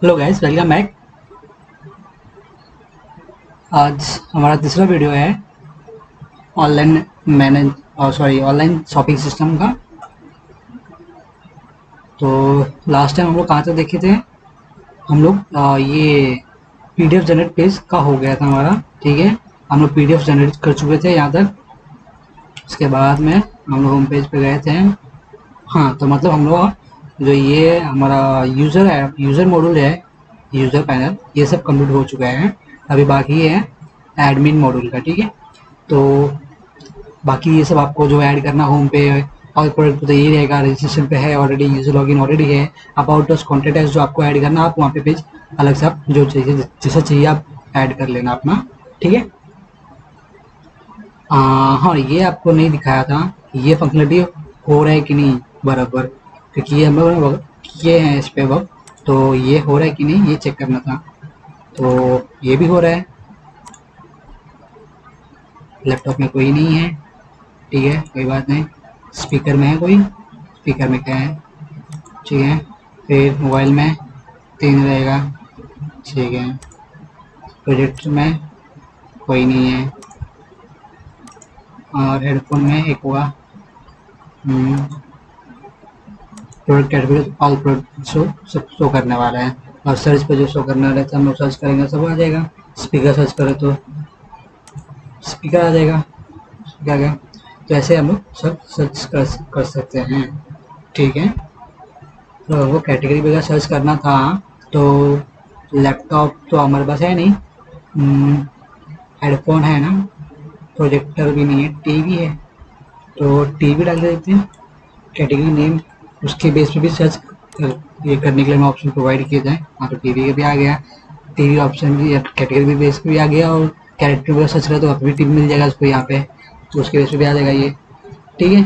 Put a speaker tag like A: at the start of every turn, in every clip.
A: Hello guys, welcome back. आज हमारा तीसरा वीडियो है ऑनलाइन मैनेज और ऑनलाइन शॉपिंग सिस्टम का। तो लास्ट टाइम हम लोग कहाँ तक देखे थे। हम लोग ये पीडीएफ जनरेट पेज का हो गया था हमारा। ठीक है, हम लोग पीडीएफ जनरेट कर चुके थे यहाँ तक। उसके बाद में हम लोग होम पेज पे गए थे। हाँ, तो मतलब हम लोग जो ये हमारा यूज़र मॉड्यूल है, यूज़र पैनल, ये सब कंप्लीट हो चुका है। अभी बाकी है एडमिन मॉड्यूल का। ठीक है, तो बाकी ये सब आपको जो ऐड करना होम पे और प्रोडक्ट तो ये रहेगा। रजिस्ट्रेशन पे है ऑलरेडी, यूजर लॉगिन ऑलरेडी है। अबाउट अस, कॉन्टेक्ट अस जो आपको ऐड करना, आप वहाँ पे पेज अलग से आप जो चाहिए जैसा चाहिए आप ऐड कर लेना अपना। ठीक है। हाँ, ये आपको नहीं दिखाया था ये फंक्शनलिटी हो रहा है कि नहीं बराबर, क्योंकि ये हम लोग किए हैं इस पे वक्त। तो ये हो रहा है कि नहीं ये चेक करना था। तो ये भी हो रहा है। लैपटॉप में कोई नहीं है, ठीक है, कोई बात नहीं। स्पीकर में है कोई, स्पीकर में क्या है, ठीक है। फिर मोबाइल में 3 रहेगा, ठीक है। प्रोजेक्ट में कोई नहीं है, और हेडफोन में एक हुआ। प्रोडक्ट कैटेगरी ऑल प्रोडक्ट सब शो करने वाला है। और सर्च पे जो शो करने वाला है, हम लोग सर्च करेंगे सब आ जाएगा। स्पीकर सर्च करें तो स्पीकर आ जाएगा, स्पीकर आ गया। तो ऐसे हम लोग सब सर्च कर सकते हैं, ठीक है। तो वो कैटेगरी वगैरह सर्च करना था। तो लैपटॉप तो हमारे पास है नहीं, हेडफोन है ना, प्रोजेक्टर भी नहीं है, टीवी है। तो टीवी डाल देते हैं कैटेगरी नेम, उसके बेस पे भी सर्च ये करने के लिए हमें ऑप्शन प्रोवाइड किए जाए। हाँ, तो टीवी का भी आ गया, टीवी ऑप्शन भी कैटेगरी भी बेस पे भी आ गया। और कैरेक्टर वगैरह सर्च करें तो अभी भी टीवी मिल जाएगा उसको यहाँ पे, तो उसके बेस पे भी आ जाएगा ये। ठीक है,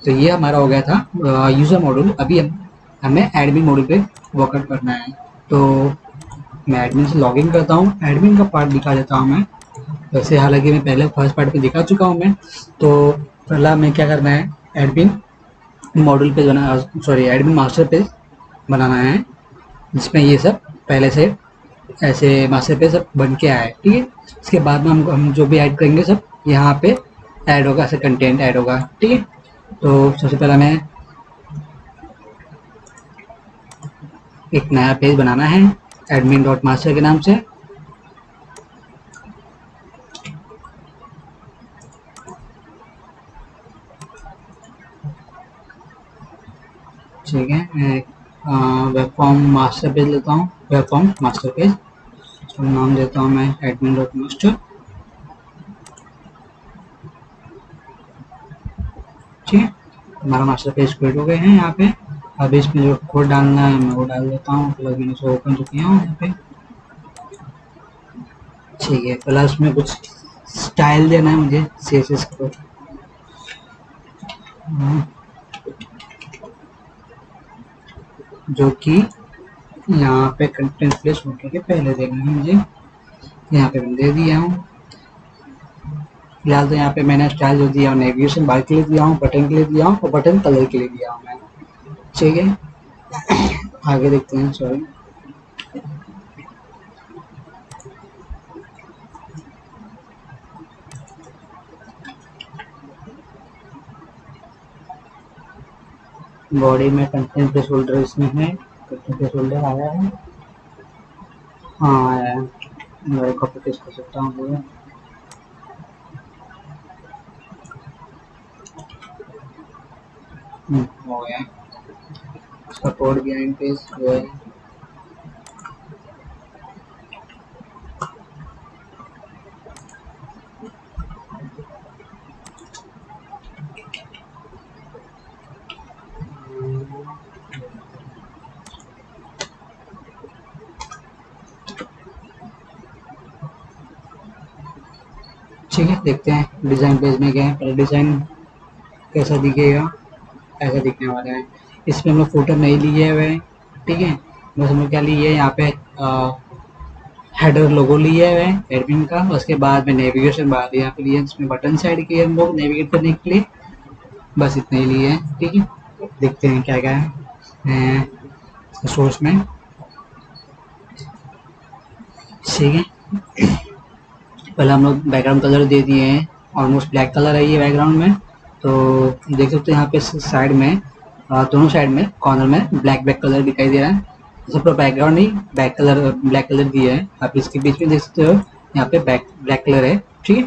A: तो ये हमारा हो गया था यूजर मॉड्यूल। अभी हमें एडमिन मॉड्यूल पे वर्कआउट करना है। तो मैं एडमिन से लॉगिन करता हूँ, एडमिन का पार्ट दिखा देता हूँ मैं। वैसे हालांकि मैं पहले फर्स्ट पार्ट पे दिखा चुका हूँ मैं। तो पहला हमें क्या करना है, एडमिन मॉड्यूल पेज बना, सॉरी एडमिन मास्टर पेज बनाना है, जिसमें ये सब पहले से ऐसे मास्टर पेज सब बन के आए। ठीक है, इसके बाद में हम जो भी ऐड करेंगे सब यहाँ पे ऐड होगा, ऐसे कंटेंट ऐड होगा। ठीक है, तो सबसे पहला मैं एक नया पेज बनाना है एडमिन डॉट मास्टर के नाम से। ठीक है, वेब फॉर्म मास्टर पेज लेता हूँ, वेब फॉर्म मास्टर पेज, इसका नाम देता हूँ मैं एडमिन डॉट मास्टर। ठीक है, हमारा मास्टर पेज क्रिएट हो गए हैं यहाँ पे। अब इसमें जो कोड डालना है मैं वो डाल देता हूँ, प्लस मैंने उसको ओपन तो किया हूँ यहाँ पे। ठीक है, प्लस में कुछ स्टाइल देना है मुझे CSS को, जो कि यहाँ पे कंटेंट प्लेस होने के पहले देना है मुझे। यहाँ पे मैं दे दिया हूँ। फिलहाल तो यहाँ पे मैंने स्टाइल जो दिया हूँ, नेविगेशन बार के लिए दिया हूँ, बटन के लिए दिया हूँ, और बटन कलर के लिए दिया हूँ मैं। ठीक है, आगे देखते हैं। सॉरी, बॉडी में कंटेंट प्लेस होल्डर इसमें है, कंटेंट प्लेस होल्डर आया है। हाँ आया है, मैं कॉपी पेस्ट कर सकता हूँ पूरा। हो गया, उसका कोड बिहाइंड पेज वो है। ठीक है, देखते हैं डिज़ाइन पेज में गए हैं, पहले डिज़ाइन कैसा दिखेगा। ऐसा दिखने वाला है। इसमें हम लोग फुटर नहीं लिए हुए हैं, ठीक है। बस हम लोग क्या लिए हैं यहाँ पे, हेडर लोगो लिए हुए हैं एडमिन का। उसके बाद में नेविगेशन बार यहाँ पे लिए, इसमें बटन साइड किए हम लोग नेविगेट करने के लिए। बस इतने ही लिए हैं, ठीक है। देखते हैं क्या क्या है सोर्स में। ठीक है, पहले हम लोग बैकग्राउंड कलर दे दिए हैं, ऑलमोस्ट ब्लैक कलर है ये बैकग्राउंड में। तो देख सकते हो यहाँ पे साइड में दोनों साइड में कॉर्नर में ब्लैक ब्लैक कलर दिखाई दे रहा है। जैसे पूरा बैकग्राउंड नहीं, बैक कलर ब्लैक कलर दिया है। आप इसके बीच में देख सकते हो यहाँ पे ब्लैक कलर है। ठीक है,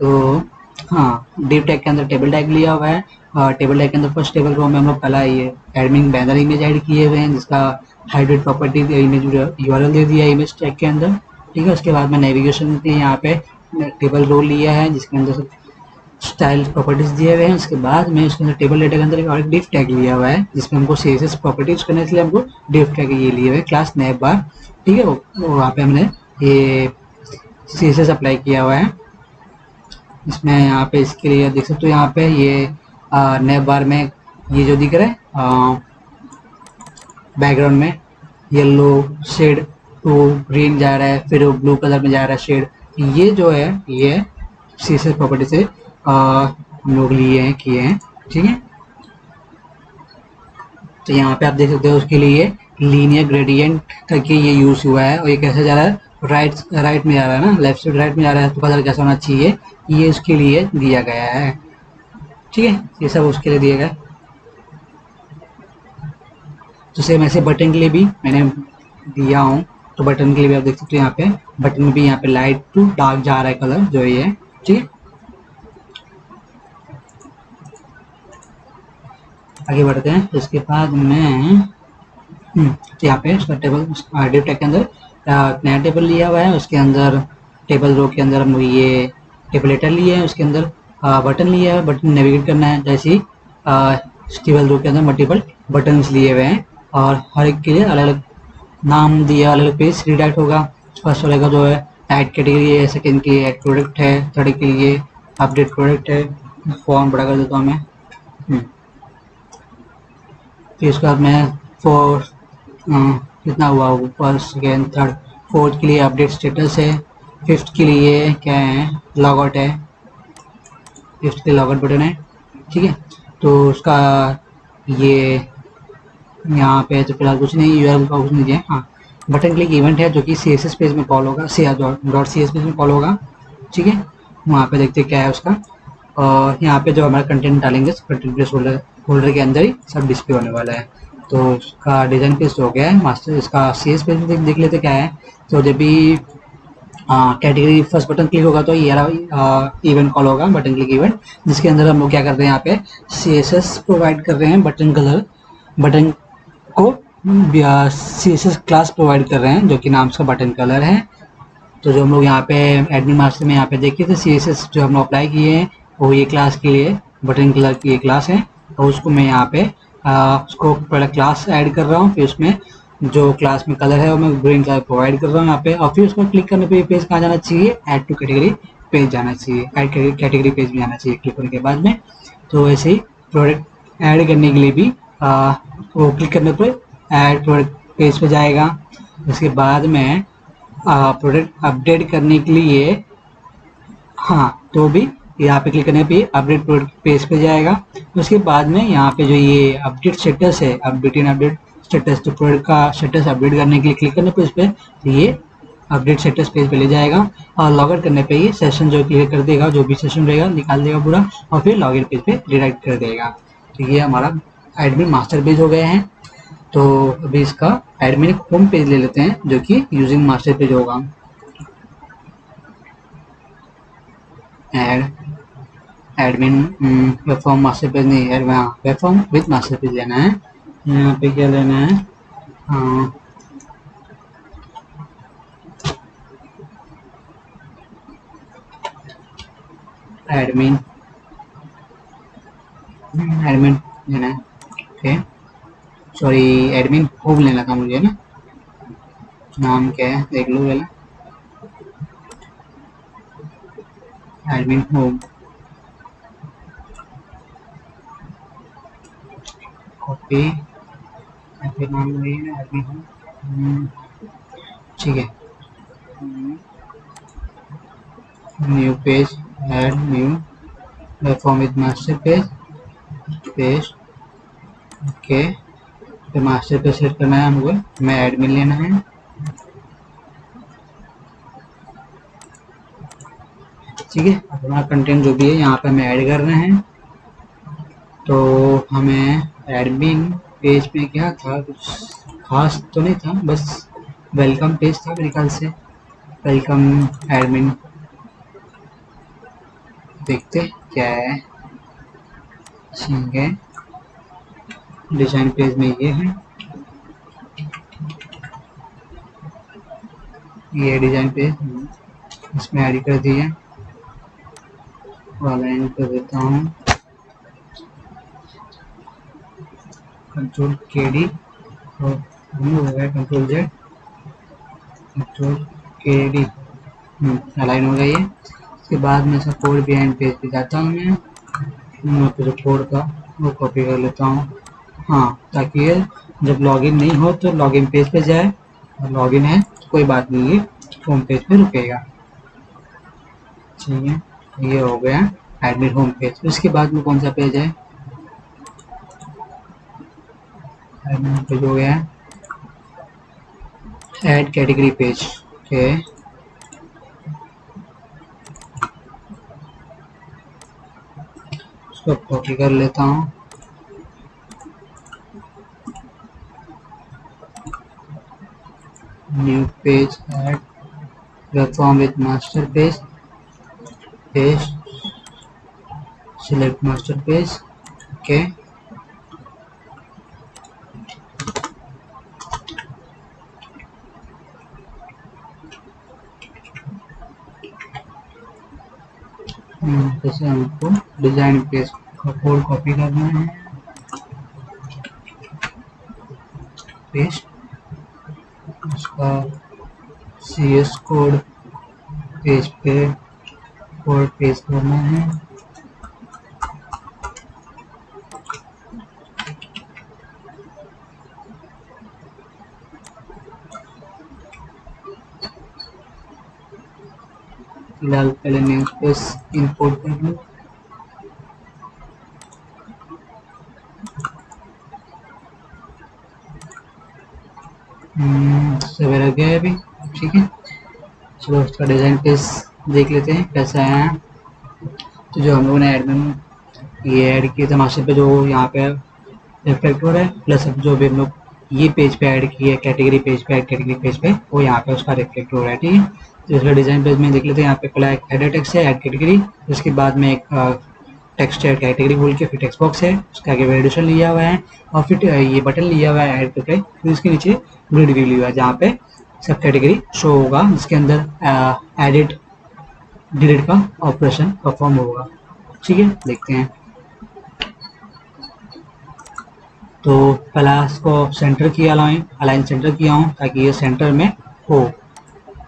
A: तो हाँ, डिव टैग के अंदर टेबल टैग लिया हुआ है। टेबल टैग के अंदर फर्स्ट टेबल रो में हम लोग पहला ये एडमिन बैनर इमेज ऐड किए हुए हैं, जिसका हाइड्रेट प्रॉपर्टी इमेज यूआरएल दे दिया है इमेज टैग के अंदर। ठीक है, उसके बाद में नेविगेशन के यहाँ पे टेबल रो लिया है, जिसके अंदर स्टाइल प्रॉपर्टीज दिए हुए हैं। उसके बाद में उसके अंदर टेबल डेटा के अंदर एक और डिव टैग लिया हुआ है, जिसमें हमको सीएसएस प्रॉपर्टीज करने के लिए हमको डिव टैग ये लिए हुए क्लास नैव बार। ठीक है, वहाँ पे हमने ये सीएसएस अप्लाई किया हुआ है। इसमें यहाँ पे इसके लिए देख सकते हो यहाँ पे ये नैव बार में ये जो दिख रहा है बैकग्राउंड में येलो शेड टू ग्रीन जा रहा है, फिर ब्लू कलर में जा रहा है शेड, ये जो है ये सीएसएस प्रॉपर्टी से हम लोग लिए हैं किए हैं। ठीक है, तो यहाँ पे आप देख सकते हो उसके लिए लीनियर ग्रेडियंट करके ये यूज हुआ है, और ये कैसे जा रहा है, राइट में जा रहा है ना, लेफ्ट से राइट में जा रहा है, तो कलर कैसा होना चाहिए ये उसके लिए दिया गया है। ठीक है, ये सब उसके लिए दिया गया। तो सेम ऐसे बटन के लिए भी मैंने दिया हूँ, तो बटन के लिए भी आप देख सकते हो यहाँ पे बटन में भी यहाँ पे लाइट टू डार्क जा रहा है कलर जो ये है। ठीक है, आगे बढ़ते हैं। तो इसके बाद में तो यहाँ पे उसका टेबल डिव टैग के अंदर नया टेबल लिया हुआ है, उसके अंदर टेबल रो के अंदर हम ये टेबलेटर लिए हैं, उसके अंदर बटन लिया है, बटन नेविगेट करना है। जैसे ही टेबल रो के अंदर मल्टीपल बटन्स लिए हुए हैं, और हर एक के लिए अलग अलग नाम दिया, अलग अलग पेज रिडायरेक्ट होगा। फर्स्ट वाले का जो है ऐड कैटेगरी है, सेकंड की ऐड प्रोडक्ट है, थर्ड के लिए अपडेट प्रोडक्ट है। फॉर्म बड़ा कर देता हूँ मैं। फिर उसके बाद मैं फोर कितना हुआ फर्स्ट सेकेंड थर्ड, फोर्थ के लिए अपडेट स्टेटस है, फिफ्थ के लिए क्या है लॉग आउट है, फिफ्थ के लॉग आउट बटन है। ठीक है, तो उसका ये यहाँ पे तो फिलहाल कुछ नहीं, यूआरएल का कुछ नहीं दिया। हाँ, बटन क्लिक इवेंट है जो कि सीएसएस पेज में कॉल होगा, डॉट सी एस पेज में कॉल होगा। ठीक है, वहाँ पे देखते क्या है उसका, और यहाँ पे जो हमारा कंटेंट डालेंगे कंटेंट प्लेस होल्डर के अंदर ही सब डिस्प्ले होने वाला है। तो उसका डिजाइन पेज हो गया है मास्टर, इसका सीएस पेज में देख लेते क्या है। तो जब भी कैटेगरी फर्स्ट बटन क्लिक होगा तो ये इवेंट कॉल होगा, बटन क्लिक इवेंट, जिसके अंदर हम लोग क्या करते हैं यहाँ पे सीएसएस प्रोवाइड कर रहे हैं बटन कलर, बटन को सीएसएस क्लास प्रोवाइड कर रहे हैं जो कि नाम उसका बटन कलर है। तो जो हम लोग यहाँ पे एडमिन मास्टर में यहाँ पे देखिए तो सीएसएस जो हम लोग अप्लाई किए हैं वो ये क्लास के लिए बटन कलर की ये क्लास है, और उसको मैं यहाँ पे उसको पहले क्लास ऐड कर रहा हूँ, फिर उसमें जो क्लास में कलर है वो मैं ग्रीन कलर प्रोवाइड कर रहा हूँ यहाँ पे, और फिर उसमें क्लिक करने पे पेज कहाँ जाना चाहिए, ऐड टू कैटेगरी पेज जाना चाहिए, ऐड कैटेगरी पेज में जाना चाहिए क्लिक करने के बाद में। तो ऐसे ही प्रोडक्ट ऐड करने के लिए भी वो क्लिक करने पर ऐड प्रोडक्ट पेज पे जाएगा। उसके बाद में प्रोडक्ट अपडेट करने के लिए हाँ तो भी यहाँ पे क्लिक करने पे अपडेट प्रोडक्ट पेज पे जाएगा। उसके बाद में यहाँ पे जो ये अपडेट स्टेटस है, अपडेट स्टेटस, तो प्रोडक्ट का स्टेटस अपडेट करने के लिए क्लिक करने पे उस पर तो ये अपडेट स्टेटस पेज पे ले जाएगा, और लॉग आउट करने पे ये सेशन जो क्लियर कर देगा, जो भी सेशन रहेगा निकाल देगा पूरा, और फिर लॉग इन पेज पे रिडायरेक्ट कर देगा। तो ये हमारा एडमिन मास्टर पेज हो गए हैं। तो अभी इसका एडमिन होम पेज ले लेते हैं जो कि यूजिंग मास्टर पेज होगा। Ad admin web form master page नहीं है, web form with master page लेना है। यहाँ पे क्या लेना है, एडमिन एडमिन लेना है। ओके, सॉरी एडमिन होम लेना था मुझे ना, नाम क्या है देख लो पहले, एडमिन होम, कॉपी, फिर नाम वही है एडमिन होम। ठीक है, new page, add new web form with master page, page okay. फिर मास्टर पे सेलेक्ट करना है हमको, हमें एडमिन लेना है। ठीक है, अपना कंटेंट जो भी है यहाँ पे हमें ऐड करना है। तो हमें एडमिन पेज पे क्या था, कुछ खास तो नहीं था, बस वेलकम पेज था मेरे ख्याल से, वेलकम एडमिन। देखते क्या है। ठीक है, डिजाइन पेज में ये है, ये डिजाइन पेज, इसमें ऐड कर दिए, अलाइन कर देता हूँ, कंट्रोल के डी और हो गया कंट्रोल जेड, कंट्रोल के डी, अलाइन हो गया ये। उसके बाद में सब कोड बिहाइंड पेज पे जाता हूँ मैं तो जो कोड का वो कॉपी कर लेता हूँ, हाँ, ताकि ये जब लॉगिन नहीं हो तो लॉगिन पेज पे जाए, और लॉगिन है तो कोई बात नहीं, ये होम पेज पे रुकेगा। ठीक है, ये हो गया एडमिन होम पेज। उसके बाद में कौन सा पेज है, एडमिन पेज हो गया ऐड कैटेगरी पेज। ओके, उसको कॉपी कर लेता हूँ, new page add platform with master page, page select master page. Okay, जैसे हमको डिजाइन पेज का कोड कॉपी करना है, पेस्ट, उसका CS कोड पेज पे कोड पेस्ट करना है। फिलहाल पहले नेम स्पेस इंपोर्ट कर लूँ, सब रह गया है अभी। ठीक है, चलो उसका डिजाइन पेज देख लेते हैं कैसा है। तो जो हम लोगों ने एडमिन ये ऐड किए थे मास्टर पे, जो यहाँ पे रिफ्लेक्ट हो रहा है, प्लस अब जो भी हम लोग ये पेज पे ऐड किए कैटेगरी पेज पे, कैटेगरी पेज पे, वो यहाँ पे उसका रिफ्लेक्ट हो रहा है। ठीक है, तो इसका डिजाइन पेज में देख लेते हैं। यहाँ पे पहला एक हेडर टेक्स्ट है ऐड कैटेगरी, उसके बाद में एक टेक्स्ट ऐड कैटेगरी बोल के, फिर टेक्स्ट बॉक्स है, उसके आगे वैलिडेशन लिया हुआ है, और फिर ये बटन लिया हुआ है ऐड करके, फिर उसके नीचे ग्रिड व्यू लिया हुआ है जहाँ पे सब कैटेगरी शो होगा, जिसके अंदर एडिट डिलीट का ऑपरेशन परफॉर्म होगा। ठीक है, देखते हैं। तो पहला इसको सेंटर किया, अलाइन सेंटर किया हूँ ताकि ये सेंटर में हो,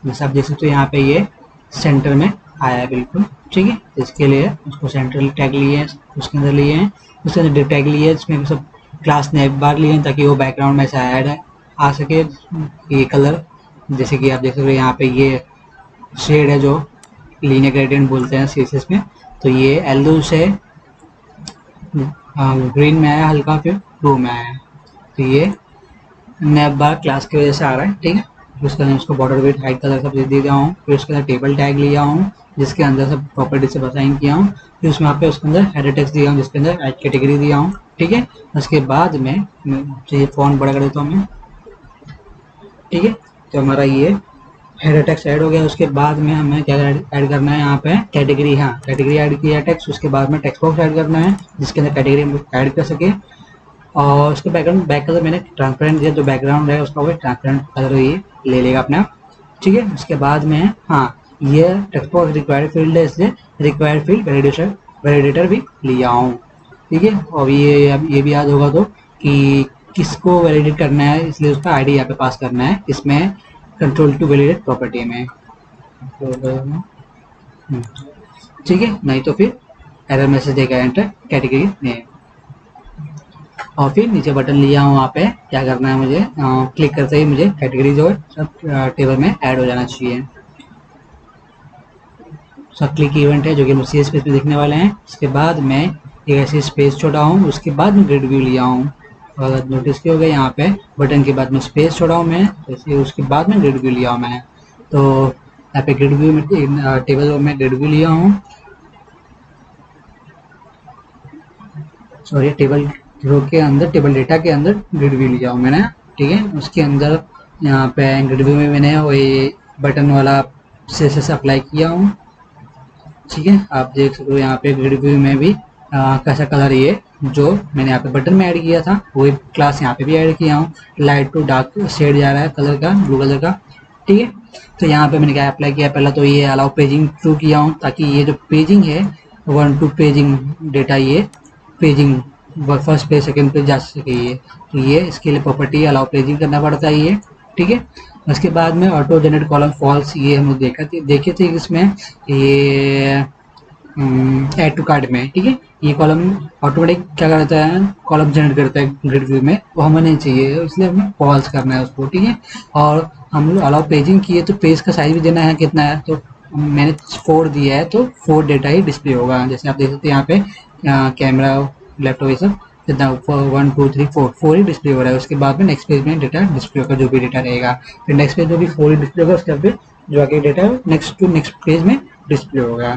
A: जैसे आप देख सकते हो यहाँ पे ये सेंटर में आया है बिल्कुल। ठीक है, इसके लिए उसको सेंट्रल टैग लिए हैं, उसके अंदर लिए हैं, उसके अंदर टैग लिए हैं, इसमें सब क्लास नेम बार लिए हैं ताकि वो बैकग्राउंड में से ऐड आ सके ये कलर। जैसे कि आप देख सकते हो यहाँ पे ये शेड है जो लीनियर ग्रेडियंट बोलते हैं CSS में, तो ये येलो से ग्रीन में आया हल्का, फिर ब्लू में आया, तो ये नैप बार क्लास की वजह से आ रहा है। ठीक है, फिर उसके अंदर उसको बॉर्डर विड्थ हाइट कलर सब दे दिया हूँ, फिर उसके अंदर टेबल टैग लिया हूँ जिसके अंदर सब प्रॉपर्टी से असाइन किया हूँ, फिर उसमें यहाँ पे उसके अंदर हेडर टेक्स्ट दिया हूँ जिसके अंदर ऐड कैटेगरी दिया हूँ। ठीक है, उसके बाद में ये फॉन्ट बड़ा कर देता हूँ मैं। ठीक है, तो हमारा ये हेडर टेक्स्ट ऐड हो गया। उसके बाद में हमें क्या ऐड करना है, यहाँ पे कैटेगरी, हाँ कैटेगरी ऐड किया टेक्स्ट, उसके बाद में टेक्स्ट बॉक्स ऐड करना है जिसके अंदर कैटेगरी हम ऐड कर सके, और उसके बैकग्राउंड बैक कलर मैंने ट्रांसपेरेंट दिया, जो बैकग्राउंड है उसका वो ट्रांसपेरेंट कलर ये ले लेगा अपने आप। ठीक है, उसके बाद में हाँ ये टेक्स्ट बॉक्स रिक्वायर्ड फील्ड है, इसलिए रिक्वायर्ड फील्ड वैलिडेटर भी लिया हूँ। ठीक है, और ये भी याद होगा तो कि किसको वैलिडेट करना है, इसलिए उसका आईडी यहाँ पे पास करना है, इसमें कंट्रोल टू वैलिडेट प्रॉपर्टी में। ठीक है, नहीं तो फिर एरर मैसेज देगा एंटर कैटेगरी नेम, और फिर नीचे बटन लिया हूँ, वहाँ पे क्या करना है मुझे, क्लिक करते ही मुझे कैटेगरी जो है सब टेबल में ऐड हो जाना चाहिए। सब क्लिक इवेंट है जो कि हम सी स्पेस पे देखने वाले हैं। उसके बाद मैं एक ऐसी स्पेस छोड़ा हूँ, उसके बाद में ग्रिड व्यू लिया हूँ, अगर नोटिस किया यहाँ पे बटन के बाद में स्पेस छोड़ा हूँ मैं, जैसे उसके बाद में ग्रिड व्यू लिया हूँ मैंने। तो यहाँ पे ग्रिड व्यू में टेबल में ग्रिड व्यू लिया हूँ, सॉरी टेबल रो के अंदर, टेबल डेटा के अंदर ग्रिड व्यू लिया हूँ मैंने, ठीक है। उसके अंदर यहाँ पे ग्रिड व्यू में मैंने वही बटन वाला CSS अप्लाई किया हूँ, ठीक है। आप देख सकते हो यहाँ पे ग्रिड व्यू में भी कैसा कलर ये जो मैंने यहाँ पे बटन में ऐड किया था वही क्लास यहाँ पे भी ऐड किया हूँ। लाइट टू डार्क शेड जा रहा है कलर का, ब्लू कलर का, ठीक है। तो यहाँ पे मैंने क्या अप्लाई किया, पहला तो ये अलाउ पेजिंग थ्रू किया हूँ ताकि ये जो पेजिंग है 1 to पेजिंग डेटा, ये paging first page second page जा सके ये, तो ये इसके लिए प्रॉपर्टी अलाउ पेजिंग करना पड़ता है ये, ठीक है। उसके बाद में ऑटो जनरेट कॉलम फॉल्स, ये हम लोग देखे थे इसमें, ये ऐड टू कार्ड में, ठीक है। ये कॉलम ऑटोमेटिक क्या करता है, कॉलम जनरेट करता है ग्रिड व्यू में, वो हमें नहीं चाहिए, इसलिए हमें फॉल्स करना है उसको, ठीक है। और हम लोग अलाउ पेजिंग किए तो पेज का साइज भी देना है कितना है, तो मैंने 4 दिया है तो 4 डेटा ही डिस्प्ले होगा। जैसे आप देख सकते हैं यहाँ पे कैमरा, लैपटॉप, ये सब कितना 1 2 3 4 ही डिस्प्ले हो रहा है। उसके बाद में नेक्स्ट पेज में डेटा डिस्प्ले होगा, जो भी डेटा रहेगा, फिर नेक्स्ट पेज में भी 4 ही डिस्प्ले होगा, उसके बाद जो आगे डेटा है नेक्स्ट टू नेक्स्ट पेज में डिस्प्ले होगा,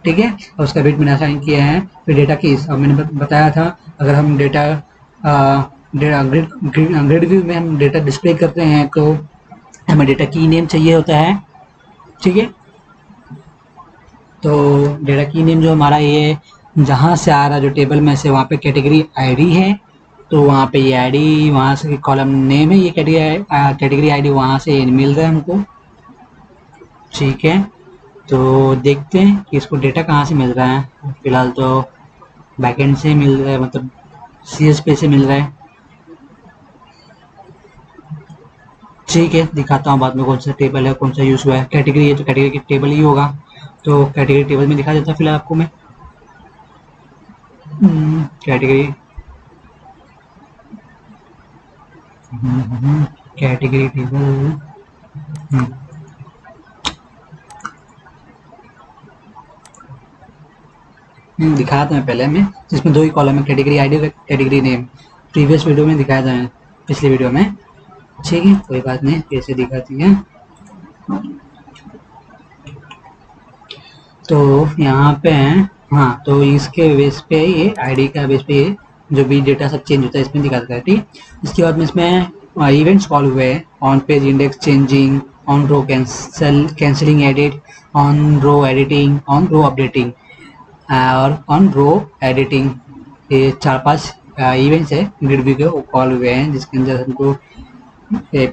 A: ठीक है। और उसका बिट मैंने असाइन किया है। फिर डेटा कीज, अब मैंने बताया था अगर हम डेटा ग्रिड व्यू में हम डेटा डिस्प्ले करते हैं तो हमें डेटा की नेम चाहिए होता है, ठीक है। तो डेटा की नेम जो हमारा ये जहाँ से आ रहा है जो टेबल में से, वहाँ पे कैटेगरी आईडी है, तो वहाँ पे ये आईडी, वहाँ से कॉलम नेम है, ये कैटेगरी आईडी वहाँ से मिल रहा है हमको, ठीक है। तो देखते हैं कि इसको डेटा कहाँ से मिल रहा है। फिलहाल तो बैकएंड से मिल रहा है, मतलब CSP से मिल रहा है, ठीक है। दिखाता हूँ बाद में कौन सा टेबल है, कौन सा यूज़ हुआ है। कैटेगरी है तो कैटेगरी की टेबल ही होगा, तो कैटेगरी टेबल में दिखा देता हूँ फिलहाल आपको मैं। कैटेगरी कैटेगरी टेबल, दिखाया था मैं पहले में, जिसमें 2 ही कॉलम है, कैटेगरी आईडी और कैटेगरी नेम। प्रीवियस वीडियो में दिखाया था, पिछली वीडियो में, ठीक है। कोई बात नहीं, कैसे दिखाती है। तो यहाँ पे हाँ, तो इसके बेस पे ये आईडी का बेस पे जो भी डेटा सब चेंज होता है इसमें दिखाता है, ठीक। इसके बाद में इसमें इवेंट्स कॉल हुए हैं, on page index changing, on row cancelling edit, on row editing, on row updating और ऑन रो एडिटिंग। ये 4-5 इवेंट्स है ग्रिड व्यू के, वो कॉल हुए हैं, जिसके अंदर हमको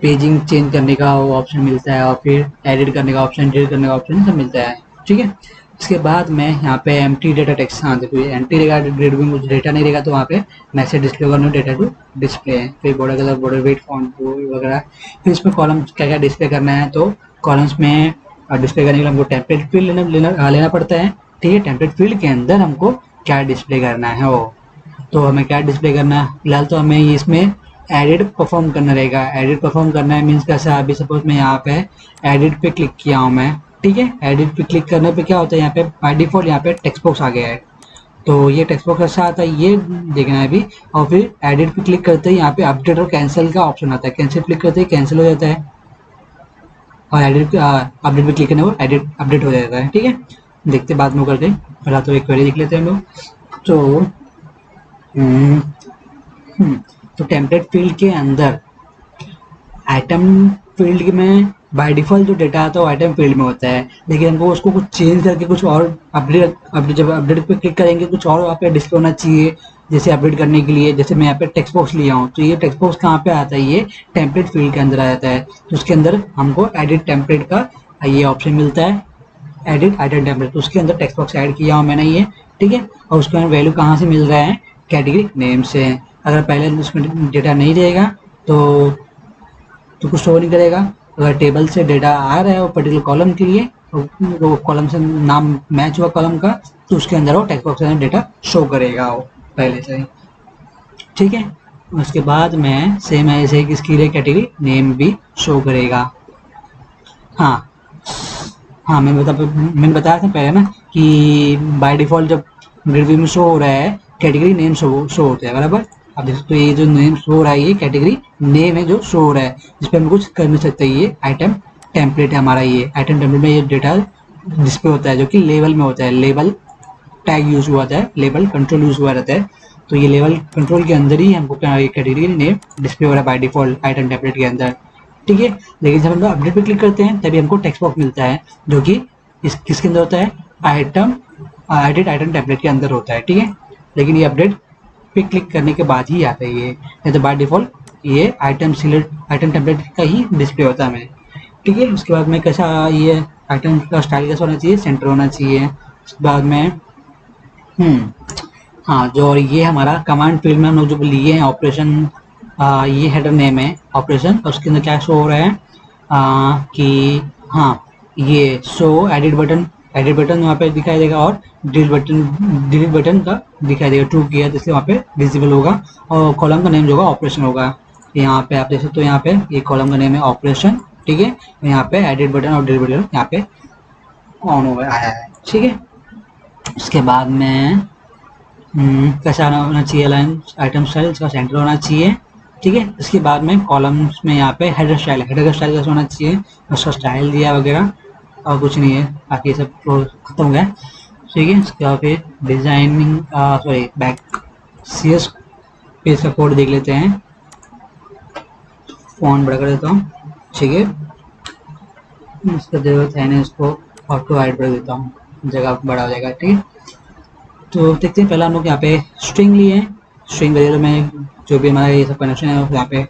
A: पेजिंग चेंज करने का वो ऑप्शन मिलता है और फिर एडिट करने का ऑप्शन, डिलीट करने का ऑप्शन सब मिलता है, ठीक है। इसके बाद में यहाँ पे एम्प्टी डेटा टेक्स्ट, हाँ देखो ये एम्प्टी रहेगा, ग्रिड व्यू में डेटा नहीं रहेगा तो वहाँ पे मैसेज डिस्प्ले होगा, नो डेटा टू डिस्प्ले है। फिर border colour, border weight, font वगैरह। फिर इसमें कॉलम क्या क्या डिस्प्ले करना है, तो कॉलम्स में डिस्प्ले करने के लिए हमको टेम्पलेट फील्ड लेना पड़ता है, ठीक है। टेम्पलेट फील्ड के अंदर हमको क्या डिस्प्ले करना है वो, तो हमें क्या डिस्प्ले करना है, फिलहाल तो हमें इसमें एडिट परफॉर्म करना रहेगा। एडिट परफॉर्म करना है मीन्स कैसा, अभी सपोज मैं यहाँ पे एडिट पे क्लिक किया हूँ मैं, ठीक है। एडिट पे क्लिक करने पे क्या होता है, यहाँ पे बाय डिफॉल्ट यहाँ पे टेक्स्ट बॉक्स आ गया है, तो ये टेक्स्ट बॉक्स कैसा आता है ये देखना है अभी। और फिर एडिट पे क्लिक करते ही यहाँ पे अपडेट और कैंसिल का ऑप्शन आता है, कैंसिल क्लिक करते ही कैंसिल हो जाता है, और एडिट अपडेट पे क्लिक करने पर एडिट अपडेट हो जाता है, ठीक है। देखते बाद में करते, पहला तो एक क्वेरी देख लेते हैं हम लोग। तो तो टेम्पलेट फील्ड के अंदर आइटम फील्ड में बाय डिफॉल्ट जो डेटा आता है वो आइटम फील्ड में होता है, लेकिन हमको उसको कुछ चेंज करके कुछ और अपडेट जब अपडेट पे क्लिक करेंगे कुछ और वहाँ पे डिस्प्ले होना चाहिए। जैसे अपडेट करने के लिए, जैसे मैं यहाँ पे टेक्स्ट बॉक्स लिया हूँ, तो ये टेक्स्ट बॉक्स कहाँ पे आता है, ये टेम्पलेट फील्ड के अंदर आ जाता है। तो उसके अंदर हमको एडिट टेम्पलेट का ये ऑप्शन मिलता है, एडिट आइटम टेम्पलेट, तो उसके अंदर टेक्स्ट बॉक्स ऐड किया हूँ मैंने ये, ठीक है। और उसके अंदर वैल्यू कहाँ से मिल रहा है, कैटेगरी नेम से। अगर पहले उसमें डेटा नहीं रहेगा तो कुछ शो नहीं करेगा। अगर टेबल से डेटा आ रहा है वो पर्टिकुलर कॉलम के लिए, वो कॉलम से नाम मैच हुआ कॉलम का, तो उसके अंदर वो टेक्स्ट बॉक्स में डेटा शो करेगा वो पहले से ही, ठीक है। उसके बाद में सेम ऐसे इसके लिए कैटेगरी नेम भी शो करेगा। हाँ हाँ, मैंने बताया था पहले ना कि बाय डिफ़ॉल्ट जब ग्रिड व्यू में शो हो रहा है कैटेगरी नेम शो होता है, बराबर। आप देख सकते हो ये जो नेम शो हो रहा है ये कैटेगरी नेम है जो शो हो रहा है, जिसपे हम कुछ कर नहीं सकते। ये आइटम टेम्पलेट है हमारा, ये आइटम टेम्पलेट में ये डेटा डिस्प्ले होता है जो कि लेवल में होता है, लेवल टैग यूज हुआ था, लेवल कंट्रोल यूज हुआ रहता है। तो ये लेवल कंट्रोल के अंदर ही हमको कैटेगरी नेम डिस्प्ले हो रहा है बाय डिफॉल्ट आइटम टेम्पलेट के अंदर, ठीक है। लेकिन जब हम लोग अपडेट पे क्लिक करते हैं तभी हमको टेक्स्ट बॉक्स मिलता है जो कि किसके अंदर होता है, आइटम एडिट आइटम टेम्पलेट के अंदर होता है, ठीक है। लेकिन ये अपडेट पे क्लिक करने के बाद ही आता है ये, नहीं तो बाय डिफॉल्ट ये आइटम सिलेक्ट आइटम टेम्पलेट का ही डिस्प्ले होता है हमें, ठीक है। उसके बाद में कैसा ये आइटम का स्टाइल कैसा होना चाहिए, सेंटर होना चाहिए। उसके बाद में हाँ, जो और ये हमारा कमांड फील्ड में हम लोग जो लिए हैं ऑपरेशन, ये हेडर नेम है ऑपरेशन, और उसके अंदर क्या शो हो रहा है कि हाँ ये शो एडिट बटन वहाँ पे दिखाई देगा और डिलीट बटन का दिखाई देगा, ट्रू किया जिससे वहाँ पे विजिबल होगा, और कॉलम का नेम जो होगा ऑपरेशन होगा। यहाँ पे आप देख सकते हो, यहाँ पे ये कॉलम का नेम है ऑपरेशन, ठीक है। यहाँ पे एडिट बटन और डिलीट बटन यहाँ पे ऑन हो गया आया है, ठीक है। उसके बाद में कैसा होना चाहिए अलाइन आइटम स्टाइल, इसका सेंटर होना चाहिए, ठीक है। इसके बाद में कॉलम्स में यहाँ पे हेडर स्टाइल कैसा होना चाहिए, उसका स्टाइल दिया वगैरह, और कुछ नहीं है, बाकी सब खत्म हो गया, ठीक है। इसके बाद फिर designing sorry back CS page का कोड देख लेते हैं, फॉन्ट बड़ा कर देता हूँ, ठीक है। इसका जरूरत है नहीं, इसको ऑटो हाइड कर देता हूँ, जगह बड़ा हो जाएगा, ठीक है। तो देखते हैं, पहला हम लोग यहाँ पे स्ट्रिंग लिए हैं, स्ट्रिंग वगैरह में जो भी हमारा ये सब कनेक्शन है यहाँ पे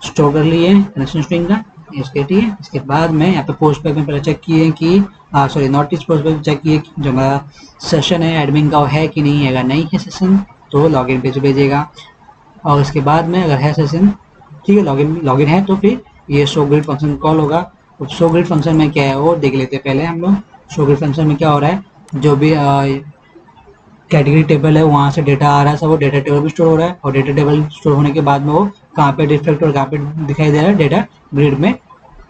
A: स्टोर कर लिए हैं कनेक्शन स्ट्रिंग का, इसके, ठीक है। इसके बाद में यहाँ पे पोस्ट बैक में पहले चेक किए कि sorry notice post back check किए जो हमारा सेशन है एडमिन का है कि नहीं है, अगर नहीं है सेशन तो लॉगिन पेज भेजेगा, और इसके बाद में अगर है सेशन, ठीक है, लॉगिन है तो फिर ये शो ग्रिड फंक्शन कॉल होगा। तो शो ग्रिड फंक्शन में क्या है वो देख लेते हैं पहले हम लोग। शो ग्रिड फंक्शन में क्या हो रहा है, जो भी कैटेगरी टेबल है वहाँ से डेटा आ रहा है सब, वो डेटा टेबल भी स्टोर हो रहा है, और डेटा टेबल स्टोर होने के बाद में वो कहाँ पे रिफ्लेक्ट और कहाँ पे दिखाई दे रहा है, डेटा ग्रिड में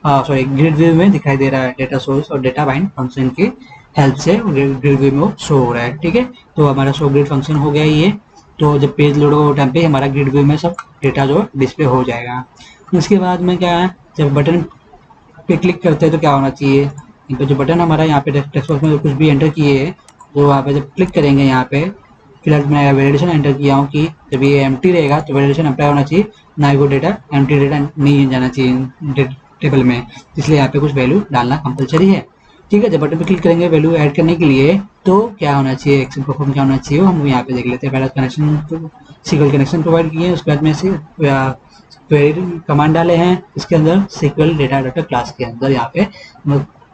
A: सॉरी ग्रिड व्यू में दिखाई दे रहा है, डेटा सोर्स और डेटा बाइंड फंक्शन की हेल्प से ग्रिड व्यू में वो शो हो रहा है, ठीक है। तो हमारा शो ग्रिड फंक्शन हो गया ये। तो जब पेज लोड होगा टाइम पे हमारा ग्रिड व्यू में सब डेटा जो डिस्प्ले हो जाएगा। उसके बाद में क्या है, जब बटन पे क्लिक करते हैं तो क्या होना चाहिए, इन पे जो बटन हमारा यहाँ पे टेक्स्ट बॉक्स में कुछ भी एंटर किए है तो वहाँ पे जब क्लिक करेंगे यहाँ पे, फिलहाल मैं वैलिडेशन एंटर किया हूँ कि जब ये एम्प्टी रहेगा तो वैलिडेशन अप्लाई होना चाहिए, ना वो डेटा एम्प्टी डेटा नहीं जाना चाहिए टेबल में, इसलिए यहाँ पे कुछ वैल्यू डालना कंपलसरी है, ठीक है। जब बटन पे क्लिक करेंगे वैल्यू ऐड करने के लिए तो क्या होना चाहिए, एक्शन परफॉर्म क्या होना चाहिए हम यहाँ पे देख लेते हैं। पहला कनेक्शन सीक्वल कनेक्शन प्रोवाइड किए, उसके बाद में से क्वेरी कमांड डाले हैं इसके अंदर सीक्वल डेटा डाटा क्लास के अंदर, यहाँ पे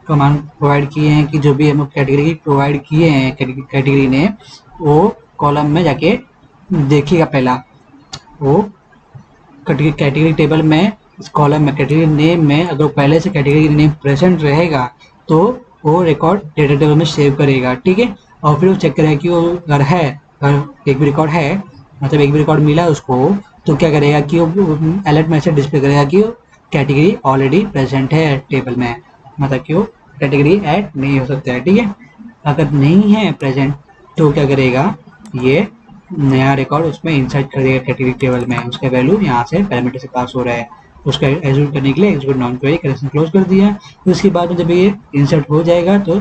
A: कमांड प्रोवाइड किए हैं कि जो भी हम कैटेगरी प्रोवाइड किए हैं कैटेगरी ने वो कॉलम में जाके देखिएगा, पहला वो कैटेगरी टेबल में इस कॉलम में कैटेगरी नेम में अगर पहले से कैटेगरी नेम प्रेजेंट रहेगा तो वो रिकॉर्ड डेटा टेबल में सेव करेगा, ठीक है। और फिर वो चेक करेगा कि वो अगर है, अगर एक भी रिकॉर्ड है मतलब एक भी रिकॉर्ड मिला है उसको, तो क्या करेगा कि वो अलर्ट मैसेज डिस्प्ले करेगा कि कैटेगरी ऑलरेडी प्रेजेंट है टेबल में, मतलब कि वो कैटेगरी ऐड नहीं हो सकता है, ठीक है। अगर नहीं है प्रेजेंट तो क्या करेगा, ये नया रिकॉर्ड उसमें इंसर्ट कर देगा कैटेगरी टेबल में, उसका वैल्यू यहाँ से पैरामीटर से पास हो रहा है, उसका एग्जीक्यूट करने के लिए execute non query connection close कर दिया। तो उसके बाद में जब ये इंसर्ट हो जाएगा तो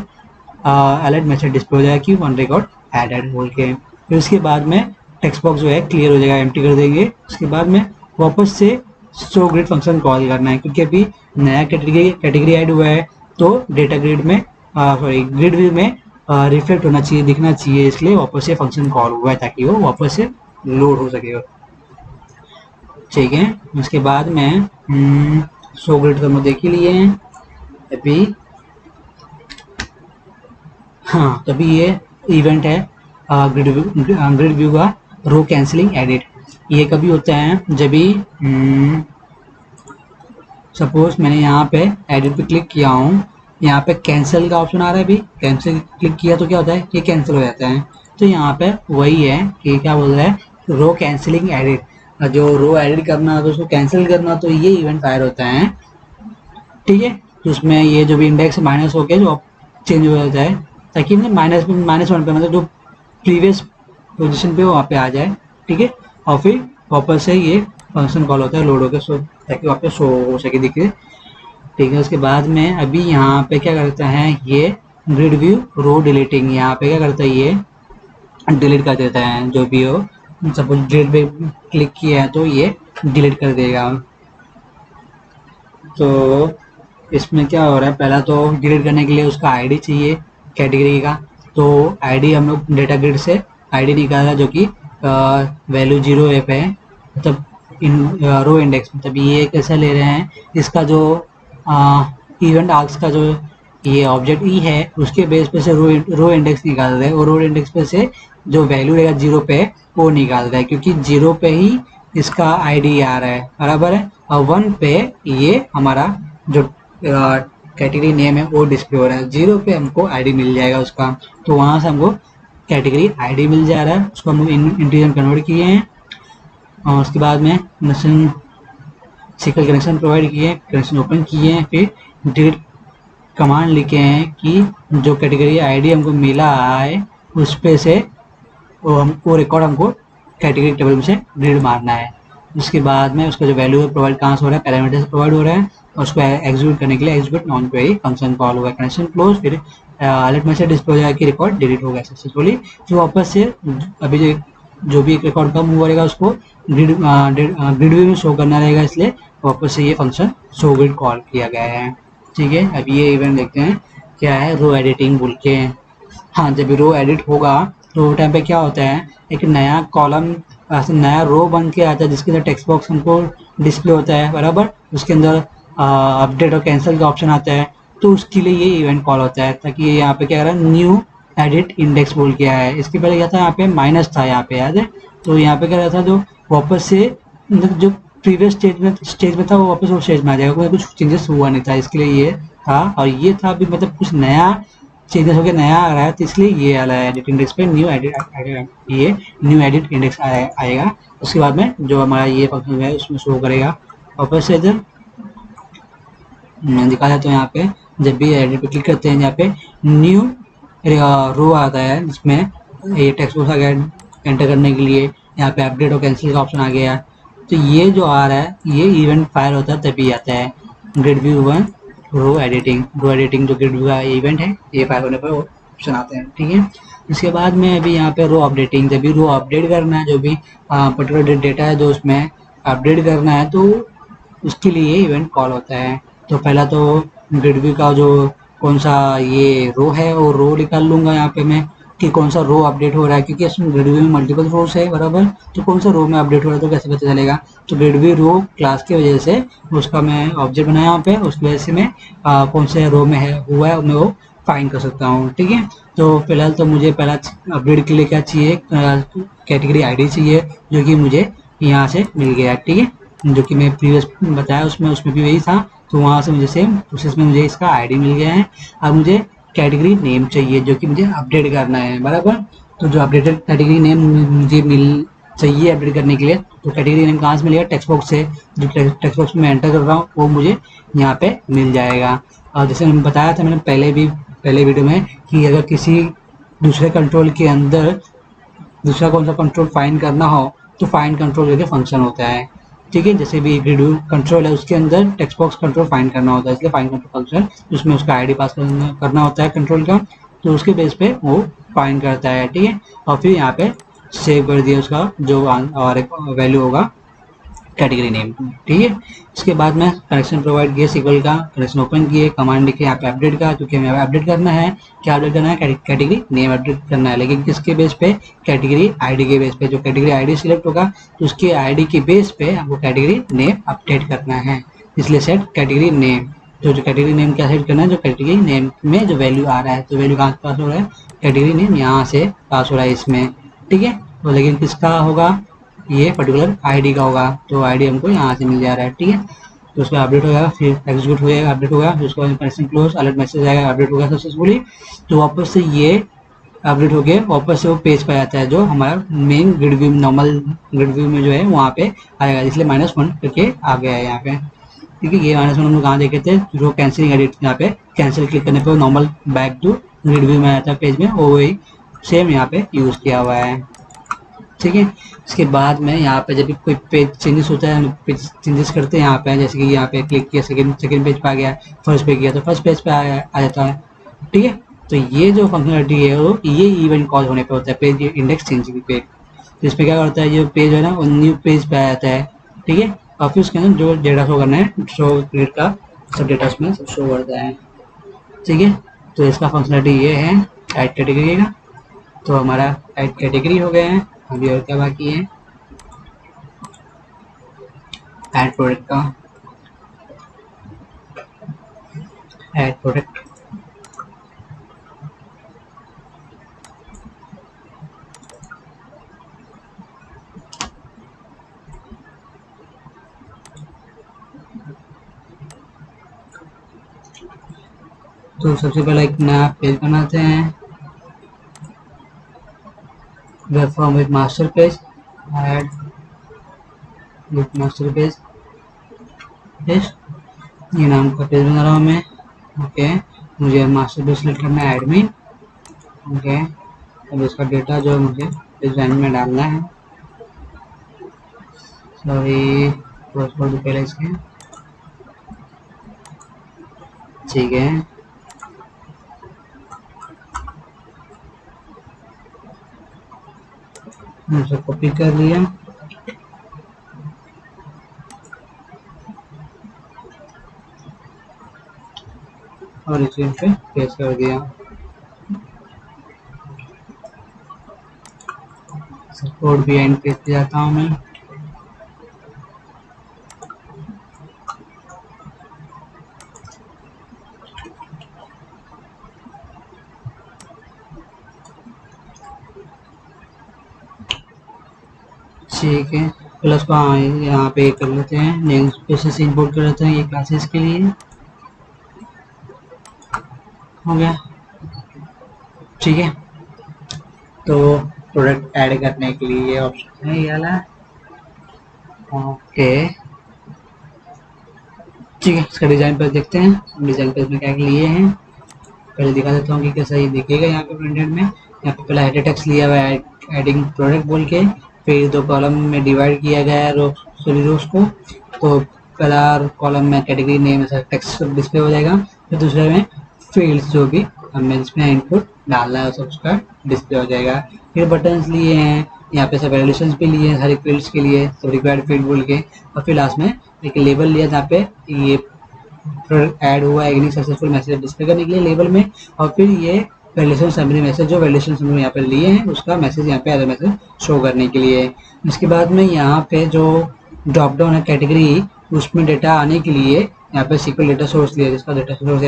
A: अलर्ट मैसेज डिस्प्ले हो जाएगा कि वन रिकॉर्ड एडेड बोल के। फिर उसके बाद में टेक्स्ट बॉक्स जो है क्लियर हो जाएगा, एम्प्टी कर देंगे। उसके बाद में वापस से शो ग्रिड फंक्शन कॉल करना है, क्योंकि अभी नया कैटेगरी ऐड हुआ है तो डेटा ग्रिड में सॉरी ग्रिड व्यू में रिफ्लेक्ट होना चाहिए, दिखना चाहिए, इसलिए वापस से फंक्शन कॉल हुआ है ताकि वो वापस से लोड हो सके, ठीक है। उसके बाद में शो ग्रिड तो हम देख ही लिए हैं अभी, हाँ तभी ये इवेंट है ग्रिड व्यू का रो कैंसिलिंग एडिट। ये कभी होता है जब भी सपोज मैंने यहाँ पे एडिट पे क्लिक किया हूँ, यहाँ पे कैंसिल का ऑप्शन आ रहा है, अभी कैंसिल क्लिक किया तो क्या होता है, ये कैंसिल हो जाता है। तो यहाँ पे वही है कि क्या बोल रहा है, रो कैंसिलिंग एडिट, जो रो एडिट करना तो उसको कैंसिल करना तो ये इवेंट फायर होता है, ठीक है। तो उसमें ये जो भी इंडेक्स माइनस हो गया जो चेंज हो जाता है ताकि माइनस वन पे मतलब जो प्रीवियस पोजीशन पे वहाँ पे आ जाए, ठीक है। और फिर वापस से ये फंक्शन कॉल होता है लोड होकर शो, ताकि वापस शो हो सके दिखे। ठीक है, उसके बाद में अभी यहाँ पे क्या करता है ये ग्रिड व्यू रो डिलीटिंग, यहाँ पे क्या करता है ये डिलीट कर देता है जो भी हो। सपोज डिलीट पे क्लिक किया है तो ये डिलीट कर देगा। तो इसमें क्या हो रहा है, पहला तो डिलीट करने के लिए उसका आईडी चाहिए कैटेगरी का। तो आईडी हम लोग डेटा ग्रिड से आईडी निकाला जो कि वैल्यू 0f है, मतलब इन रो इंडेक्स, मतलब ये कैसे ले रहे हैं, इसका जो इवेंट आर्क्स का जो ये ऑब्जेक्ट ई है उसके बेस पे से रो इंडेक्स निकाल रहे हैं, और रो इंडेक्स पे से जो वैल्यू रहेगा 0 पे वो निकाल रहा है, क्योंकि 0 पे ही इसका आईडी आ रहा है, बराबर है। और 1 पे ये हमारा जो कैटेगरी नेम है वो डिस्प्ले हो रहा है। 0 पे हमको आईडी मिल जाएगा उसका, तो वहां से हमको कैटेगरी आईडी मिल जा रहा है, उसको हम इंटीजर कन्वर्ट किए हैं। और उसके बाद में सीक्वल कनेक्शन प्रोवाइड किए, कनेक्शन ओपन किए हैं, फिर डिलीट कमांड लिखे हैं कि जो कैटेगरी आईडी हमको मिला है उस पे से वो रिकॉर्ड हमको कैटेगरी टेबल में से डिलीट मारना है। उसके बाद में उसका जो वैल्यू है प्रोवाइड कहाँ से हो रहा है, पैरामीटर से प्रोवाइड हो रहा है, और उसको एग्जीक्यूट करने के लिए execute non query function call होगा, कनेक्शन क्लोज, फिर अलर्ट मैसेज डिस्प्ले हो जाएगा कि रिकॉर्ड डिलीट हो गया सक्सेसफुली। तो वापस से अभी जो भी एक रिकॉर्ड कम हुआ रहेगा उसको ग्रिड व्यू में शो करना रहेगा, इसलिए वापस से ये फंक्शन शो ग्रिड कॉल किया गया है। ठीक है, अब ये इवेंट देखते हैं क्या है, रो एडिटिंग बोल के। हाँ, जब रो एडिट होगा तो टाइम पे क्या होता है, एक नया कॉलम नया रो बन के आता है जिसके अंदर टेक्स्ट बॉक्स हमको डिस्प्ले होता है, बराबर। उसके अंदर अपडेट और कैंसिल का ऑप्शन आता है, तो उसके लिए ये इवेंट कॉल होता है, ताकि ये यहाँ पे क्या कर रहा है, न्यू एडिट इंडेक्स बोल के आया है। इसके पहले क्या था, यहाँ पे माइनस था, यहाँ पे याद है। तो यहाँ पे क्या रहता था, जो वापस से मतलब जो प्रीवियस स्टेज में था वो वापस वो स्टेज में आ जाएगा, कोई कुछ चेंजेस हुआ नहीं था, इसके लिए ये था। और ये था अभी मतलब कुछ नया चेंजेस हो गया, नया आ रहा है, तो इसलिए ये वाला एडिट इंडेक्स पे न्यू एडिट इंडेक्स आएगा। उसके बाद में जो हमारा ये फंक्शन है उसमें शो करेगा। वापस से इधर दिखा देता हूँ, यहाँ पे जब भी एडिट पे क्लिक करते हैं यहाँ पे न्यू रो आता है जिसमें ये टेक्स्ट बॉक्स आ गया एंटर करने के लिए, यहाँ पे अपडेट और कैंसिल का ऑप्शन आ गया। तो ये जो आ रहा है ये इवेंट फायर होता है तभी आता है ग्रिड व्यू 1 रो एडिटिंग जो ग्रिड व्यू का इवेंट है ये फायर होने पर वो ऑप्शन आते हैं। ठीक है, इसके बाद में अभी यहाँ पे रो अपडेटिंग, जब भी रो अपडेट करना है, जो भी पर्टिकुलर डेटा है जो उसमें अपडेट करना है तो उसके लिए इवेंट कॉल होता है। तो पहला तो ग्रिड व्यू का जो कौन सा ये रो है वो रो निकाल लूंगा यहाँ पे मैं कि कौन सा रो अपडेट हो रहा है, क्योंकि इसमें ग्रिड व्यू में मल्टीपल रोज है, बराबर। तो कौन सा रो में अपडेट हो रहा है तो कैसे पता चलेगा, तो ग्रिड व्यू रो क्लास की वजह से उसका मैं ऑब्जेक्ट बनाया यहाँ पे, उसकी वजह से मैं कौन से रो में है हुआ है मैं वो फाइंड कर सकता हूँ। ठीक है, तो फिलहाल तो मुझे पहला अपडेट के लिए क्या चाहिए, कैटेगरी आईडी चाहिए, जो कि मुझे यहाँ से मिल गया। ठीक है, जो कि मैं प्रीवियस बताया उसमें भी वही था, तो वहाँ से मुझे सेम प्रोसेस में मुझे इसका आईडी मिल गया है। अब मुझे कैटेगरी नेम चाहिए जो कि मुझे अपडेट करना है, बराबर। तो जो अपडेटेड कैटेगरी नेम मुझे मिल चाहिए अपडेट करने के लिए, तो कैटेगरी नेम कहाँ से मिलेगा, टेक्स्ट बॉक्स से। जो टेक्स्ट बॉक्स में एंटर कर रहा हूँ वो मुझे यहाँ पे मिल जाएगा। और जैसे मैंने बताया था मैंने पहले वीडियो में कि अगर किसी दूसरे कंट्रोल के अंदर दूसरा कौन सा कंट्रोल फाइंड करना हो तो फाइंड कंट्रोल करके फंक्शन होता है। ठीक है, जैसे भी ग्रिड व्यू कंट्रोल है उसके अंदर टेक्स्ट बॉक्स कंट्रोल फाइंड करना होता है, इसलिए फाइंड कंट्रोल फंक्शन उसमें उसका आईडी पास करना होता है कंट्रोल का, तो उसके बेस पे वो फाइंड करता है। ठीक है, और फिर यहाँ पे सेव कर दिया उसका जो और वैल्यू होगा कैटेगरी नेम। ठीक है, इसके बाद में कनेक्शन प्रोवाइड किए, सीक्वल का कनेक्शन ओपन किए, कमांड लिखे यहाँ पे अपडेट का, क्योंकि हमें अपडेट करना है, क्या अपडेट करना है, कैटेगरी नेम अपडेट करना है, लेकिन किसके बेस पे, कैटेगरी आईडी के बेस पे। जो कैटेगरी आईडी सिलेक्ट होगा तो उसके आईडी के बेस पे हमको कैटेगरी नेम अपडेट करना है, इसलिए सेट कैटेगरी नेम। तो जो कैटेगरी नेम क्या सेट करना है, जो कैटेगरी नेम में जो वैल्यू आ रहा है, तो वैल्यू कहाँ पास हो रहा है, कैटेगरी नेम यहाँ से पास हो रहा है इसमें। ठीक है, तो लेकिन किसका होगा, ये पर्टिकुलर आईडी का होगा, तो आईडी हमको यहाँ से मिल जा रहा है। ठीक है, तो उसका अपडेट हो जाएगा, फिर एग्जीक्यूट हो जाएगा, अपडेट होगा, फिर उसका कनेक्शन क्लोज, अलर्ट मैसेज आएगा, अपडेट हो गया सक्सेसफुली। तो वापस से ये अपडेट हो गया, वापस से वो पेज पर आता है जो हमारा main grid view normal grid view में जो है वहाँ पे आएगा, इसलिए -1 करके आ गया है यहाँ पे। ठीक है, ये -1 हम लोग कहाँ देखे थे, जो कैंसिलिंग एडिट, यहाँ पे कैंसिल क्लिक करने पर normal back to grid view में आता है पेज में, वो वही सेम यहाँ पे यूज किया हुआ है। ठीक है। इसके बाद में यहाँ पे जब भी कोई पेज चेंजेस होता है, हम पेज चेंजेस करते हैं यहाँ पे, जैसे कि यहाँ पे क्लिक किया, सेकंड पेज पे आ गया, फर्स्ट पे किया तो फर्स्ट पेज पे आ जाता है। ठीक है। तो ये जो फंक्शनलिटी है वो ये इवेंट कॉल होने पे होता है, पेज इंडेक्स चेंज की पेज। तो इसमें क्या करता है, ये पेज है ना वो न्यू पेज पे आ जाता है। ठीक है। और फिर उसके अंदर जो डेटा शो करना है, शो क्रिएट का सब डेटा उसमें सब शो करता है। ठीक है। तो इसका फंक्शनलिटी ये है ऐड कैटेगरी का। तो हमारा ऐड कैटेगरी हो गया है। अभी और क्या बाकी है, ऐड प्रोडक्ट का, ऐड प्रोडक्ट। तो सबसे पहले एक नया पेज बनाते हैं, web form with master page, add with master page, ये नाम का पेज बना रहा हूँ मैं। ओके। मुझे मास्टर पेज सेलेक्ट करना है, एडमिन। ओके। अब इसका डेटा जो मुझे डिजाइन में डालना है, सॉरी पहले इसके, ठीक है। मैंने कॉपी कर लिया और इसे पे पेस्ट कर दिया। कोड भी एंड पेज पे जाता हूँ मैं। ठीक है। प्लस को हाँ यहाँ पे कर लेते हैं, नेम स्पेसेस इंपोर्ट कर लेते हैं ये क्लासेस के लिए। हो गया। ठीक है। तो प्रोडक्ट ऐड करने के लिए ये ऑप्शन है ये वाला। ओके। ठीक है। इसका डिजाइन पेज देखते हैं, डिजाइन पेज में क्या लिए हैं, पहले दिखा देता हूँ कि कैसा ये दिखेगा। यहाँ पे प्रिंटेड में यहाँ पे पहला हेडर टेक्स्ट लिया हुआ है एडिंग प्रोडक्ट बोल के, फिर दो कॉलम में डिवाइड किया गया है रोज को। तो पहला कॉलम में कैटेगरी नेम ऐसा टेक्स्ट डिस्प्ले हो जाएगा, फिर दूसरे में फील्ड्स जो भी हमें जिसमें इनपुट डालना है सब उसका डिस्प्ले हो जाएगा। फिर बटन्स लिए हैं, यहाँ पे सब वैल्यूएशंस भी लिए हैं हर एक फील्ड्स के लिए, सब रिक्वायर्ड फील्ड बोल के। और फिर लास्ट में एक लेबल लिया जहाँ पे ये प्रोडक्ट ऐड हुआ है एग्री सक्सेसफुल मैसेज डिस्प्ले करने के लिए लेबल में। और फिर ये वैल्यूएशन समरी मैसेज जो वैल्यूएशन समरी यहाँ पे लिए हैं उसका मैसेज यहाँ पे एरर मैसेज शो करने के लिए। इसके बाद में यहाँ पे जो ड्रॉप डाउन है कैटेगरी, उसमें डेटा आने के लिए यहाँ पे सीक्वल डेटा सोर्स लिया, जिसका डेटा सोर्स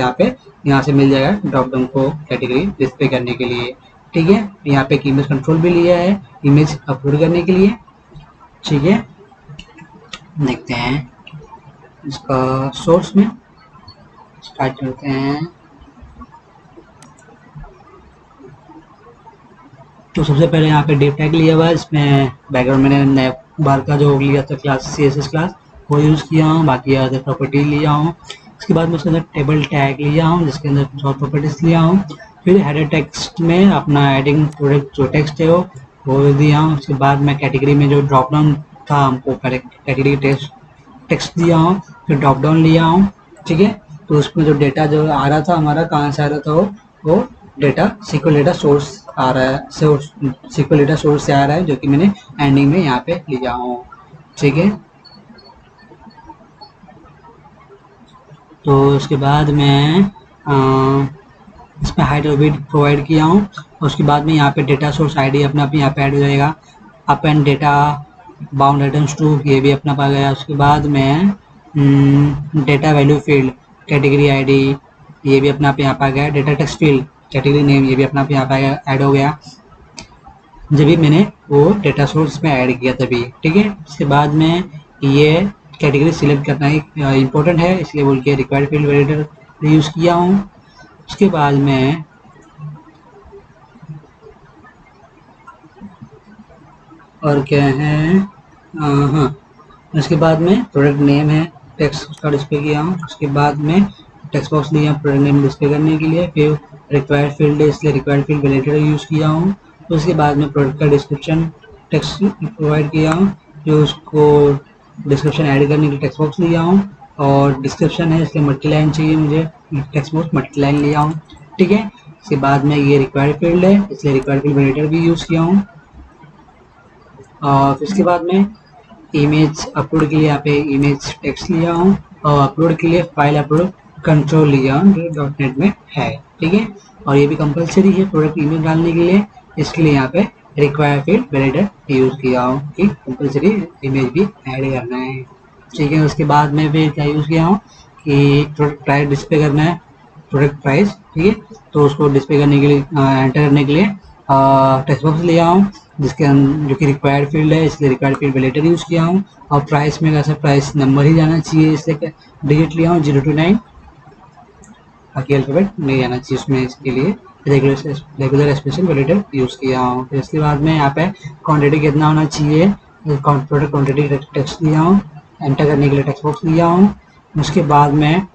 A: यहाँ से मिल जाएगा ड्रॉप डाउन को कैटेगरी डिस्प्ले करने के लिए। ठीक है। यहाँ पे एक इमेज कंट्रोल भी लिया है इमेज अपलोड करने के लिए। ठीक है। देखते हैं इसका सोर्स में स्टार्ट करते हैं। तो सबसे पहले यहाँ पे डिव टैग लिया हुआ है, इसमें बैकग्राउंड मैंने नए बार का जो लिया था क्लास CSS क्लास वो यूज़ किया हूँ, बाकी अदर प्रॉपर्टी लिया हूँ। इसके बाद मैं उसके अंदर टेबल टैग लिया हूँ जिसके अंदर कुछ और प्रॉपर्टीज लिया हूँ। फिर हेडर टेक्स्ट में अपना एडिंग प्रोडक्ट जो टेक्स्ट है वो दिया हूँ। उसके बाद मैं कैटेगरी में जो ड्रॉप डाउन था हमको कैटेगरी टेक्स्ट दिया हूँ, फिर ड्रॉप डाउन लिया हूँ। ठीक है। तो उसमें जो डेटा जो आ रहा था हमारा कहाँ से आ रहा था वो डेटा SQL डेटा सोर्स आ रहा है, SQL डेटा सोर्स से आ रहा है जो कि मैंने एंडिंग में यहाँ पे लिया हूँ। ठीक है। तो उसके बाद मैं इसमें हाइट और वेट प्रोवाइड किया हूँ। उसके बाद में यहाँ पे डेटा सोर्स आईडी अपना आप यहाँ पे ऐड हो जाएगा। Append data bound items true ये भी अपना पा गया। उसके बाद में data value field category ID ये भी अपना आप यहाँ पा गया। Data text field category name ये भी अपना आप यहाँ पे ऐड हो गया जब भी मैंने वो डेटा सोर्स में ऐड किया तभी। ठीक है। इसके बाद में ये कैटेगरी सिलेक्ट करना ही इम्पोर्टेंट है, इसलिए बोल के रिक्वायर्ड फील्ड वैलिडेटर यूज़ किया हूँ। उसके बाद में और क्या है, हाँ उसके बाद में प्रोडक्ट नेम है टेक्स्ट का डिस्प्ले किया हूँ। उसके बाद में टेक्स्ट बॉक्स लिया प्रोडक्ट नेम डिस्प्ले करने के लिए। फिर रिक्वायर्ड फील्ड है इसलिए रिक्वायर्ड फील्ड वैलिडेटर यूज़ किया हूँ। तो उसके बाद में प्रोडक्ट का डिस्क्रिप्शन टेक्स्ट प्रोवाइड किया हूँ, फिर उसको डिस्क्रिप्शन ऐड करने के लिए टेक्स्ट बॉक्स लिया हूँ, और डिस्क्रिप्शन है इसलिए मल्टी लाइन चाहिए मुझे, टेक्स्ट बॉक्स मल्टी लाइन लिया हूँ, ठीक है। इसके बाद में ये रिक्वायर्ड फील्ड है इसलिए रिक्वायर्ड फील्ड वेरिएटर भी यूज़ किया हूँ। फिर इसके बाद में इमेज अपलोड के लिए यहाँ पे इमेज टेक्स्ट लिया हूँ, और अपलोड के लिए फाइल अपलोड कंट्रोल लिया हूँ जो डॉट नेट में है, ठीक है। और ये भी कंपलसरी है प्रोडक्ट इमेज डालने के लिए, इसके लिए यहाँ पे रिक्वायर फील्ड वेरिएटर यूज़ किया हूँ कि कंपलसरी इमेज भी ऐड करना है, ठीक है। उसके बाद में फिर क्या यूज़ किया हूँ कि प्रोडक्ट प्राइस डिस्प्ले करना है, प्रोडक्ट प्राइस, ठीक है। तो उसको डिस्प्ले करने के लिए एंटर करने के लिए टेक्स्ट बॉक्स लिया हूँ जिसके जो कि रिक्वायर्ड फील्ड है इसलिए रिक्वायर्ड फील्ड वेरिएटर यूज़ किया हूँ। और प्राइस में कैसा प्राइस नंबर ही जाना चाहिए इसलिए डिजिट लिया हूँ 0 to 9, बाकी अल्फ़ाबेट नहीं जाना चाहिए उसमें, इसके लिए रेगुलर एक्सप्रेशन वेरिएटर यूज़ किया हूँ। फिर इसके बाद में यहाँ पे क्वांटिटी कितना होना चाहिए, प्रोडक्ट क्वांटिटी टेक्स्ट लिया हूँ, एंटर करने के लिए टेक्स्ट बॉक्स लिया हूँ। उसके बाद में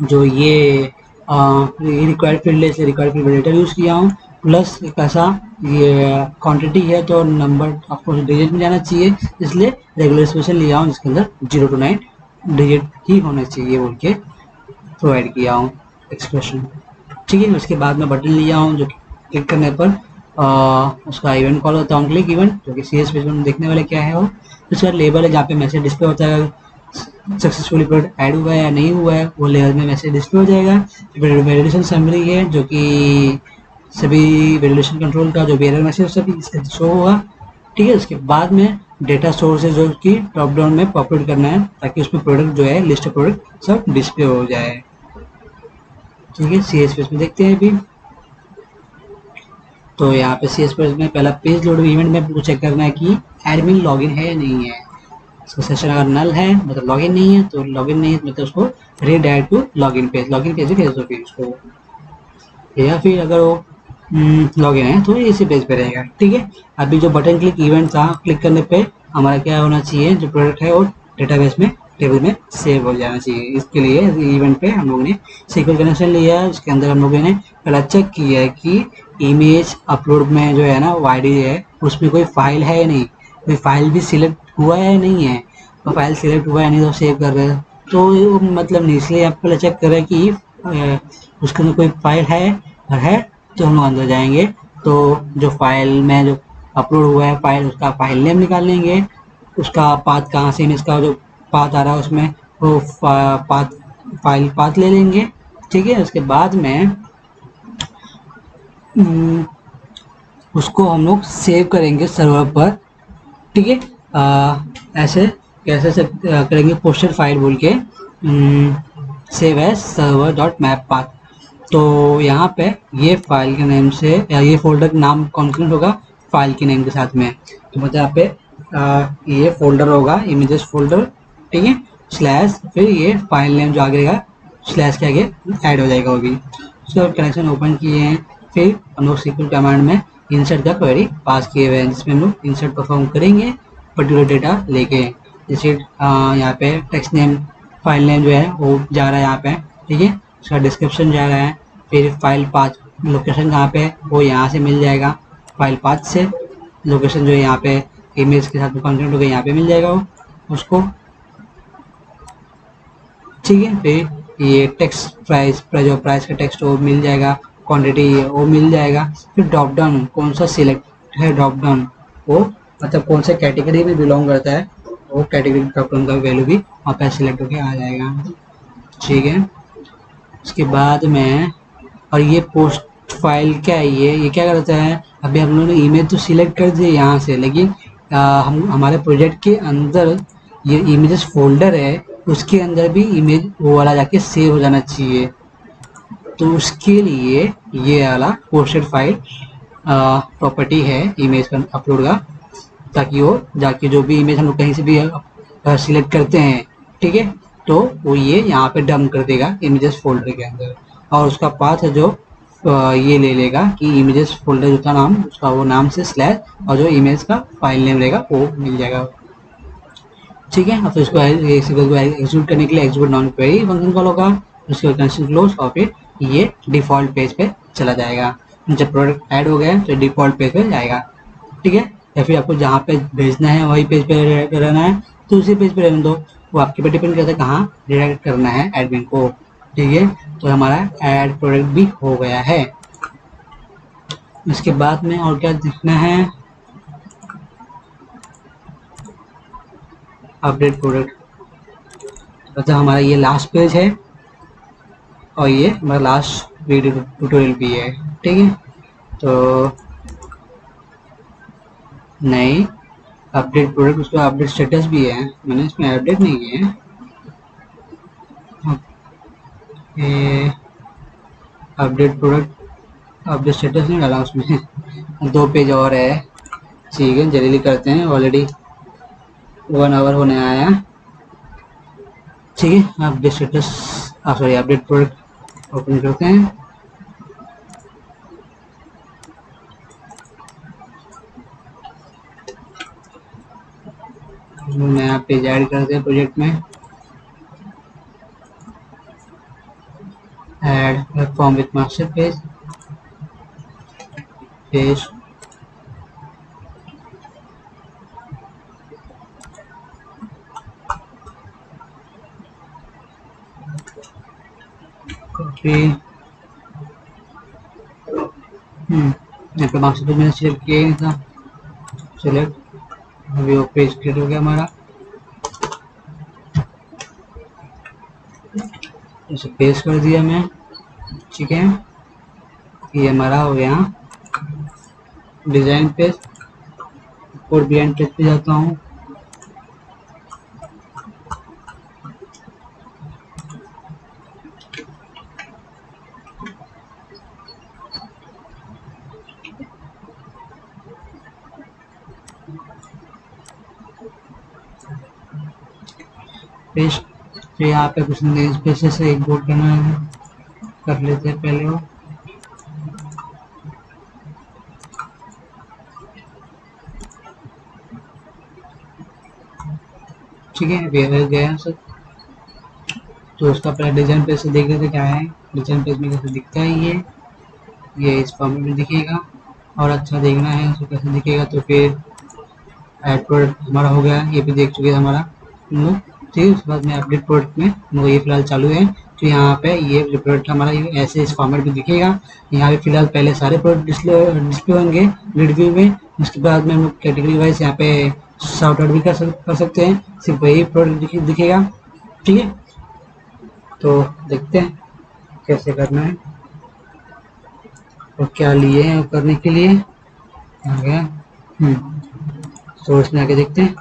A: जो ये रिक्वायर्ड फील्ड है इसलिए रिक्वायर्ड फील्ड वेरिएटर यूज़ किया हूँ, प्लस कैसा ये क्वांटिटी है तो नंबर आपको डिजिट में जाना चाहिए इसलिए रेगुलर एक्सप्रेशन लिया हूँ जिसके अंदर 0 to 9 डिजिट ही होना चाहिए बोल के प्रोवाइड किया हूँ एक्सप्रेशन, ठीक है। उसके बाद में बटन लिया हूँ जो क्लिक करने पर उसका इवेंट कॉल होता है, क्लिक इवेंट, जो कि CS पेज में देखने वाले क्या है वो। उसके बाद लेबल है जहाँ पे मैसेज डिस्प्ले होता है सक्सेसफुली प्रोडक्ट ऐड हुआ है या नहीं हुआ है, वो लेवल में मैसेज डिस्प्ले हो जाएगा। वैलिडेशन समरी है जो कि सभी वैलिडेशन कंट्रोल का जो भी एरर मैसेज सभी इसका शो होगा, ठीक है। उसके बाद में डेटा सोर्स है जो कि टॉप डाउन में पॉपुलेट करना है ताकि उसमें प्रोडक्ट जो है लिस्ट ऑफ प्रोडक्ट सब डिस्प्ले हो जाए, ठीक है। CS पेज में देखते हैं अभी, तो यहाँ पे CS पेज में पहला पेज लोड इवेंट में आपको चेक करना है कि एडमिन लॉगिन है या नहीं है। इसका सेशन अगर नल है मतलब लॉगिन नहीं है तो लॉगिन नहीं है मतलब उसको रीडायरेक्ट टू लॉगिन पेज ही भेज दो फिर उसको, या फिर अगर वो लॉगिन है तो इसी पेज पे रहेगा, ठीक है। अभी जो बटन क्लिक इवेंट था क्लिक करने पे हमारा क्या होना चाहिए, जो प्रोडक्ट है वो डेटाबेस में टेबल में सेव हो जाना चाहिए। इसके लिए इवेंट पे हम लोगों ने SQL कनेक्शन लिया है, उसके अंदर हम लोगों ने पहला चेक किया है कि इमेज अपलोड में जो है ना YD है उसमें कोई फाइल है या नहीं, कोई फाइल भी सिलेक्ट हुआ है या नहीं है, तो फाइल सिलेक्ट हुआ है नहीं तो सेव कर रहे हैं तो मतलब नहीं, इसलिए आप पहले चेक करें कि उसके अंदर कोई फाइल है, अगर है तो हम लोग अंदर जाएंगे तो जो फाइल में जो अपलोड हुआ है फाइल उसका फाइल नेम निकाल लेंगे, उसका पाथ कहाँ से इमेज का जो पाथ आ रहा है उसमें वो फाइल पाथ ले लेंगे, ठीक है। उसके बाद में उसको हम लोग सेव करेंगे सर्वर पर, ठीक है। ऐसे कैसे से करेंगे पोस्टेड फाइल बोल के save as server dot map path, तो यहाँ पे ये फाइल के नेम से या ये फोल्डर नाम कॉन्करेंट होगा फाइल के नेम के साथ में, तो मतलब यहाँ पे ये फोल्डर होगा इमेजेस फोल्डर, ठीक है, स्लैश फिर ये फाइल नेम जो आगे रहेगा स्लैश के आगे ऐड हो जाएगा वो भी। उसके बाद कनेक्शन ओपन किए हैं, फिर हम लोग SQL कमांड में इंसर्ट का क्वेरी पास किए हुए हैं जिसमें हम लोग इंसर्ट परफॉर्म करेंगे पर्टिकुलर डेटा लेके, जैसे यहाँ पे टेक्स्ट नेम फाइल नेम जो है वो जा रहा है यहाँ पे, ठीक है। उसका डिस्क्रिप्शन जा रहा है, फिर फाइल पाथ लोकेशन कहाँ पे वो यहाँ से मिल जाएगा, फाइल पाथ से लोकेशन जो है यहाँ पे इमेज के साथ में कॉन्टेंट होगा यहाँ पे मिल जाएगा वो उसको, ठीक है। फिर ये टेक्स्ट प्राइस जो प्राइस का टेक्स्ट वो मिल जाएगा, क्वांटिटी वो मिल जाएगा। फिर ड्रॉप डाउन कौन सा सिलेक्ट है, ड्रॉप डाउन वो मतलब कौन सा कैटेगरी में बिलोंग करता है वो कैटेगरी ड्रॉप डाउन का वैल्यू भी वहाँ पे सिलेक्ट होके आ जाएगा, ठीक है। उसके बाद में और ये पोस्ट फाइल क्या है, ये क्या करता है, अभी हम लोगों ने इमेज तो सिलेक्ट कर दी यहाँ से, लेकिन हम हमारे प्रोजेक्ट के अंदर ये इमेजेस फोल्डर है उसके अंदर भी इमेज वो वाला जाके सेव हो जाना चाहिए, तो उसके लिए ये वाला पोस्टेड फाइल प्रॉपर्टी है इमेज का अपलोड का, ताकि वो जाके जो भी इमेज हम लोग कहीं से भी सिलेक्ट करते हैं, ठीक है, तो वो ये यहाँ पे डंप कर देगा इमेजेस फोल्डर के अंदर, और उसका पाथ है जो ये ले लेगा कि इमेजेस फोल्डर जो था नाम उसका वो नाम से स्लैश और जो इमेज का फाइल नेम रहेगा वो मिल जाएगा, ठीक है। और फिर इसको एग्जीक्यूट करने के लिए execute non query function call होगा, उसके बाद कंडीशन क्लोज और फिर ये डिफॉल्ट पेज पे चला जाएगा, जब प्रोडक्ट ऐड हो गया तो डिफॉल्ट पेज पे जाएगा, ठीक है। या फिर आपको जहाँ पे भेजना है वही पेज पे रिडायरेक्ट रहना है तो उसी पेज पे रहने दो, वो आपके पे डिपेंड करता है कहाँ रिडायरेक्ट करना है एडमिन को। ठीक है, तो हमारा ऐड प्रोडक्ट भी हो गया है। इसके बाद में और क्या दिखना है, अपडेट प्रोडक्ट। मतलब हमारा ये लास्ट पेज है और ये हमारा लास्ट वीडियो ट्यूटोरियल भी है। ठीक है, तो नहीं, अपडेट प्रोडक्ट उसका अपडेट स्टेटस भी है, मैंने इसमें अपडेट नहीं किया है। ये अपडेट प्रोडक्ट अपडेट स्टेटस नहीं डाला उसमें। दो पेज और है। ठीक है, जल्दी करते हैं, ऑलरेडी 1 आवर होने आया। ठीक है, update status sorry update product open करते हैं। नया पेज ऐड करते हैं प्रोजेक्ट में, add form with master page, page copy. यहाँ पे मास्टर पेज मैंने सिलेक्ट किया ही नहीं था, सिलेक्ट, अभी वो पेज क्रिएट हो गया हमारा। इसे पेस्ट कर दिया मैं। ठीक है, ये हमारा हो गया डिजाइन पेज। और बिहाइंड पेज पे जाता हूँ, पेज फिर यहाँ पे कुछ नेम स्पेस से इम्पोर्ट करना है, कर लेते हैं पहले वो। ठीक है, अभी गया सब। तो उसका पहले डिजाइन पेज से देख लेते क्या है, डिजाइन पेज में कैसे दिखता है ये इस फॉर्मेट में दिखेगा। और अच्छा देखना है उसको कैसे दिखेगा, तो फिर ऐड प्रोडक्ट हमारा हो गया, ये भी देख चुके हैं हमारा हम लोग। ठीक है, उसके बाद में अपडेट प्रोडक्ट में हम लोग ये फिलहाल चालू है। तो यहाँ पे ये जो प्रोडक्ट हमारा ये ऐसे इस फॉर्मेट में दिखेगा। यहाँ पे फिलहाल पहले सारे प्रोडक्ट डिस्प्ले होंगे ग्रिड व्यू में। उसके बाद में हम लोग कैटेगरी वाइज यहाँ पे शॉर्ट आउट भी कर सकते हैं, सिर्फ वही प्रोडक्ट दिखेगा। ठीक है, तो देखते हैं कैसे करना है और क्या लिए हैं करने के लिए। आ गया, तो इसमें आके देखते हैं।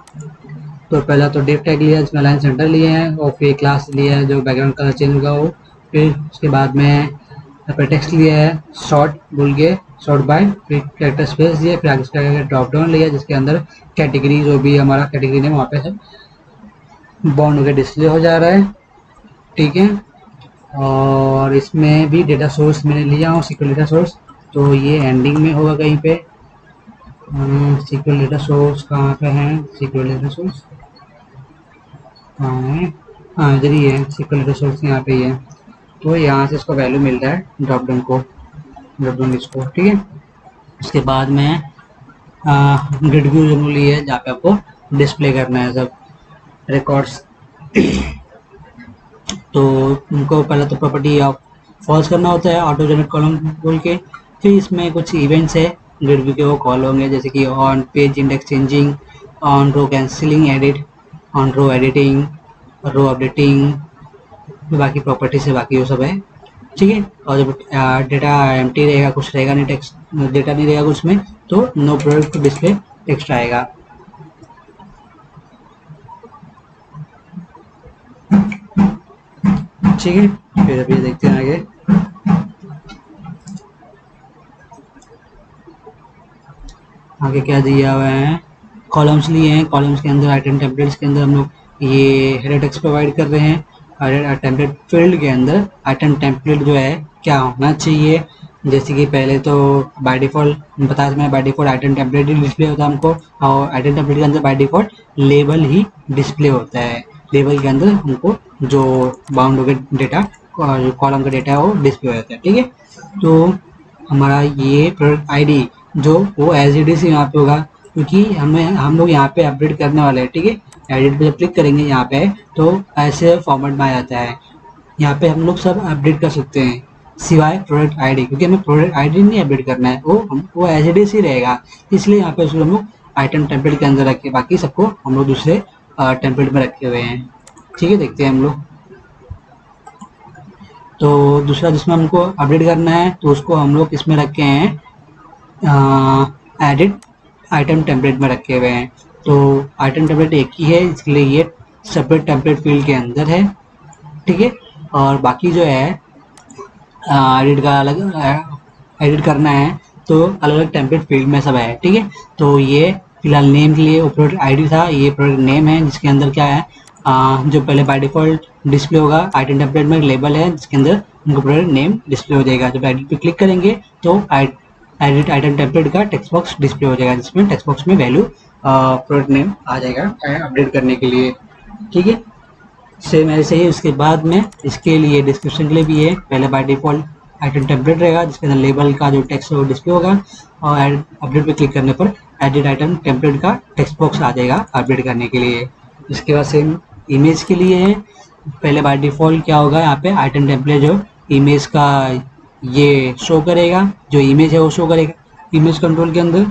A: तो पहला तो डिव टैग लिया जिसमें लाइन सेंटर लिए हैं, और फिर क्लास लिया है जो बैकग्राउंड कलर चेंज होगा वो। फिर उसके बाद में टेक्स्ट लिया है शॉर्ट भूल गए, शॉर्ट बाय, फिर कैरेक्टर स्पेस दिया, फिर आगे उसका ड्रॉप डाउन लिया जिसके अंदर कैटेगरी जो भी हमारा कैटेगरी नेम वहाँ पे सब बाउंड होकर डिस्प्ले हो जा रहा है। ठीक है, और इसमें भी डेटा सोर्स मैंने लिया हूँ सिक्वल डेटा सोर्स, तो ये एंडिंग में होगा कहीं पे। सिक्वल डेटा सोर्स कहाँ पे है, सिक्वल डेटा सोर्स कहाँ है, हाँ इधर ही है, सिक्वल डेटा सोर्स यहाँ पे ही है। तो यहाँ से इसको वैल्यू मिल रहा है ड्रॉप डाउन को, ड्रॉप डाउन इसको। ठीक है, उसके बाद में ग्रिड व्यू जो लिए है जहाँ पे आपको डिस्प्ले करना है सब रिकॉर्ड्स। तो उनको पहले तो प्रॉपर्टी ऑफ फॉल्स करना होता है ऑटो जनरेट कॉलम बोल के। फिर इसमें कुछ इवेंट्स है ग्रिड व्यू के, वो कॉल होंगे जैसे कि on page index changing, on row cancelling edit, on row editing, row updating, बाकी प्रॉपर्टी से बाकी वो सब है। ठीक है, और जब डेटा एम्प्टी रहेगा, कुछ रहेगा नहीं, टेक्स्ट डेटा नहीं रहेगा कुछ में, तो नो प्रोडक्ट डिस्प्ले टेक्स्ट आएगा। ठीक है, फिर अभी देखते हैं आगे। आगे क्या दिया हुआ है, कॉलम्स लिए हैं, कॉलम्स के अंदर आइटम टेम्पलेट्स के अंदर हम लोग ये हेडर टेक्स्ट प्रोवाइड कर रहे हैं। टेम्पलेट फील्ड के अंदर आइटम टेम्पलेट जो है क्या होना चाहिए, जैसे कि पहले तो बाय डिफॉल्ट बताया मैंने, by default item template he display होता है हमको, और आइटम टेम्पलेट के अंदर by default label he display होता है। लेबल के अंदर हमको जो बाउंड हो गया डेटा, कॉलम का डेटा है वो डिस्प्ले हो जाता है। ठीक है, तो हमारा ये प्रोडक्ट आईडी जो वो एज इट इज यहाँ पे होगा, क्योंकि हम लोग यहाँ पे अपडेट करने वाले हैं, ठीक है। एडिट पे जब क्लिक करेंगे यहाँ पे तो ऐसे फॉर्मेट में आ जाता है। यहाँ पे हम लोग सब अपडेट कर सकते हैं सिवाय प्रोडक्ट आईडी, क्योंकि हमें प्रोडक्ट आईडी नहीं अपडेट करना है, वो एज इट इज ही रहेगा। इसलिए यहाँ पे उसको हम लोग आइटम टेम्पलेट के अंदर रखे, बाकी सबको हम लोग दूसरे टेम्पलेट में रखे हुए हैं, ठीक है। देखते हैं हम लोग। तो दूसरा जिसमें हमको अपडेट करना है तो उसको हम लोग इसमें रखे हैं एडिट आइटम टेम्पलेट में रखे हुए हैं। तो आइटम टेम्पलेट एक ही है, इसके लिए ये सेपरेट टेम्पलेट फील्ड के अंदर है, ठीक है। और बाकी जो है एडिट का अलग एडिट करना है तो अलग अलग टेम्पलेट फील्ड में सब है, ठीक है। तो ये फिलहाल नेम के लिए प्रोडक्ट आईडी था, ये प्रोडक्ट नेम है जिसके अंदर क्या है जो पहले बाय डिफॉल्ट डिस्प्ले होगा आइटम टेम्पलेट में एक लेबल है जिसके अंदर उनको प्रोडक्ट नेम डिस्प्ले हो जाएगा। जब एडिट पे क्लिक करेंगे तो एडिट आइटम टेम्पलेट का टेक्स्ट बॉक्स डिस्प्ले हो जाएगा, जिसमें टेक्स्ट बॉक्स में वैल्यू प्रोडक्ट नेम आ जाएगा अपडेट करने के लिए, ठीक है। सेम ऐसे ही उसके बाद में इसके लिए डिस्क्रिप्शन के लिए भी है, पहले बाय डिफॉल्ट आइटम टेम्पलेट रहेगा जिसके अंदर लेबल का जो टेक्स्ट है वो डिस्प्ले होगा, और अपडेट पे क्लिक करने पर एडिट आइटम टेम्पलेट का टेक्स्ट बॉक्स आ जाएगा अपडेट करने के लिए। इसके बाद सेम इमेज के लिए है, पहले बाय डिफॉल्ट क्या होगा यहाँ पे आइटम टेम्पलेट जो इमेज का ये शो करेगा, जो इमेज है वो शो करेगा इमेज कंट्रोल के अंदर।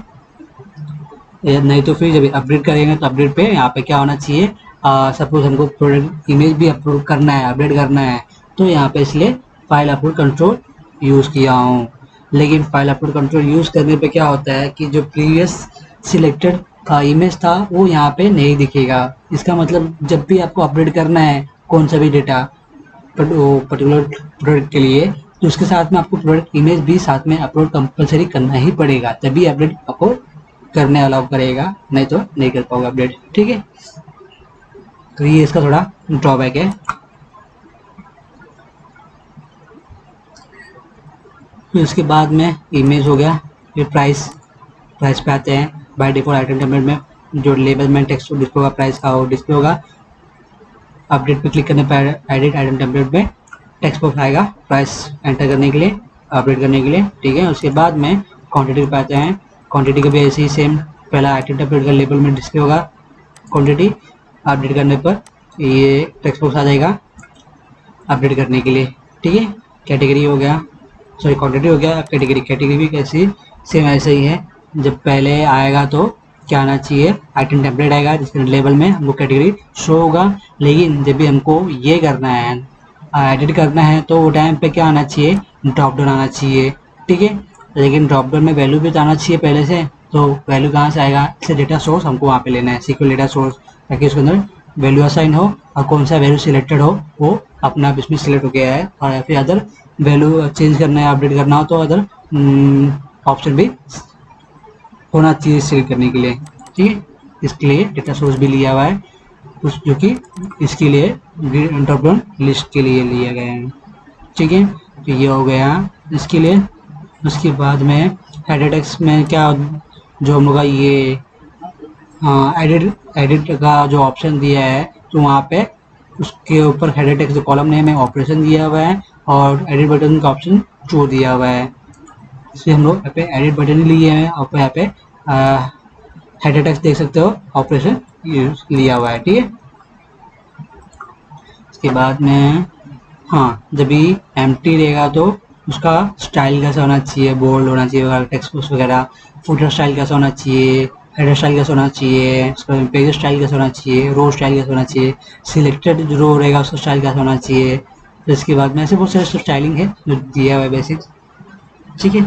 A: नहीं तो फिर जब अपडेट करेंगे तो अपडेट पे यहाँ पे क्या होना चाहिए, सपोज हमको प्रोडक्ट इमेज भी अपलोड करना है, अपडेट करना है, तो यहाँ पे इसलिए फाइल अपलोड कंट्रोल यूज़ किया हूँ। लेकिन फाइल अपलोड कंट्रोल यूज़ करने पे क्या होता है कि जो प्रीवियस सिलेक्टेड इमेज था वो यहाँ पे नहीं दिखेगा। इसका मतलब जब भी आपको अपडेट करना है कौन सा भी डेटा पर्टिकुलर प्रोडक्ट के लिए, तो उसके साथ में आपको प्रोडक्ट इमेज भी साथ में अपलोड कंपलसरी करना ही पड़ेगा, तभी अपडेट आपको करने अलाउ करेगा, नहीं तो नहीं कर पाओगे अपडेट, ठीक है। तो ये इसका थोड़ा ड्रॉबैक है। फिर उसके बाद में इमेज हो गया, फिर प्राइस पे आते हैं। बाय डिफॉल्ट आइटम टेम्पलेट में जो लेबल में टेक्स्ट डिस्प्ले होगा प्राइस का वो डिस्प्ले होगा। अपडेट पे क्लिक करने पर एडिट आइटम टेम्पलेट में टेक्स्ट बॉक्स आएगा प्राइस एंटर करने के लिए, अपडेट करने के लिए, ठीक है। उसके बाद में क्वांटिटी पे आते हैं। क्वांटिटी का भी ऐसे ही सेम, पहला आइटम टेम्पलेट का लेबल में डिस्प्ले होगा क्वांटिटी, अपडेट करने पर ये टेक्स्ट बॉक्स आ जाएगा अपडेट करने के लिए, ठीक है। कैटेगरी हो गया, सॉरी क्वांटिटी हो गया। कैटेगरी भी कैसी सेम ऐसे ही है, जब पहले आएगा तो क्या आना चाहिए आइटम टेम्पलेट आएगा जिसके लेबल में हमको कैटेगरी शो होगा। लेकिन जब भी हमको ये करना है एडिट करना है तो वो टाइम पे क्या आना चाहिए, ड्रॉप डाउन आना चाहिए, ठीक है। लेकिन ड्रॉप डाउन में वैल्यू भी तो आना चाहिए पहले से, तो वैल्यू कहाँ से आएगा, इससे डेटा सोर्स हमको वहाँ पे लेना है, सीक्वल डेटा सोर्स, ताकि उसके अंदर वैल्यू असाइन हो और कौन सा वैल्यू सिलेक्टेड हो वो अपना आप इसमें सिलेक्ट हो गया है। और फिर अदर वैल्यू चेंज करना है अपडेट करना हो तो अदर ऑप्शन भी होना चाहिए सिलेक्ट करने के लिए, ठीक है। इसके लिए डेटा सोर्स भी लिया हुआ है उस जो कि इसके लिए ड्रॉप डाउन लिस्ट के लिए लिया गया है, ठीक है। तो ये हो गया इसके लिए। उसके बाद में हेडर टेक्स्ट में क्या जो हम लोग का ये एडिट का जो ऑप्शन दिया है तो वहाँ पे उसके ऊपर हेडर टेक्स्ट जो कॉलम नेम है ऑपरेशन दिया हुआ है और एडिट बटन का ऑप्शन ट्रू दिया हुआ है। इसलिए हम लोग यहाँ पे एडिट बटन लिए हैं और यहाँ पे हेडर टेक्स्ट देख सकते हो ऑपरेशन लिया हुआ है, ठीक है। इसके बाद में हाँ, जब भी एम्प्टी रहेगा तो उसका स्टाइल कैसा होना चाहिए, बोल्ड होना चाहिए टेक्स्ट बॉक्स वगैरह, फुटर स्टाइल कैसा होना चाहिए, हेडर स्टाइल कैसा होना चाहिए, उसका पेज स्टाइल कैसा होना चाहिए, रो स्टाइल कैसा होना चाहिए, सिलेक्टेड जो रो रहेगा उसका स्टाइल कैसा होना चाहिए। तो इसके बाद में ऐसे बहुत सारे स्टाइलिंग है जो दिया हुआ है बेसिक, ठीक है।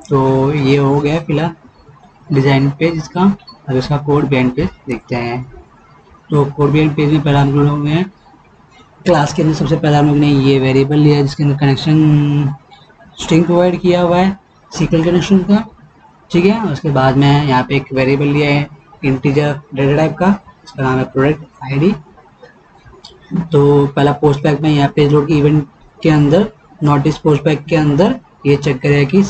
A: तो ये हो गया फिलहाल डिज़ाइन पेज इसका। अब इसका कोड बिहाइंड पेज देखते हैं। तो कोड बिहाइंड पेज में पहला हम लोग हैं क्लास के अंदर सबसे पहला हम लोग ने ये वेरिएबल लिया है जिसके अंदर कनेक्शन स्ट्रिंग प्रोवाइड किया हुआ है सीक्वल कनेक्शन का, ठीक है। उसके बाद में यहाँ पे एक वेरिएबल लिया है इंटीजर डेटा टाइप का, इसका नाम है प्रोडक्ट आईडी। तो पहला पोस्ट पैक में यहाँ पेज लोड इवेंट के अंदर नोटिस पोस्ट पैक के अंदर ये चेक करेगा कि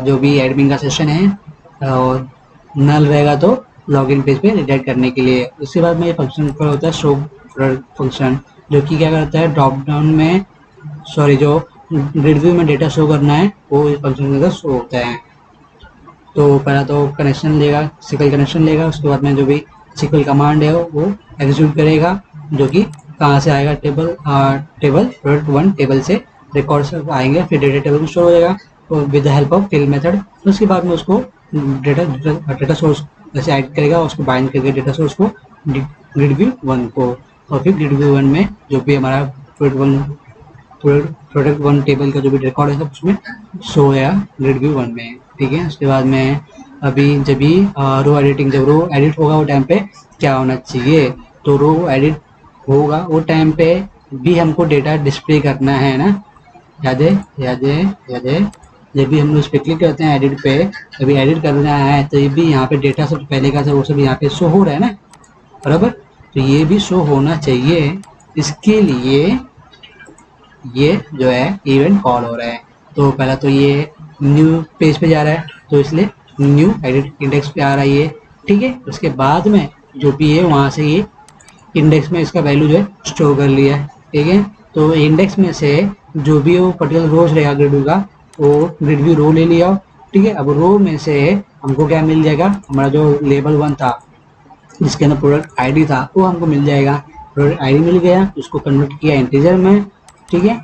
A: जो भी एडमिन का सेशन है और नल रहेगा तो लॉगिन पेज पे रिडायरेक्ट करने के लिए। उसके बाद में ये फंक्शन होता है शो फंक्शन, जो कि क्या करता है ड्रॉप डाउन में जो ग्रिड व्यू में डेटा शो करना है वो इस फंक्शन के अंदर शो होता है। तो पहला तो कनेक्शन लेगा, सिक्वल कनेक्शन लेगा, उसके बाद में जो भी सिक्वल कमांड है वो एग्जीक्यूट करेगा, जो कि कहाँ से आएगा, टेबल प्रोडक्ट वन टेबल से रिकॉर्ड्स आएंगे, फिर डेटा टेबल में स्टोर हो जाएगा with the help of fill method. उसके बाद में उसको डेटा सोर्स जैसे ऐड करेगा, उसको बाइंड करके डेटा सोर्स को ग्रिड व्यू वन को, और फिर ग्रिड व्यू वन में जो भी हमारा प्रोडक्ट वन टेबल का जो भी रिकॉर्ड है सब उसमें शो है ग्रिड व्यू वन में। ठीक है, उसके बाद में अभी जब भी रो एडिटिंग, जब रो एडिट होगा वो टाइम पे क्या होना चाहिए, तो रो एडिट होगा वो टाइम पे भी हमको डेटा डिस्प्ले करना है ना, याद है याद है याद है। जब भी हम लोग उस पर क्लिक करते हैं एडिट पे, अभी एडिट करना है तो ये भी यहाँ पे डेटा सब पहले का सब वो सब यहाँ पे शो हो रहा है ना, बराबर। तो ये भी शो होना चाहिए, इसके लिए ये जो है इवेंट कॉल हो रहा है। तो पहला तो ये न्यू पेज पे जा रहा है, तो इसलिए न्यू एडिट इंडेक्स पे आ रहा है ये। ठीक है, उसके बाद में जो भी है वहाँ से ये इंडेक्स में इसका वैल्यू जो है स्टोर कर लिया है। ठीक है, तो इंडेक्स में से जो भी वो पर्टिकुलर रोज रहेगा ग्रिड व्यू का, वो ग्रिड व्यू रो ले लिया। ठीक है, अब रो में से हमको क्या मिल जाएगा, हमारा जो लेबल वन था जिसके अंदर प्रोडक्ट आईडी था वो हमको मिल जाएगा। प्रोडक्ट आईडी मिल गया, उसको कन्वर्ट किया इंटीजर में। ठीक है,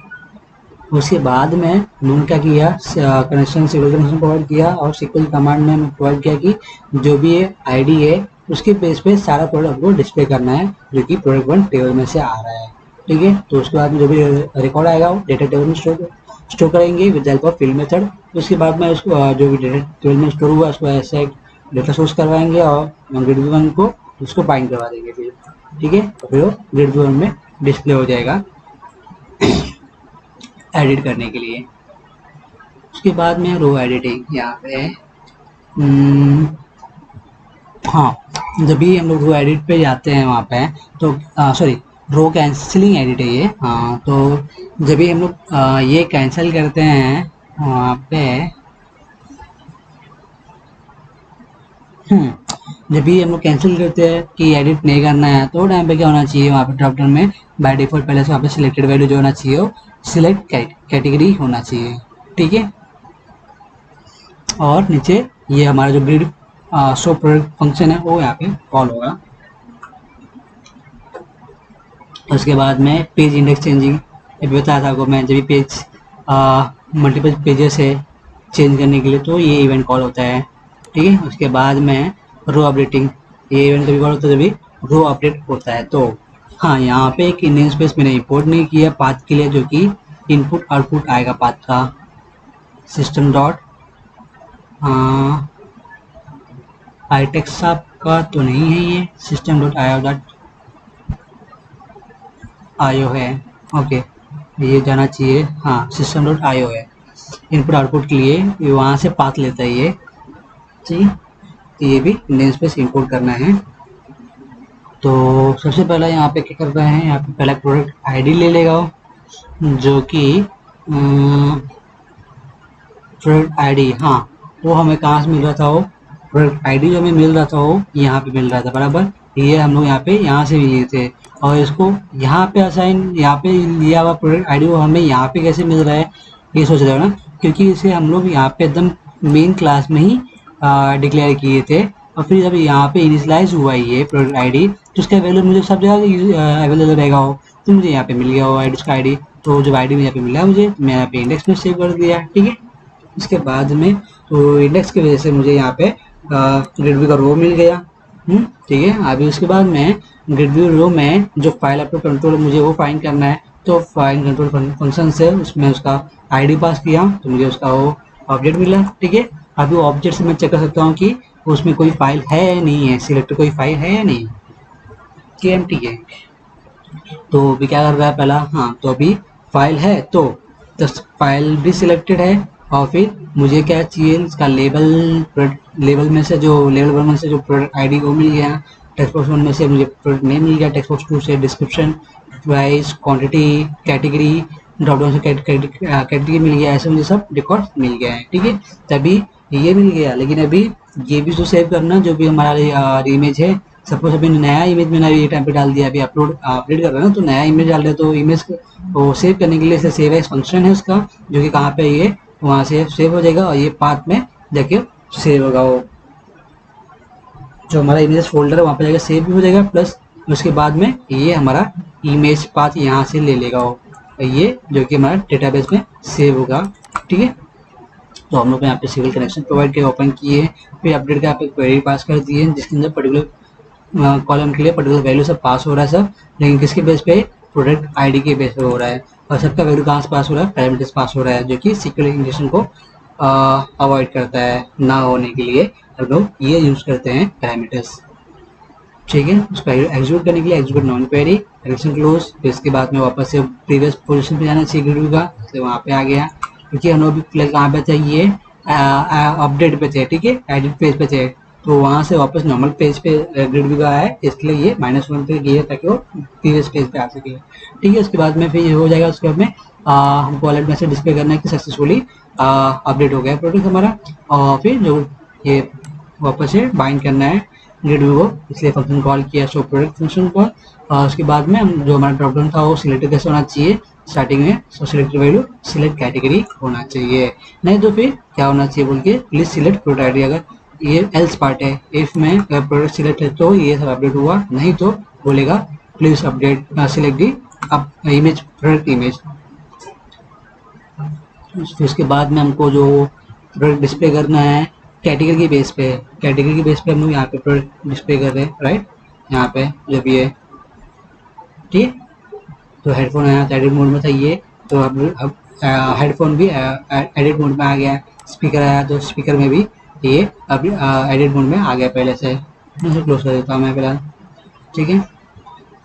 A: उसके बाद में उन्होंने क्या किया, कनेक्शन सिक्वल कनेक्शन प्रोवाइड किया, और सिक्वल कमांड में प्रोवाइड किया कि जो भी ये आईडी है उसके बेस पे सारा प्रोडक्ट को डिस्प्ले करना है, जो कि प्रोडक्ट वन टेबल में से आ रहा है। ठीक है, तो उसके बाद में जो भी रिकॉर्ड आएगा वो डेटा टेबल में स्टोर करेंगे with help of fill method. उसके बाद में उसको जो भी डेटा टेबल में स्टोर हुआ उसको ऐसे डेटा सोर्स करवाएंगे और ग्रिड व्यू वन को उसको बाइंड करवा देंगे फिर। ठीक है, तो फिर वो ग्रिड व्यू वन में डिस्प्ले हो जाएगा एडिट करने के लिए। उसके बाद में रो एडिटिंग यहाँ पे हाँ, जब भी हम लोग रो एडिट पे जाते हैं वहाँ पे, तो सॉरी रो कैंसिलिंग एडिट है ये। हाँ, तो जब भी हम लोग ये कैंसिल करते हैं वहाँ पे, जब भी हम लोग कैंसिल करते हैं कि एडिट नहीं करना है, तो टाइम पे क्या होना चाहिए, वहाँ पे ड्रॉप डाउन में बाय डिफॉल्ट पहले से वहाँ पे सिलेक्टेड वैल्यू जो होना चाहिए वो सिलेक्ट कैटेगरी होना चाहिए। ठीक है, और नीचे ये हमारा जो ग्रिड शो प्रोडक्ट फंक्शन है वो यहाँ पे कॉल होगा। उसके बाद में पेज इंडेक्स चेंजिंग, अभी बताया था आपको मैं, जब भी पेज मल्टीपल पेजेस है चेंज करने के लिए तो ये इवेंट कॉल होता है। ठीक है, उसके बाद में रो अपडेटिंग, ये इवेंट कभी कॉल होता है जब भी रो अपडेट होता है। तो हाँ, यहाँ पे एक नेम स्पेस मैंने इंपोर्ट नहीं किया पाथ के लिए, जो कि इनपुट आउटपुट आएगा पाथ का, सिस्टम डॉट आईटेक्स आपका तो नहीं है, ये सिस्टम डॉट आयो है। ओके, ये जाना चाहिए, हाँ सिस्टम डॉट आयो है इनपुट आउटपुट के लिए, ये वहाँ से पाथ लेता है ये। ठीक, तो ये भी नेम स्पेस इंपोर्ट करना है। तो सबसे पहला यहाँ पे क्या कर रहे हैं, यहाँ पे पहला प्रोडक्ट आईडी ले लेगा जो कि प्रोडक्ट आईडी, हाँ वो हमें कहाँ से मिल रहा था, वो प्रोडक्ट आईडी जो हमें मिल रहा था वो यहाँ पे मिल रहा था, बराबर। ये हम लोग यहाँ पे यहाँ से भी लिए थे, और इसको यहाँ पे असाइन, यहाँ पे लिया हुआ प्रोडक्ट आईडी वो हमें यहाँ पे कैसे मिल रहा है, ये सोच रहे हो ना, क्योंकि इसे हम लोग यहाँ पे एकदम मेन क्लास में ही डिक्लेयर किए थे, और फिर जब यहाँ पे इनिशियलाइज हुआ ये प्रोडक्ट आईडी तो उसका वैल्यू मुझे सब जगह अवेलेबल रहेगा हो, तो मुझे यहाँ पे मिल गया हो आईडी का आईडी। तो जब आईडी यहाँ पे मिला मुझे, मैं यहाँ पे इंडेक्स में सेव कर दिया। ठीक है, इसके बाद में तो इंडेक्स की वजह से मुझे यहाँ पे ग्रिड व्यू का रो मिल गया। ठीक है, अभी उसके बाद में ग्रिड व्यू रो में जो फाइल अपलोड कंट्रोल मुझे वो फाइंड करना है, तो फाइंड कंट्रोल फंक्शन से उसमें उसका आईडी पास किया तो मुझे उसका वो ऑब्जेक्ट मिला। ठीक है, अभी वो ऑब्जेक्ट से मैं चेक कर सकता हूँ कि उसमें कोई फाइल है या नहीं है, सिलेक्ट कोई फाइल है या नहीं, कि एम्प्टी है। तो अभी क्या कर रहा है पहला, हाँ तो अभी फाइल है, तो फाइल भी सिलेक्टेड है, और फिर मुझे क्या चाहिए, इसका लेबल में से जो लेवल वन में से जो प्रोडक्ट आईडी वो मिल गया, टेक्स्ट बॉक्स वन में से मुझे प्रोडक्ट नेम मिल गया, टेक्स्ट बॉक्स टू से description, price, quantity, category, drop down से कैटेगरी मिल गया, ऐसे मुझे सब रिकॉर्ड मिल गया है। ठीक है, तभी ये मिल गया, लेकिन अभी ये भी तो सेव करना जो भी हमारा इमेज है सपोज अभी नया इमेज मैंने अभी ये टाइम पे डाल दिया, अभी अपडेट कर रहा है ना, तो नया इमेज डाल रहे तो इमेज को सेव करने के लिए सेव एज फंक्शन है उसका, जो कि कहाँ पे ये वहाँ से सेव हो जाएगा और ये पाथ में जाके सेव होगा। वो जो हमारा इमेज फोल्डर है वहाँ पे जाकर सेव भी हो जाएगा, प्लस उसके बाद में ये हमारा इमेज पाथ यहाँ से ले लेगा वो, ये जो कि हमारा डेटाबेस में सेव होगा। ठीक है, तो हम लोग यहाँ पे सिविल कनेक्शन प्रोवाइड किया, ओपन किए, फिर अपडेट का यहाँ पे क्वेरी पास कर दिए, जिसके अंदर पर्टिकुलर कॉलम के लिए पर्टिकुलर वैल्यू सब पास हो रहा है सब, लेकिन किसके बेस पे, प्रोडक्ट आईडी के बेस पे हो रहा है। और सबका वैल्यू कहाँ से पास हो रहा है, पैरामीटर्स पास हो रहा है, जो कि सिक्योर इंजेक्शन को अवॉइड करता है ना होने के लिए हम लोग ये यूज करते हैं पैरामीटर्स। ठीक है, उसको एग्जीक्यूट करने के लिए execute non query connection close, फिर इसके बाद में वापस से प्रीवियस पोजीशन पे जाना चाहिए ग्रिड का, तो वहाँ पे आ गया, क्योंकि हम लोग भी प्लस कहाँ पे चाहिए, अपडेट पे थे, ठीक है, एडिट पेज पे थे, तो वहाँ से वापस नॉर्मल पेज पे ग्रिड व्यू का है, इसलिए ये -1 पे गया ताकि वो प्रीवियस पेज पे आ सके। ठीक है, उसके बाद में फिर ये हो जाएगा, उसके बाद में हमको अलर्ट मैसेज डिस्प्ले करना है कि सक्सेसफुली अपडेट हो गया प्रोडक्ट हमारा, और फिर जो ये वापस से बाइंड करना है ग्रिड व्यू को, इसलिए फंक्शन कॉल किया शो प्रोडक्ट फंक्शन को। उसके बाद में हम जो हमारा ड्रॉप डाउन था वो सिलेक्ट कैसे होना चाहिए, स्टार्टिंग में सो सिलेक्ट वैल्यू सिलेक्ट कैटेगरी होना चाहिए, नहीं तो फिर क्या होना चाहिए बोल के प्लीज सिलेक्ट प्रोडक्ट आईडी, अगर ये एल्स पार्ट है, इफ में प्रोडक्ट सिलेक्ट है तो ये सब अपडेट हुआ, नहीं तो बोलेगा प्लीज अपडेट सिलेक्ट दी अब इमेज प्रोडक्ट इमेज। उसके बाद में हमको जो प्रोडक्ट डिस्प्ले करना है कैटेगरी के बेस पे, कैटेगरी के बेस पे हम लोग यहाँ पे प्रोडक्ट डिस्प्ले कर रहे हैं, राइट, यहाँ पे जब ये ठीक, तो हेडफोन आया तो एडिट मोड में था ये, तो अब हेडफोन भी एडिट मोड में आ गया, स्पीकर आया तो स्पीकर में भी ये अब एडिट मोड में आ गया पहले से। मैं इसे क्लोज कर देता हूँ मैं फिलहाल। ठीक है,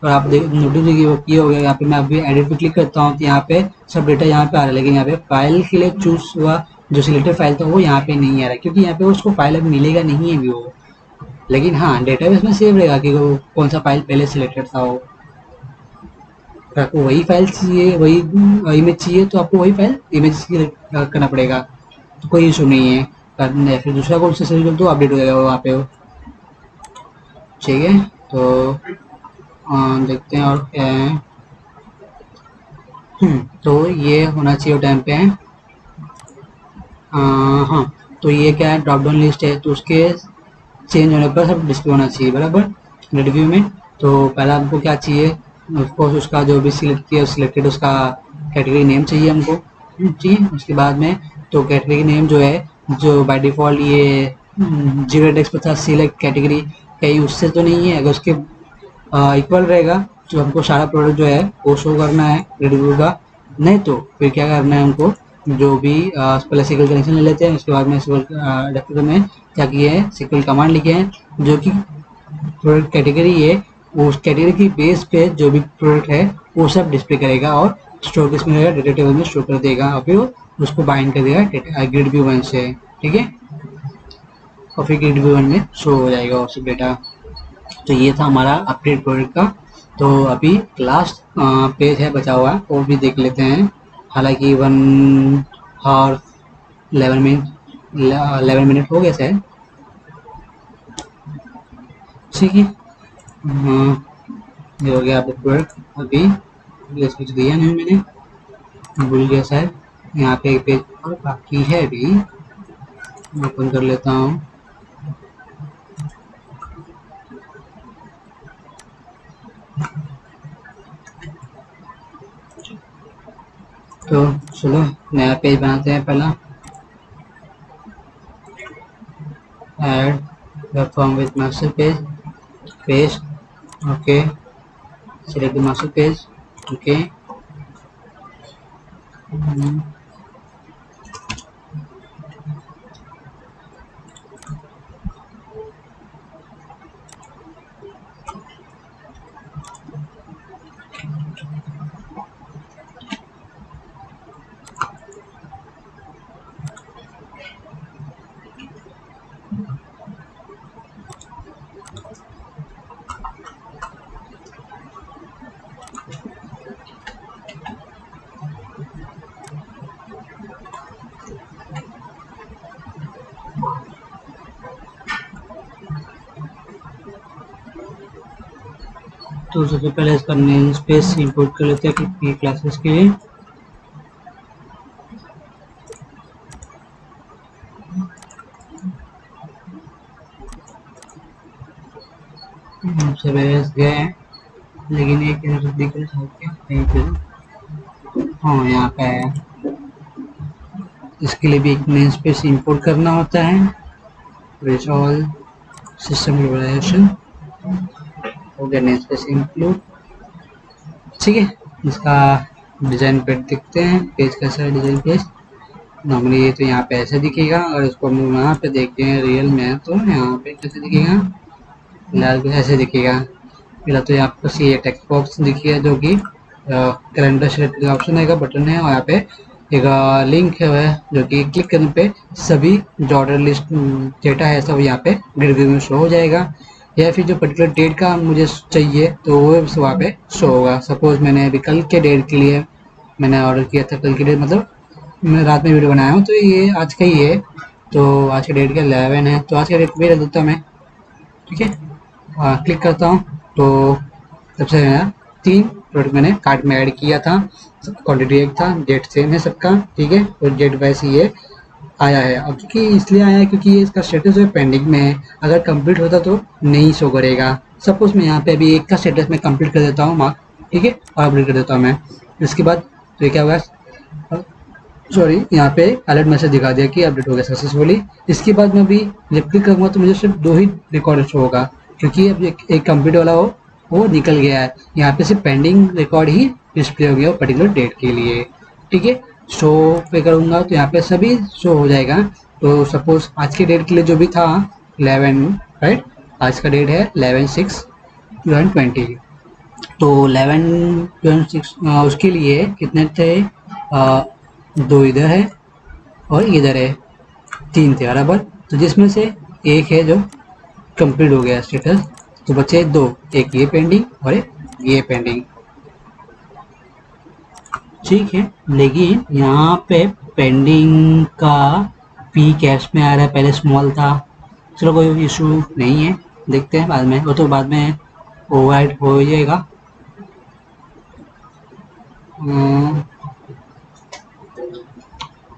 A: और आप देख नोटिस ये हो गया, यहाँ पे मैं अभी एडिट पे क्लिक करता हूँ तो यहाँ पे सब डेटा यहाँ पे आ रहा है, लेकिन यहाँ पे फाइल के लिए चूज हुआ जो सिलेक्टेड फाइल था वो यहाँ पे नहीं आ रहा है, क्योंकि यहाँ पे उसको फाइल अभी मिलेगा नहीं है भी वो, लेकिन हाँ डेटाबेस में सेव रहेगा कि वो कौन सा फाइल पहले सिलेक्टेड था वो। अगर आपको वही फाइल चाहिए, वही इमेज चाहिए, तो आपको वही फाइल इमेज करना पड़ेगा, तो कोई इशू नहीं है करना है, फिर दूसरा कोड से सेव कर दो अपडेट हो जाएगा वहाँ पे वो। ठीक है, तो देखते हैं और क्या है। तो ये होना चाहिए टाइम पे है। हाँ, तो ये क्या है, ड्रॉप डाउन लिस्ट है, तो उसके चेंज होने पर सब डिस्प्ले होना चाहिए बराबर रिव्यू में। तो पहला हमको क्या चाहिए, ऑफकोर्स उसका जो भी सिलेक्ट किया सिलेक्टेड उसका कैटेगरी नेम चाहिए हमको, ठीक है। उसके बाद में तो कैटेगरी नेम जो है, जो बाय डिफ़ॉल्ट ये जीरो इंडेक्स पर था सिलेक्ट कैटेगरी, कहीं उससे तो नहीं है, अगर उसके इक्वल रहेगा तो हमको सारा प्रोडक्ट जो है वो शो करना है रिव्यू का, नहीं तो फिर क्या करना है हमको, जो भी पहले सिक्वल कनेक्शन ले लेते हैं, उसके बाद में सिक्वल अडेप्टर में क्या किए हैं सिक्वल कमांड लिखे हैं, जो कि प्रोडक्ट कैटेगरी है वो उस कैटेगरी की बेस पे जो भी प्रोडक्ट है वो सब डिस्प्ले करेगा और स्टोर किस में रहेगा, डेटा टेबल में स्टोर कर देगा, और फिर वो उसको बाइंड कर देगा ग्रिड व्यू वन से। ठीक है, और फिर ग्रिड व्यू वन में शो हो जाएगा और सब डेटा। तो ये था हमारा अपडेट प्रोडक्ट का। तो अभी लास्ट पेज है बचा हुआ, वो भी देख लेते हैं, हालांकि 1 और 11 मिनट हो गए शायद। ठीक है, ये हो गया अपडेट प्रोडक्ट। अभी ये कुछ दिया नहीं मैंने, भूल गया शायद, यहाँ पे एक पेज और बाकी है, अभी ओपन कर लेता हूँ। तो चलो नया पेज बनाते हैं, पहला add web form with master page, paste, okay, select the master page, okay, तो सबसे पहले इसका नेम स्पेस इंपोर्ट कर लेते हैं कि क्लासेस के लिए। सब गए हैं, लेकिन एक दिख रहा है कहीं पे। हाँ, यहाँ पे है। इसके लिए भी एक नेम स्पेस इंपोर्ट करना होता है। ऑल सिस्टम रिवलाइजेशन हो गया, नेम स्पेस इंक्लूड। ठीक है, इसका डिजाइन पेज देखते हैं। पेज कैसा है डिजाइन पेज? नॉर्मली ये तो यहाँ पे ऐसे दिखेगा, और इसको हम यहाँ पे देखते हैं रियल में तो यहाँ पे कैसे दिखेगा, फिलहाल कुछ ऐसे दिखेगा। फिलहाल तो यहाँ पर ये टेक्स्ट बॉक्स दिखिए जो कि कैलेंडर सेलेक्ट का ऑप्शन है, बटन है, और यहाँ पे एक लिंक है जो कि क्लिक करने पे सभी जो ऑर्डर लिस्ट डेटा है सब यहाँ पे ग्रिड व्यू में शो हो जाएगा। या फिर जो पर्टिकुलर डेट का मुझे चाहिए तो वो वहाँ पे शो होगा। सपोज मैंने अभी कल के डेट के लिए मैंने ऑर्डर किया था, कल की डेट मतलब मैं रात में वीडियो बनाया हूँ, तो ये आज का ही है। तो आज के डेट का 11 है, तो आज के डेट भी रख देता हूँ मैं। ठीक है, क्लिक करता हूँ तो सबसे मेरा 3 प्रोडक्ट मैंने कार्ट में ऐड किया था। क्वांटिटी एक था, डेट सेम है सबका। ठीक है, और डेट वैसे ये आया है। अब क्योंकि इसलिए आया है क्योंकि इसका स्टेटस जो है पेंडिंग में है, अगर कंप्लीट होता तो नहीं शो करेगा। सपोज मैं यहाँ पे अभी एक का स्टेटस में कंप्लीट कर देता हूँ मार्क, ठीक है, और अपडेट कर देता हूँ मैं। इसके बाद तो क्या हुआ, सॉरी, यहाँ पे अलर्ट मैसेज दिखा दिया कि अपडेट हो गया सक्सेसफुली। इसके बाद मैं भी जब क्लिक करूँगा तो मुझे सिर्फ 2 ही रिकॉर्ड शो होगा, क्योंकि अब एक कंप्लीट वाला वो निकल गया है। यहाँ पे सिर्फ पेंडिंग रिकॉर्ड ही डिस्प्ले हो गया पर्टिकुलर डेट के लिए। ठीक है, शो पे करूँगा तो यहाँ पे सभी शो हो जाएगा। तो सपोज आज के डेट के लिए जो भी था 11, राइट, आज का डेट है 11/6/2020। तो 11/6 उसके लिए कितने थे, 2 इधर है और इधर है, 3 थे बराबर। तो जिसमें से एक है जो कंप्लीट हो गया स्टेटस, तो बचे 2, एक ये पेंडिंग और एक ये पेंडिंग। ठीक है, लेकिन यहाँ पे पेंडिंग का पी कैप्स में आ रहा है, पहले स्मॉल था। चलो कोई इशू नहीं है, देखते हैं बाद में, वो तो बाद में ओवरराइड हो जाएगा।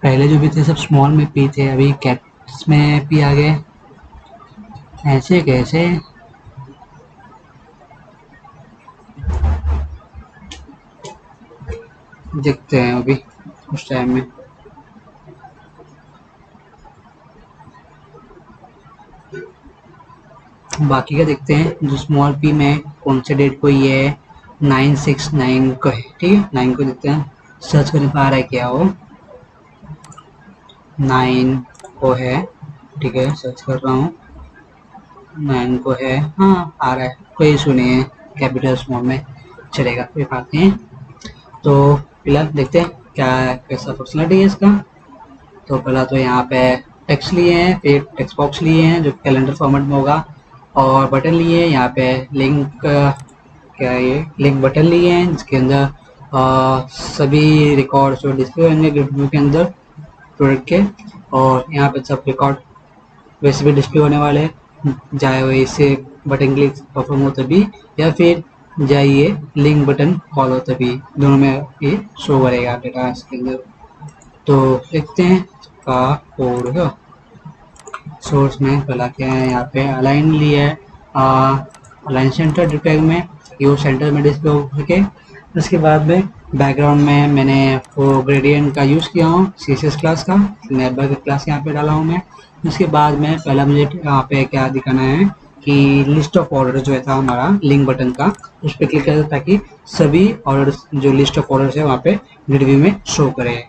A: पहले जो भी थे सब स्मॉल में पी थे, अभी कैप्स में पी आ गए, ऐसे कैसे? देखते हैं अभी कुछ टाइम में। बाकी का देखते हैं, जो स्मॉल पी में कौन से डेट को ये 9/6/9 को है। ठीक है, 9 को देखते हैं, सर्च करने पर आ रहा है क्या वो 9 को है। ठीक है, सर्च कर रहा हूँ, 9 को है, हाँ आ रहा है, कोई इशू नहीं है, कैपिटल स्मॉल में चलेगा, कोई बात नहीं। तो फिलहाल देखते हैं क्या कैसा फंक्शनलिटी है इसका। तो पहला तो यहाँ पे टेक्स्ट लिए हैं, फिर टेक्स्ट बॉक्स लिए हैं जो कैलेंडर फॉर्मेट में होगा, और बटन लिए हैं यहाँ पे लिंक, क्या है ये, लिंक बटन लिए हैं जिसके अंदर सभी रिकॉर्ड जो डिस्प्ले होंगे ग्रिड व्यू के अंदर प्रोडक्ट के, और यहाँ पे सब रिकॉर्ड वैसे भी डिस्प्ले होने वाले हैं, चाहे वो इससे बटन क्लिक परफॉर्म हो तभी, या फिर जाइए लिंक बटन कॉल हो तभी, दोनों में ये शो करेगा डेटा इसके अंदर। तो देखते हैं का कोड है। सोर्स में पहला क्या है, यहाँ पे अलाइन लिया है, अलाइन सेंटर डिटेक्ट में ये सेंटर में डिस्प्ले हो सके। उसके बाद में बैकग्राउंड में मैंने वो ग्रेडियंट का यूज़ किया हूँ, CSS क्लास का, नेबर क्लास यहाँ पे डाला हूँ मैं। उसके बाद में पहला मुझे यहाँ पे क्या दिखाना है कि लिस्ट ऑफ ऑर्डर जो है था हमारा लिंक बटन का, उस पर क्लिक करें ताकि सभी ऑर्डर जो लिस्ट ऑफ ऑर्डर है वहाँ पे ग्रिड व्यू में शो करे।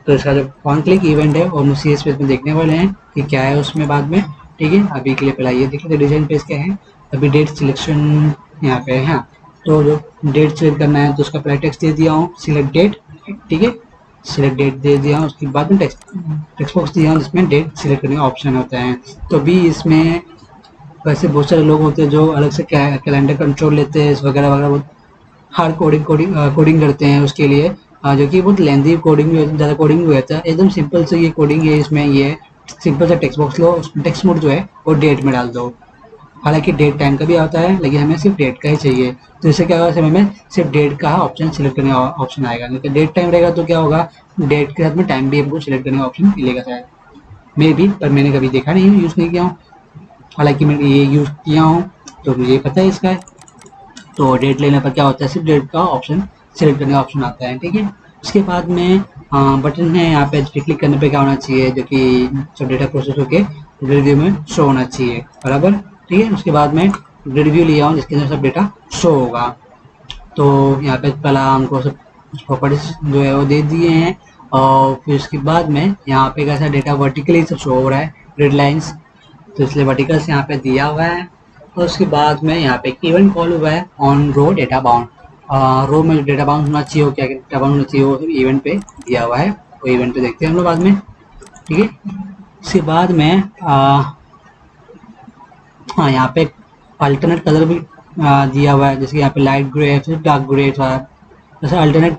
A: तो इसका जो ऑन क्लिक इवेंट है और उसी स्पेस में देखने वाले हैं कि क्या है उसमें बाद में। ठीक है, अभी के लिए पहला ये देख लेते डिजाइन पेज क्या है। अभी डेट सिलेक्शन यहाँ पे है, हाँ, तो जो डेट सिलेक्ट करना है तो उसका पहले टेक्स्ट दे दिया हूँ सिलेक्ट डेट। ठीक है, सिलेक्ट डेट दे दिया हूँ, उसके बाद में टेक्स्ट बॉक्स दिया हूँ जिसमें डेट सिलेक्ट करने का ऑप्शन होता है। तो अभी इसमें वैसे बहुत सारे लोग होते हैं जो अलग से कैलेंडर कंट्रोल लेते हैं वगैरह वगैरह, बहुत हार्ड कोडिंग करते हैं उसके लिए, जो कि बहुत लेंदी कोडिंग भी ज़्यादा कोडिंग भी होता है। एकदम सिंपल से ये कोडिंग है, इसमें ये सिंपल सा टेक्स्ट बॉक्स लो, टेक्स्ट मोड जो है वो डेट में डाल दो, हालांकि डेट टाइम का भी आता है, लेकिन हमें सिर्फ डेट का ही चाहिए। तो इससे क्या होगा, हमें सिर्फ डेट का ऑप्शन सिलेक्ट करने का ऑप्शन आएगा। लेकिन डेट टाइम रहेगा तो क्या होगा, डेट के साथ में टाइम भी हमको सिलेक्ट करने का ऑप्शन मिलेगा शायद, मे भी, पर मैंने कभी देखा नहीं है, यूज़ नहीं किया हूँ। हालांकि मैंने ये यूज़ किया हूँ तो मुझे पता है इसका। तो डेट लेने पर क्या होता है, सिर्फ डेट का ऑप्शन सिलेक्ट करने का ऑप्शन आता है, ठीक है। उसके बाद में बटन है यहाँ पे, क्लिक करने पे क्या होना चाहिए, जो कि जब डेटा प्रोसेस होके रिव्यू में शो होना चाहिए, बराबर, ठीक है। उसके बाद में रिव्यू लिया हूँ जिसके अंदर सब डेटा शो होगा। तो यहाँ पे पहला हमको सब प्रॉपर्टीज जो है वो दे दिए हैं, और फिर उसके बाद में यहाँ पे कैसा डेटा वर्टिकली सब शो हो रहा है, ग्रिड लाइंस, तो इसलिए वर्टिकल्स यहाँ पे दिया हुआ है। और उसके बाद में यहाँ पे इवेंट कॉल हुआ है ऑन रो डेटा बाउंड। रो में डेटा बाउंड होना चाहिए, क्या डेटा बाउंड होना चाहिए, वो इवेंट पे दिया हुआ है, वो इवेंट पे देखते हैं हम लोग बाद में, ठीक है। उसके बाद में हाँ, यहाँ पे अल्टरनेट कलर भी दिया हुआ है, जैसे कि यहाँ पे लाइट ग्रे है, फिर डार्क ग्रे था, जैसे अल्टरनेट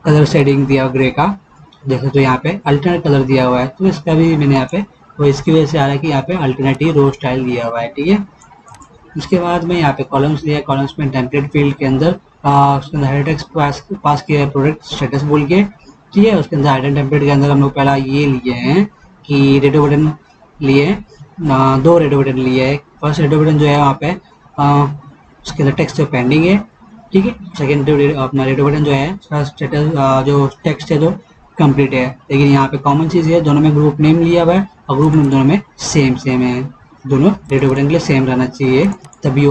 A: कलर शेडिंग दिया हुआ ग्रे का, जैसे तो यहाँ पे अल्टरनेट कलर दिया हुआ है, तो इसका भी मैंने यहाँ पे, तो इसकी वजह से आ रहा है कि यहाँ पे अल्टरनेटिव रो स्टाइल दिया हुआ है, ठीक है। उसके बाद में यहाँ पे कॉलम्स लिया, कॉलम्स में टेम्पलेट फील्ड के अंदर उसके अंदर हेडर टेक्स्ट पास किया है, प्रोडक्ट स्टेटस बोल के, ठीक है। उसके अंदर आइटम टेम्पलेट के अंदर हम लोग पहला ये लिए हैं कि रेडियो बटन लिए, दो रेडियो बटन लिए है। फर्स्ट रेडियो बटन जो है वहाँ पे उसके अंदर टेक्स्ट जो पेंडिंग है, ठीक है। सेकेंड अपना रेडियो बटन जो है उसका स्टेटस जो टेक्स्ट है जो कंप्लीट है, लेकिन यहाँ पे कॉमन चीज़ है, दोनों में ग्रुप नेम लिया हुआ है और ग्रुप नेम दोनों में सेम सेम है, दोनों रेडियो बटन के लिए सेम रहना चाहिए, तभी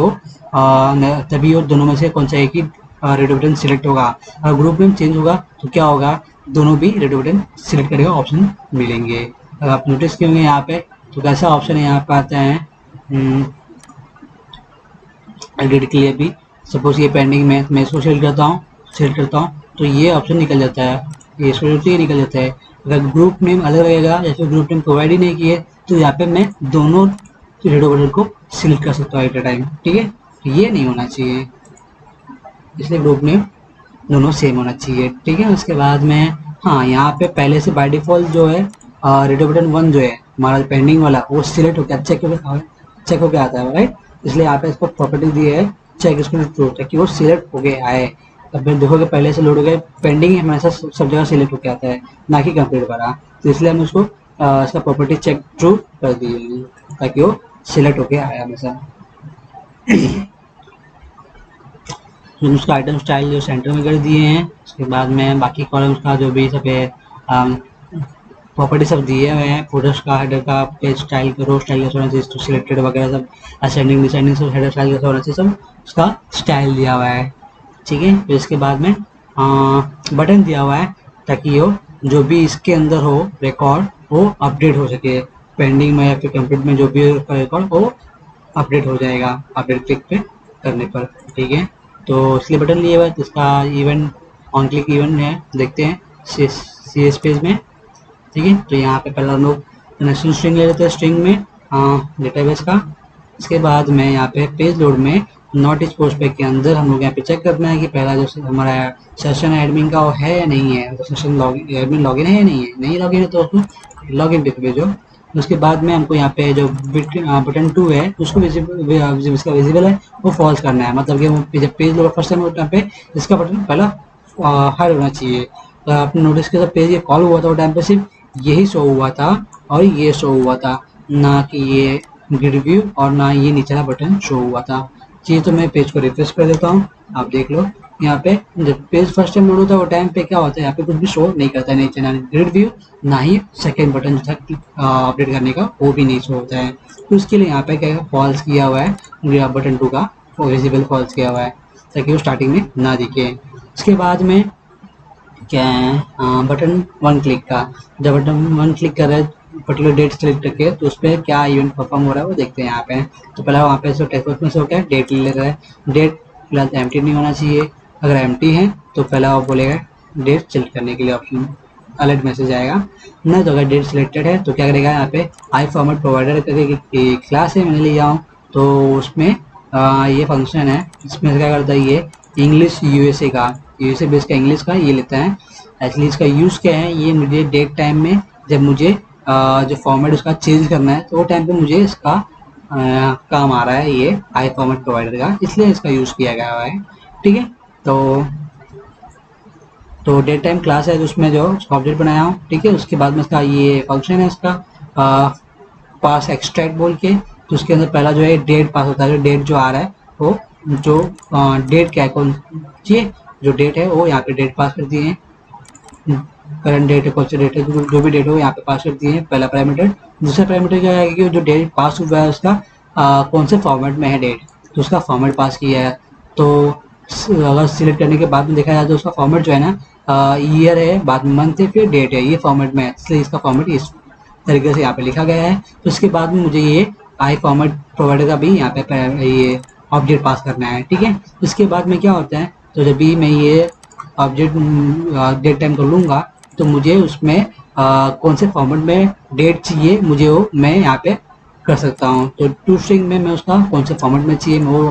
A: वो दोनों में से कौन सा एक ही रेडियो बटन सिलेक्ट होगा। अगर ग्रुप नेम चेंज होगा तो क्या होगा, दोनों भी रेडियो बटन सिलेक्ट करेगा ऑप्शन मिलेंगे। अगर आप नोटिस किए होंगे यहाँ पे, तो कैसा ऑप्शन है यहाँ पे आता है, एडिट के लिए भी, सपोज ये पेंडिंग में मैं इसको सिलेक्ट करता हूँ तो ये ऑप्शन निकल जाता है, ये इसको ये निकल जाता है। अगर ग्रुप नेम अलग रहेगा, जैसे ग्रुप नेम प्रोवाइड ही नहीं किए, तो यहाँ पे मैं दोनों रेडियो बटन को सिलेक्ट कर सकता हूँ एट अ टाइम, ठीक है। ये नहीं होना चाहिए, इसलिए ग्रुप नेम दोनों सेम होना चाहिए, ठीक है। उसके बाद में हाँ, यहाँ पे पहले से बाय डिफॉल्ट जो है रेडियो बटन 1 जो है हमारा पेंडिंग वाला, वो सिलेक्ट होकर चेक होकर आता है, राइट। इसलिए यहाँ पे इसको प्रॉपर्टी दी है चेक इसको ट्रू, ताकि वो सिलेक्ट हो गए आए। अब फिर देखोगे पहले से लोड हो गए, पेंडिंग हमेशा सब जगह सिलेक्ट होकर आता है, ना कि कंप्लीट वाला। तो इसलिए हम उसको इसका प्रॉपर्टी चेक ट्रू कर दिए ताकि वो सिलेक्ट होके आया हमेशा। उसका आइटम स्टाइल जो सेंटर में कर दिए हैं। उसके बाद में बाकी कॉलम्स का जो भी सब है प्रॉपर्टी सब दिए हुए हैं, फोटोज का, हेडर का, पेज स्टाइल का, रो स्टाइल कैसा होना चाहिए, तो सिलेक्टेड वगैरह सब, असेंडिंग डिसेंडिंग सब, हेडर स्टाइल कैसा होना चाहिए, सब उसका स्टाइल दिया हुआ है, ठीक है। फिर इसके बाद में बटन दिया हुआ है ताकि वो जो भी इसके अंदर हो रिकॉर्ड वो अपडेट हो सके, पेंडिंग में या फिर कंप्लीट में जो भी रिकॉर्ड वो अपडेट हो जाएगा अपडेट क्लिक पे करने पर, ठीक है। तो इसलिए बटन लिए हुआ है, तो इसका इवेंट ऑन क्लिक इवेंट है, देखते हैं सी एस पेज में, ठीक है। तो यहाँ पे पहले हम लोग कनेक्शन स्ट्रिंग ले लेते हैं, स्ट्रिंग में डेटाबेस का। इसके बाद में यहाँ पे पेज लोड में नॉट इज पोस्ट पे के अंदर हम लोग यहाँ पे चेक करना है कि पहला जो हमारा सेशन एडमिन का वो है या नहीं है, तो सेशन एडमिन लॉगिन है या नहीं है, नहीं लॉगिन है तो उसको लॉगिन पे भेजो। उसके बाद में हमको यहाँ पे जो बटन 2 है उसको इसका विजिबल है वो फॉल्स करना है, मतलब कि वो जब पेज लोड फर्स्ट टाइम पे इसका बटन पहला हाइड होना चाहिए। तो आपने नोटिस किया पेज ये कॉल हुआ था वो टाइम पे सिर्फ यही शो हुआ था और ये शो हुआ था, ना कि ये ग्रिड व्यू और ना ये निचला बटन शो हुआ था। चलिए तो मैं पेज को रिफ्रेश कर देता हूँ, आप देख लो यहाँ पे जब पेज फर्स्ट टाइम लोड होता है वो टाइम पे क्या होता है, यहाँ पे कुछ भी शो नहीं करता है, नीचे ना ग्रिड व्यू ना ही सेकेंड बटन जो था अपडेट करने का वो भी नहीं शो होता है। तो उसके लिए यहाँ पे क्या फॉल्स किया हुआ है, बटन 2 का विजिबल फॉल्स किया हुआ है ताकि वो स्टार्टिंग में ना दिखे। उसके बाद में क्या है बटन 1 क्लिक का, जब बटन 1 क्लिक कर रहे हैं पर्टिकुलर डेट सेलेक्ट करके तो उस पर क्या इवेंट परफॉर्म हो रहा है वो देखते हैं यहाँ पे। तो पहले वहाँ पे टेक्स्ट बॉक्स में से क्या डेट ले रहा है, डेट फिलहाल एम्प्टी नहीं होना चाहिए, अगर एम्प्टी है तो पहला वो बोलेगा डेट सेलेक्ट करने के लिए ऑप्शन अलर्ट मैसेज आएगा, नहीं तो अगर डेट सिलेक्टेड है तो क्या करेगा यहाँ पे आई फॉर्मेट प्रोवाइडर करके क्लास है मैंने लिया हूँ, तो उसमें ये फंक्शन है, इसमें क्या करता है ये इंग्लिश यूएसए का, यूएसए बेस का इंग्लिश का ये लेता है। एक्चुअली इसका यूज़ क्या है, ये मुझे डेट टाइम में जब मुझे जो फॉर्मेट उसका चेंज करना है तो वो टाइम पे मुझे इसका काम आ रहा है ये आई फॉर्मेट प्रोवाइडर का, इसलिए इसका यूज़ किया गया हुआ है। ठीक है, तो डेट टाइम क्लास है उसमें जो ऑब्जेक्ट बनाया हूँ। ठीक है, उसके बाद में इसका ये फंक्शन है इसका पास एक्सट्रैक्ट बोल के। तो उसके अंदर पहला जो है डेट पास होता है, जो डेट जो आ रहा है वो जो डेट क्या है कौन सी जो डेट है वो यहाँ पे डेट पास कर दिए हैं, करंट डेट है कौन सी डेट है, जो भी डेट हो यहाँ पे पास कर दिए हैं पहला पैरामीटर। दूसरा पैरामीटर क्या है कि जो डेट पास हुआ है उसका कौन से फॉर्मेट में है डेट, तो उसका फॉर्मेट पास किया है। तो अगर सिलेक्ट करने के बाद में देखा जाए तो उसका फॉर्मेट जो है ना ईयर है, बाद में मंथ है, फिर डेट है, ये फॉर्मेट में है, इसलिए इसका फॉर्मेट इस तरीके से यहाँ पे लिखा गया है। तो इसके बाद में मुझे ये आई फॉर्मेट प्रोवाइडर का भी यहाँ पे ये ऑब्जेक्ट पास करना है। ठीक है, इसके बाद में क्या होता है, तो जब भी मैं ये ऑब्जेक्ट डेट टाइम कर लूँगा तो मुझे उसमें कौन से फॉर्मेट में डेट चाहिए मुझे वो मैं यहाँ पे कर सकता हूँ। तो टू स्ट्रिंग में मैं उसका कौन से फॉर्मेट में चाहिए मैं वो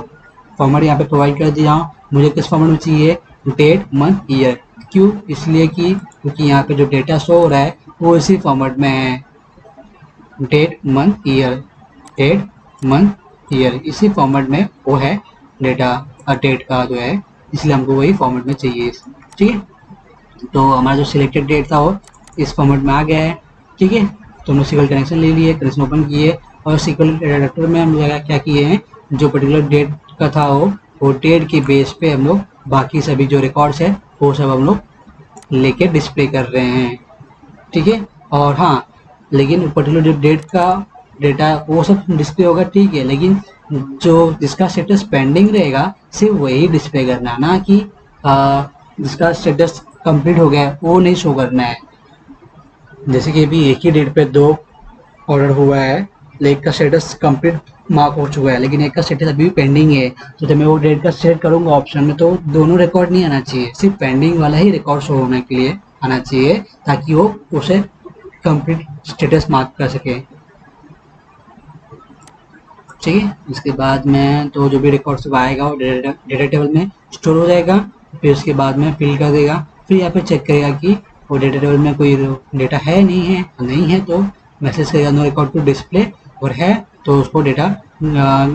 A: फॉर्मेट यहाँ पे प्रोवाइड कर दिया हूँ। मुझे किस फॉर्मेट में चाहिए, डेट मंथ ईयर। क्यों, इसलिए कि क्योंकि यहाँ पे जो डेटा शो हो रहा है वो इसी फॉर्मेट में है, date month year, date month year इसी फॉर्मेट में वो है डेटा डेट का जो है, इसलिए हमको वही फॉर्मेट में चाहिए। ठीक है, तो हमारा जो सिलेक्टेड डेट था वो इस फॉर्मेट में आ गया है। ठीक है, तो हमने सिक्वल कनेक्शन ले लिए, कनेक्शन ओपन किए और सिक्वल एडिटर में हम लोग क्या किए हैं, जो पर्टिकुलर डेट का था वो डेट के बेस पे हम लोग बाकी सभी जो रिकॉर्ड्स है वो सब हम लोग लेके डिस्प्ले कर रहे हैं। ठीक है, और हाँ लेकिन पर्टिकुलर जो डेट का डेटा वो सब डिस्प्ले होगा, ठीक है, लेकिन जो जिसका स्टेटस पेंडिंग रहेगा सिर्फ वही डिस्प्ले करना, ना कि जिसका स्टेटस कंप्लीट हो गया है वो नहीं शो करना है। जैसे कि अभी एक ही डेट पे दो ऑर्डर हुआ है, एक का स्टेटस कंप्लीट मार्क हो चुका है लेकिन एक का स्टेटस अभी भी पेंडिंग है। तो जब मैं वो डेट का सेट करूंगा ऑप्शन में तो दोनों रिकॉर्ड नहीं आना चाहिए, सिर्फ पेंडिंग वाला ही रिकॉर्ड शो होने के लिए आना चाहिए ताकि वो उसे कंप्लीट स्टेटस मार्क कर सके। ठीक है, इसके बाद में तो जो भी रिकॉर्ड सब आएगा वो डेटा टेबल में स्टोर हो जाएगा, फिर उसके बाद में फिल कर देगा, फिर यहाँ पे चेक करेगा कि वो डेटा टेबल में कोई डेटा है नहीं है तो मैसेज करेगा नो रिकॉर्ड टू डिस्प्ले, और है तो उसको डेटा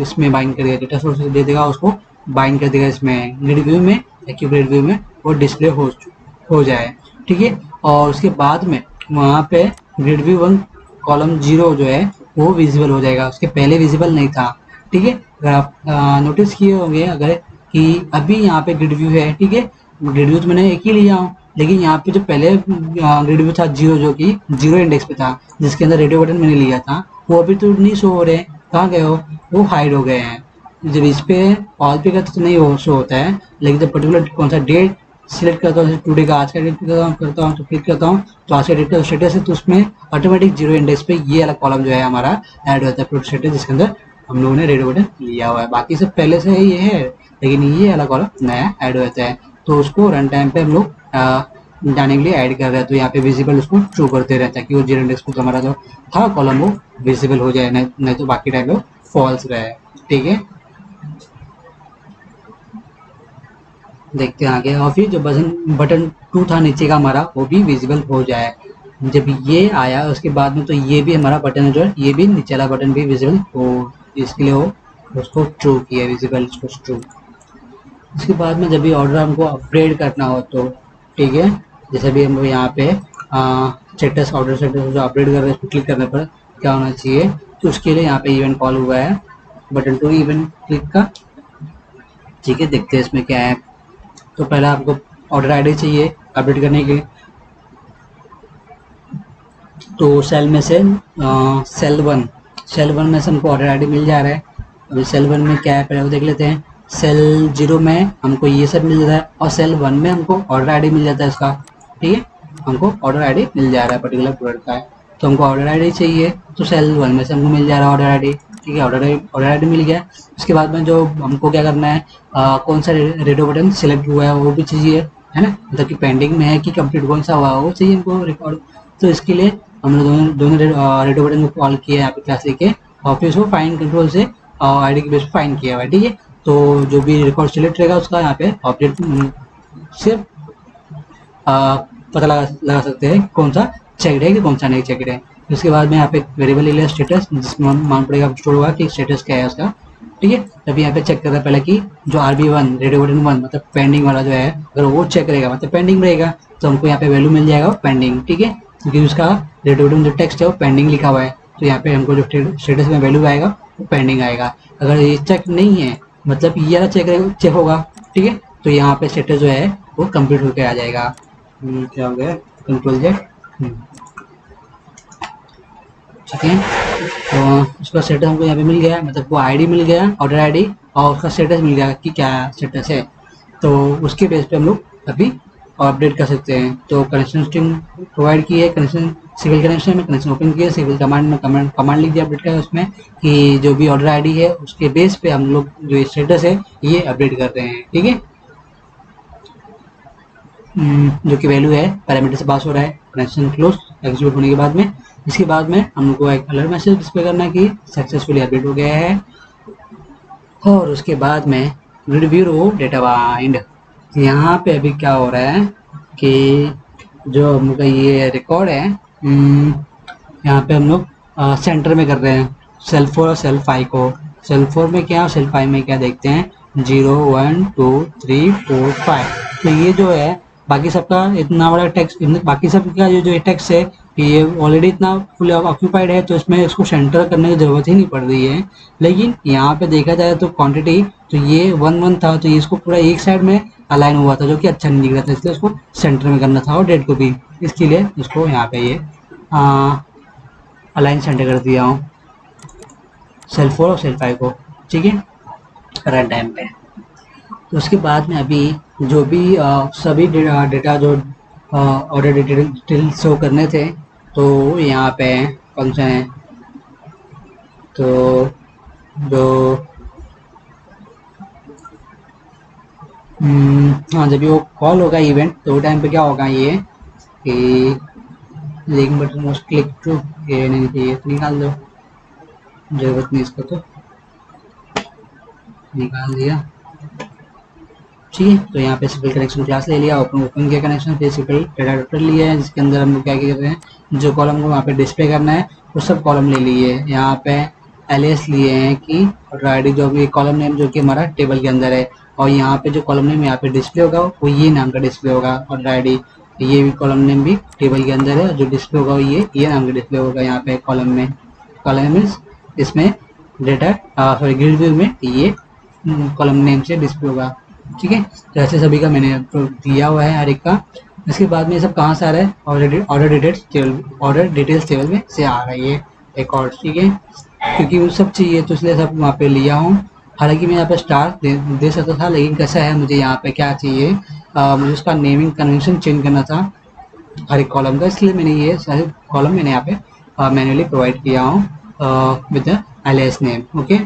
A: इसमें बाइंड करेगा, डेटा सोर्स दे देगा उसको बाइंड कर देगा इसमें ग्रिड व्यू में या क्यूब व्यू में वो डिस्प्ले हो जाए। ठीक है, और उसके बाद में वहाँ पे ग्रिड व्यू 1 कॉलम 0 जो है वो विजिबल हो जाएगा, उसके पहले विजिबल नहीं था। ठीक है, अगर आप नोटिस किए होंगे अगर कि अभी यहाँ पे ग्रिड व्यू है, ठीक है, ग्रिड व्यू तो मैंने एक ही लिया हूँ लेकिन यहाँ पे जो पहले ग्रिड व्यू था 0 जो कि 0 इंडेक्स पे था जिसके अंदर रेडियो बटन मैंने लिया था वो अभी तो नहीं शो हो रहे, कहाँ गए हो, वो हाइड हो गए हैं। जब इस पे ऑल पे करते तो नहीं हो शो होता है, लेकिन जब पर्टिकुलर कौन सा डेट सिलेक्ट करता हूँ, टुडे का आज का डेट करता हूँ तो क्लिक करता हूँ तो आज का डेट का स्टेटस है तो उसमें ऑटोमेटिक 0 इंडेक्स पे ये वाला कॉलम जो है हमारा ऐड होता है प्रोडक्ट स्टेटस जिसके अंदर हम लोगों ने रेडियो बटन लिया हुआ है। बाकी सब पहले से ही ये है लेकिन ये वाला कॉलम नया ऐड हो जाता है, तो उसको रन टाइम पे हम लोग जाने के लिए ऐड कर रहे हैं। तो यहाँ पे विजिबल उसको शो करते रहता है कि वो 0 इंडेक्स पे हमारा जो था कॉलम वो विजिबल हो जाए, नहीं तो बाकी टाइम वो फॉल्स रहे। ठीक है, देखते हैं आगे, और फिर जो बटन 2 था नीचे का हमारा वो भी विजिबल हो जाए। जब ये आया उसके बाद में तो ये भी हमारा बटन है जो ये भी नीचे वाला बटन भी विजिबल हो, इसके लिए वो उसको ट्रू किया विजिबल उसको ट्रू। उसके बाद में जब भी ऑर्डर हमको अपग्रेड करना हो तो ठीक है, जैसे भी हम यहाँ पे स्टेटस ऑर्डर स्टेटस जो अपग्रेड कर रहे हैं उस पर क्लिक करने पर क्या होना चाहिए, तो उसके लिए यहाँ पे इवेंट कॉल हुआ है बटन 2 इवेंट क्लिक का। ठीक है, देखते हैं इसमें क्या है। तो पहला आपको ऑर्डर आईडी चाहिए अपडेट करने के लिए, तो सेल में से सेल वन में से हमको ऑर्डर आईडी मिल जा रहा है। अभी सेल 1 में क्या है पहले वो देख लेते हैं। सेल 0 में हमको ये सब मिल जाता है और सेल 1 में हमको ऑर्डर आईडी मिल जाता है इसका। ठीक है, हमको ऑर्डर आईडी मिल जा रहा है पर्टिकुलर प्रोडक्ट का है, तो हमको ऑर्डर आईडी चाहिए तो सेल 1 में से हमको मिल जा रहा है ऑर्डर आईडी। ठीक है, ऑर्डर आईडी मिल गया। उसके बाद में जो हमको क्या करना है, कौन सा रेडियो बटन सिलेक्ट हुआ है वो भी चाहिए, है ना, मतलब कि पेंडिंग में है कि कंप्लीट कौन सा हुआ है वो चाहिए हमको रिकॉर्ड। तो इसके लिए हमने दोनों रेडियो बटन को कॉल किया है यहाँ पे क्लास के और फिर उसको फाइन कंट्रोल से आईडी के बेस पे फाइन किया हुआ है। ठीक है, तो जो भी रिकॉर्ड सिलेक्ट रहेगा उसका यहाँ पे ऑब्जेक्ट से पता लगा सकते हैं कौन सा चेक्ड है कि कौन सा नहीं चेक्ड है। उसके बाद में यहाँ पे वेरिएबल ले लिया स्टेटस, जिसमें मान पड़ेगा स्टोर होगा कि स्टेटस क्या है उसका, ठीक है। तभी यहाँ पे चेक करता है पहले कि जो RB1 रेडियो बटन 1 मतलब पेंडिंग वाला जो है, अगर वो चेक करेगा मतलब पेंडिंग रहेगा तो हमको यहाँ पे वैल्यू मिल जाएगा पेंडिंग, ठीक है, क्योंकि उसका रेडियो बटन जो टेक्स्ट है वो पेंडिंग लिखा हुआ है, तो यहाँ पे हमको जो स्टेटस में वैल्यू आएगा वो पेंडिंग आएगा। अगर ये चेक नहीं है मतलब ये वाला चेक होगा, ठीक है, तो यहाँ पे स्टेटस जो है वो कंप्लीट होकर आ जाएगा। क्या हो गया, कंट्रोल जेड, ठीक है। तो उसका स्टेटस हमको यहाँ पे मिल गया, मतलब वो आईडी मिल गया, ऑर्डर आईडी, और उसका स्टेटस मिल गया कि क्या स्टेटस है। तो उसके बेस पे हम लोग अभी अपडेट कर सकते हैं। तो कनेक्शन स्ट्रिंग प्रोवाइड की है, कनेक्शन सिविल कनेक्शन में कनेक्शन ओपन किया, सिविल कमांड में कमांड लिख दिया अपडेट का उसमें कि जो भी ऑर्डर आईडी है उसके बेस पे हम लोग जो स्टेटस है ये अपडेट कर रहे हैं, ठीक है। जो कि वैल्यू है पैरामीटर से पास हो रहा है, कनेक्शन क्लोज एग्जीक्यूट होने के बाद में। इसके बाद में हमको एक अलर्ट मैसेज डिस्प्ले करना है कि सक्सेसफुली अपडेट हो गया है। और उसके बाद में रिव्यू डेटा बाइंड, यहाँ पे अभी क्या हो रहा है कि जो हमका ये रिकॉर्ड है, यहाँ पे हम लोग सेंटर में कर रहे हैं सेल्फ 4 और सेल्फ 5 को। सेल्फ 4 में क्या और सेल्फ 5 में क्या देखते हैं, 0 1 2 3 4 5। तो ये जो है बाकी सबका इतना बड़ा टेक्स्ट, बाकी सबका जो टेक्स्ट है ये ऑलरेडी इतना फुल ऑक्यूपाइड है, तो इसमें इसको सेंटर करने की जरूरत ही नहीं पड़ रही है। लेकिन यहाँ पे देखा जाए तो क्वांटिटी तो ये 1 1 था, तो ये इसको पूरा एक साइड में अलाइन हुआ था जो कि अच्छा नहीं दिख रहा था, इसलिए उसको सेंटर में करना था और डेट को भी, इसके लिए इसको यहाँ पे ये अलाइन सेंटर कर दिया हूँ सेल 4 और सेल 5 को, ठीक है, रन टाइम पे। तो उसके बाद में अभी जो भी सभी डेटा जो ऑर्डर डिटेल शो करने थे तो यहाँ पे कौन से हैं, तो जो हाँ जब भी वो कॉल होगा इवेंट तो वो टाइम पे क्या होगा ये कि link button most click to, ये नहीं चाहिए तो निकाल दो, जरूरत नहीं इसको, तो निकाल दिया, ठीक है। तो यहाँ पे सिंपल कनेक्शन क्लास ले लिया, ओपन किया कनेक्शन, फिर सिंपल डेटा वेक्टर लिया है जिसके अंदर हम लोग क्या कर रहे हैं, जो कॉलम को वहाँ पे डिस्प्ले करना है वो सब कॉलम ले लिए। यहाँ पे एलियास लिए हैं कि और आईडी जो भी कॉलम नेम जो कि हमारा टेबल के अंदर है, और यहाँ पे जो कॉलम नेम यहाँ पे डिस्प्ले होगा वो ये नाम का डिस्प्ले होगा, और आईडी ये भी कॉलम नेम भी टेबल के अंदर है, जो डिस्प्ले होगा ये नाम का डिस्प्ले होगा यहाँ पे कॉलम में। कॉलम मीन्स इसमें डेटा सॉरी ग्रिड व्यू में ये कॉलम नेम से डिस्प्ले होगा, ठीक है। तो ऐसे सभी का मैंने तो दिया हुआ है हर एक का। इसके बाद में ये सब कहाँ से आ रहा है, ऑर्डर डिटेल्स टेबल में से आ रहा है ये रिकॉर्ड, ठीक है, क्योंकि वो सब चाहिए तो इसलिए सब वहाँ पे लिया हूँ। हालांकि मैं यहाँ पे स्टार दे सकता था, लेकिन कैसा है मुझे यहाँ पे क्या चाहिए, मुझे उसका नेमिंग कन्वेंशन चेंज करना था हर एक कॉलम का, इसलिए मैंने ये सारे कॉलम मैंने यहाँ पे मैन्युअली प्रोवाइड किया हूँ with alias name, okay.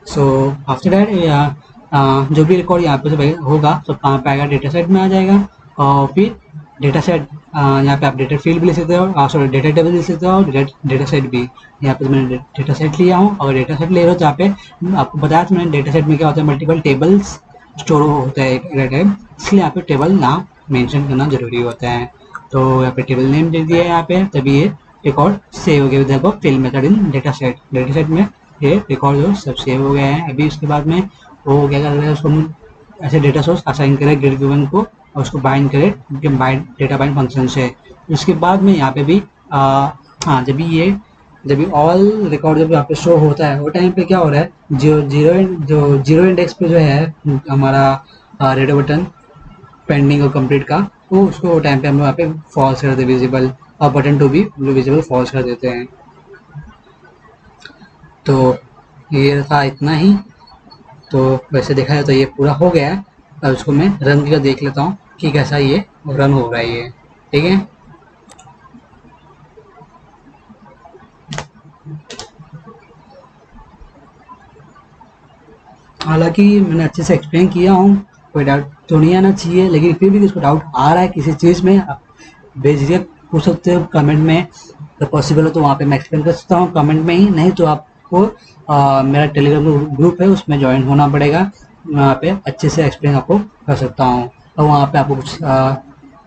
A: So after that जो भी रिकॉर्ड यहाँ पे से होगा सब कहाँ पे आएगा, डेटा सेट में आ जाएगा, और फिर डेटा सेट यहाँ पे आप डेटा फील्ड भी ले सकते हो, सॉरी डेटा टेबल ले सकते हो, और डेटा सेट भी। यहाँ पे मैंने डेटा सेट लिया हूँ, और डेटा सेट ले रहा हूँ जहाँ पे आपको बताया था मैंने, डेटा सेट में क्या होता है मल्टीपल टेबल्स स्टोर होता है एक टाइम, इसलिए यहाँ पे टेबल नाम मेंशन करना जरूरी होता है। तो यहाँ पे टेबल नेम दे दिया है यहाँ पे, तभी ये रिकॉर्ड सेव हो गया with fill method in data set में ये रिकॉर्ड जो सब सेव हो गया है। अभी उसके बाद में वो क्या कर रहा है, उसको ऐसे डेटा सोर्स असाइन करे ग्रिड गिवन को, और उसको बाइंड करे डेटा बाइंड फंक्शन से। उसके बाद में यहाँ पे भी हाँ जब भी ऑल रिकॉर्ड जब यहाँ पे शो होता है वो टाइम पे क्या हो रहा है, जीरो इंडेक्स पे जो है हमारा रेडियो बटन पेंडिंग और कंप्लीट का, तो उसको टाइम पे हम लोग यहाँ पे फॉल्स कर देते विजिबल, और बटन टू भी विजिबल फॉल्स कर देते हैं। तो ये था इतना ही। तो वैसे देखा जाए तो ये पूरा हो गया है, अब इसको मैं रन करके देख लेता हूँ कि कैसा ये रन हो रहा है ये, ठीक है। हालांकि मैंने अच्छे से एक्सप्लेन किया हूँ, कोई डाउट तो नहीं आना चाहिए, लेकिन फिर भी किसको डाउट आ रहा है किसी चीज़ में आप बेझिझक पूछ सकते हो कमेंट में, तो पॉसिबल हो तो वहाँ पे मैं एक्सप्लेन कर सकता हूँ कमेंट में ही, नहीं तो आपको मेरा टेलीग्राम ग्रुप है उसमें ज्वाइन होना पड़ेगा, वहाँ पे अच्छे से एक्सप्लेन आपको कर सकता हूँ। और वहाँ पे आपको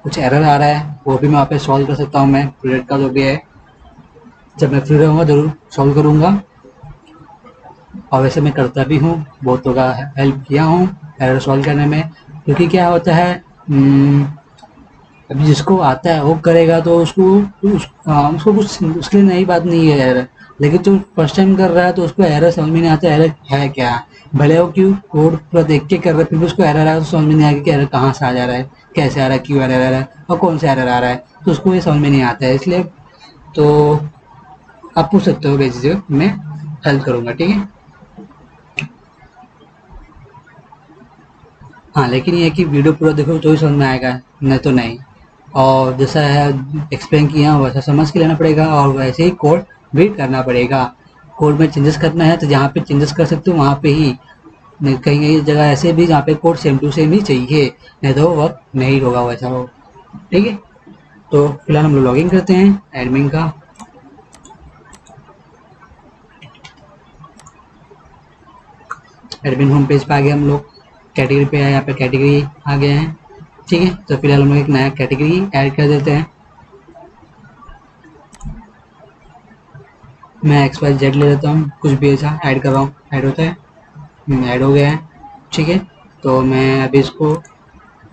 A: कुछ एरर आ रहा है वो भी मैं वहाँ पे सॉल्व कर सकता हूँ मैं प्रोजेक्ट का जो भी है, जब मैं फ्री रहूँगा ज़रूर सॉल्व करूँगा, और वैसे मैं करता भी हूँ, बहुतों का हेल्प किया हूँ एरर सॉल्व करने में। क्योंकि क्या होता है, अभी जिसको आता है वो करेगा तो उसको कुछ उसके लिए नई बात नहीं है एरर। लेकिन जो फर्स्ट टाइम कर रहा है तो उसको एरर समझ में नहीं आता एरर है क्या। भले वो क्यों कोड पूरा देख के कर रहा है, फिर भी उसको एरर आया तो समझ में नहीं आएगा कि एरर कहाँ से आ जा रहा है, कैसे आ रहा है, क्यों एरर आ रहा है और कौन सा एरर आ रहा है, तो उसको ये समझ में नहीं आता है। इसलिए तो आप पूछ सकते हो, बेझिझक मैं हेल्प करूँगा, ठीक है। हाँ, लेकिन ये है कि वीडियो पूरा देखो तो ही समझ में आएगा, नहीं तो नहीं। और जैसा है एक्सप्लेन किया वैसा समझ के लेना पड़ेगा, और वैसे ही कोड भी करना पड़ेगा। कोड में चेंजेस करना है तो जहाँ पे चेंजेस कर सकते हो वहाँ पे ही, नहीं कहीं कहीं जगह ऐसे भी जहाँ पे कोड सेम टू सेम ही चाहिए, नहीं तो वर्क नहीं होगा वैसा हो, ठीक है। तो फिलहाल हम लोग लॉगिन करते हैं एडमिन का। एडमिन होम पेज पे आ गए हम लोग, कैटेगरी पे है, यहाँ पे कैटेगरी आ गए हैं, ठीक है। तो फिलहाल हम लोग एक नया कैटेगरी ऐड कर देते हैं। मैं एक्स वाई जेड ले लेता हूँ, कुछ भी ऐसा ऐड कर रहा हूँ, ऐड होता है, ऐड हो गया है, ठीक है। तो मैं अभी इसको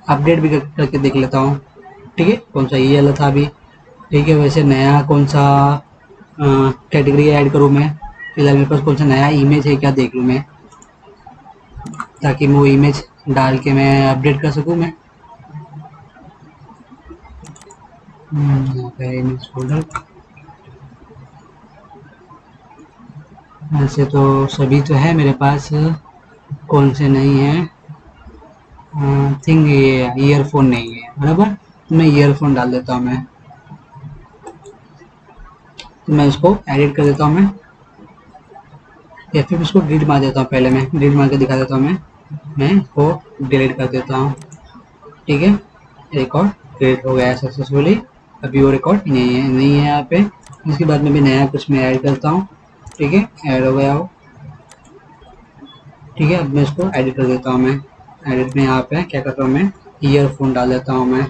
A: अपडेट भी करके देख लेता हूँ, ठीक है, कौन सा ये वाला था अभी, ठीक है। वैसे नया कौन सा कैटेगरी ऐड करूँ मैं, फिलहाल मेरे पास कौन सा नया इमेज है क्या देख लूँ मैं, ताकि मैं वो इमेज डाल के मैं अपडेट कर सकूँ मैं। यहाँ पे इमेज फोल्डर, वैसे तो सभी तो है मेरे पास, कौन से नहीं है, थिंक ये ईयरफोन नहीं है बराबर, तो मैं ईयरफोन डाल देता हूँ मैं। तो मैं इसको एडिट कर देता हूँ मैं, या फिर इसको डिलीट मार देता हूँ, पहले मैं डिलीट मार के दिखा देता हूँ मैं इसको डिलीट कर देता हूँ, ठीक है। रिकॉर्ड क्रिएट हो गया है सक्सेसफुली, अभी वो रिकॉर्ड नहीं है यहाँ पे। इसके बाद में भी नया कुछ मैं ऐड करता हूँ, ठीक है, ऐड हो गया वो, ठीक है। अब मैं इसको एडिट कर देता हूँ मैं, एडिट में यहाँ पे क्या करता हूँ मैं, ईयरफोन डाल देता हूँ मैं,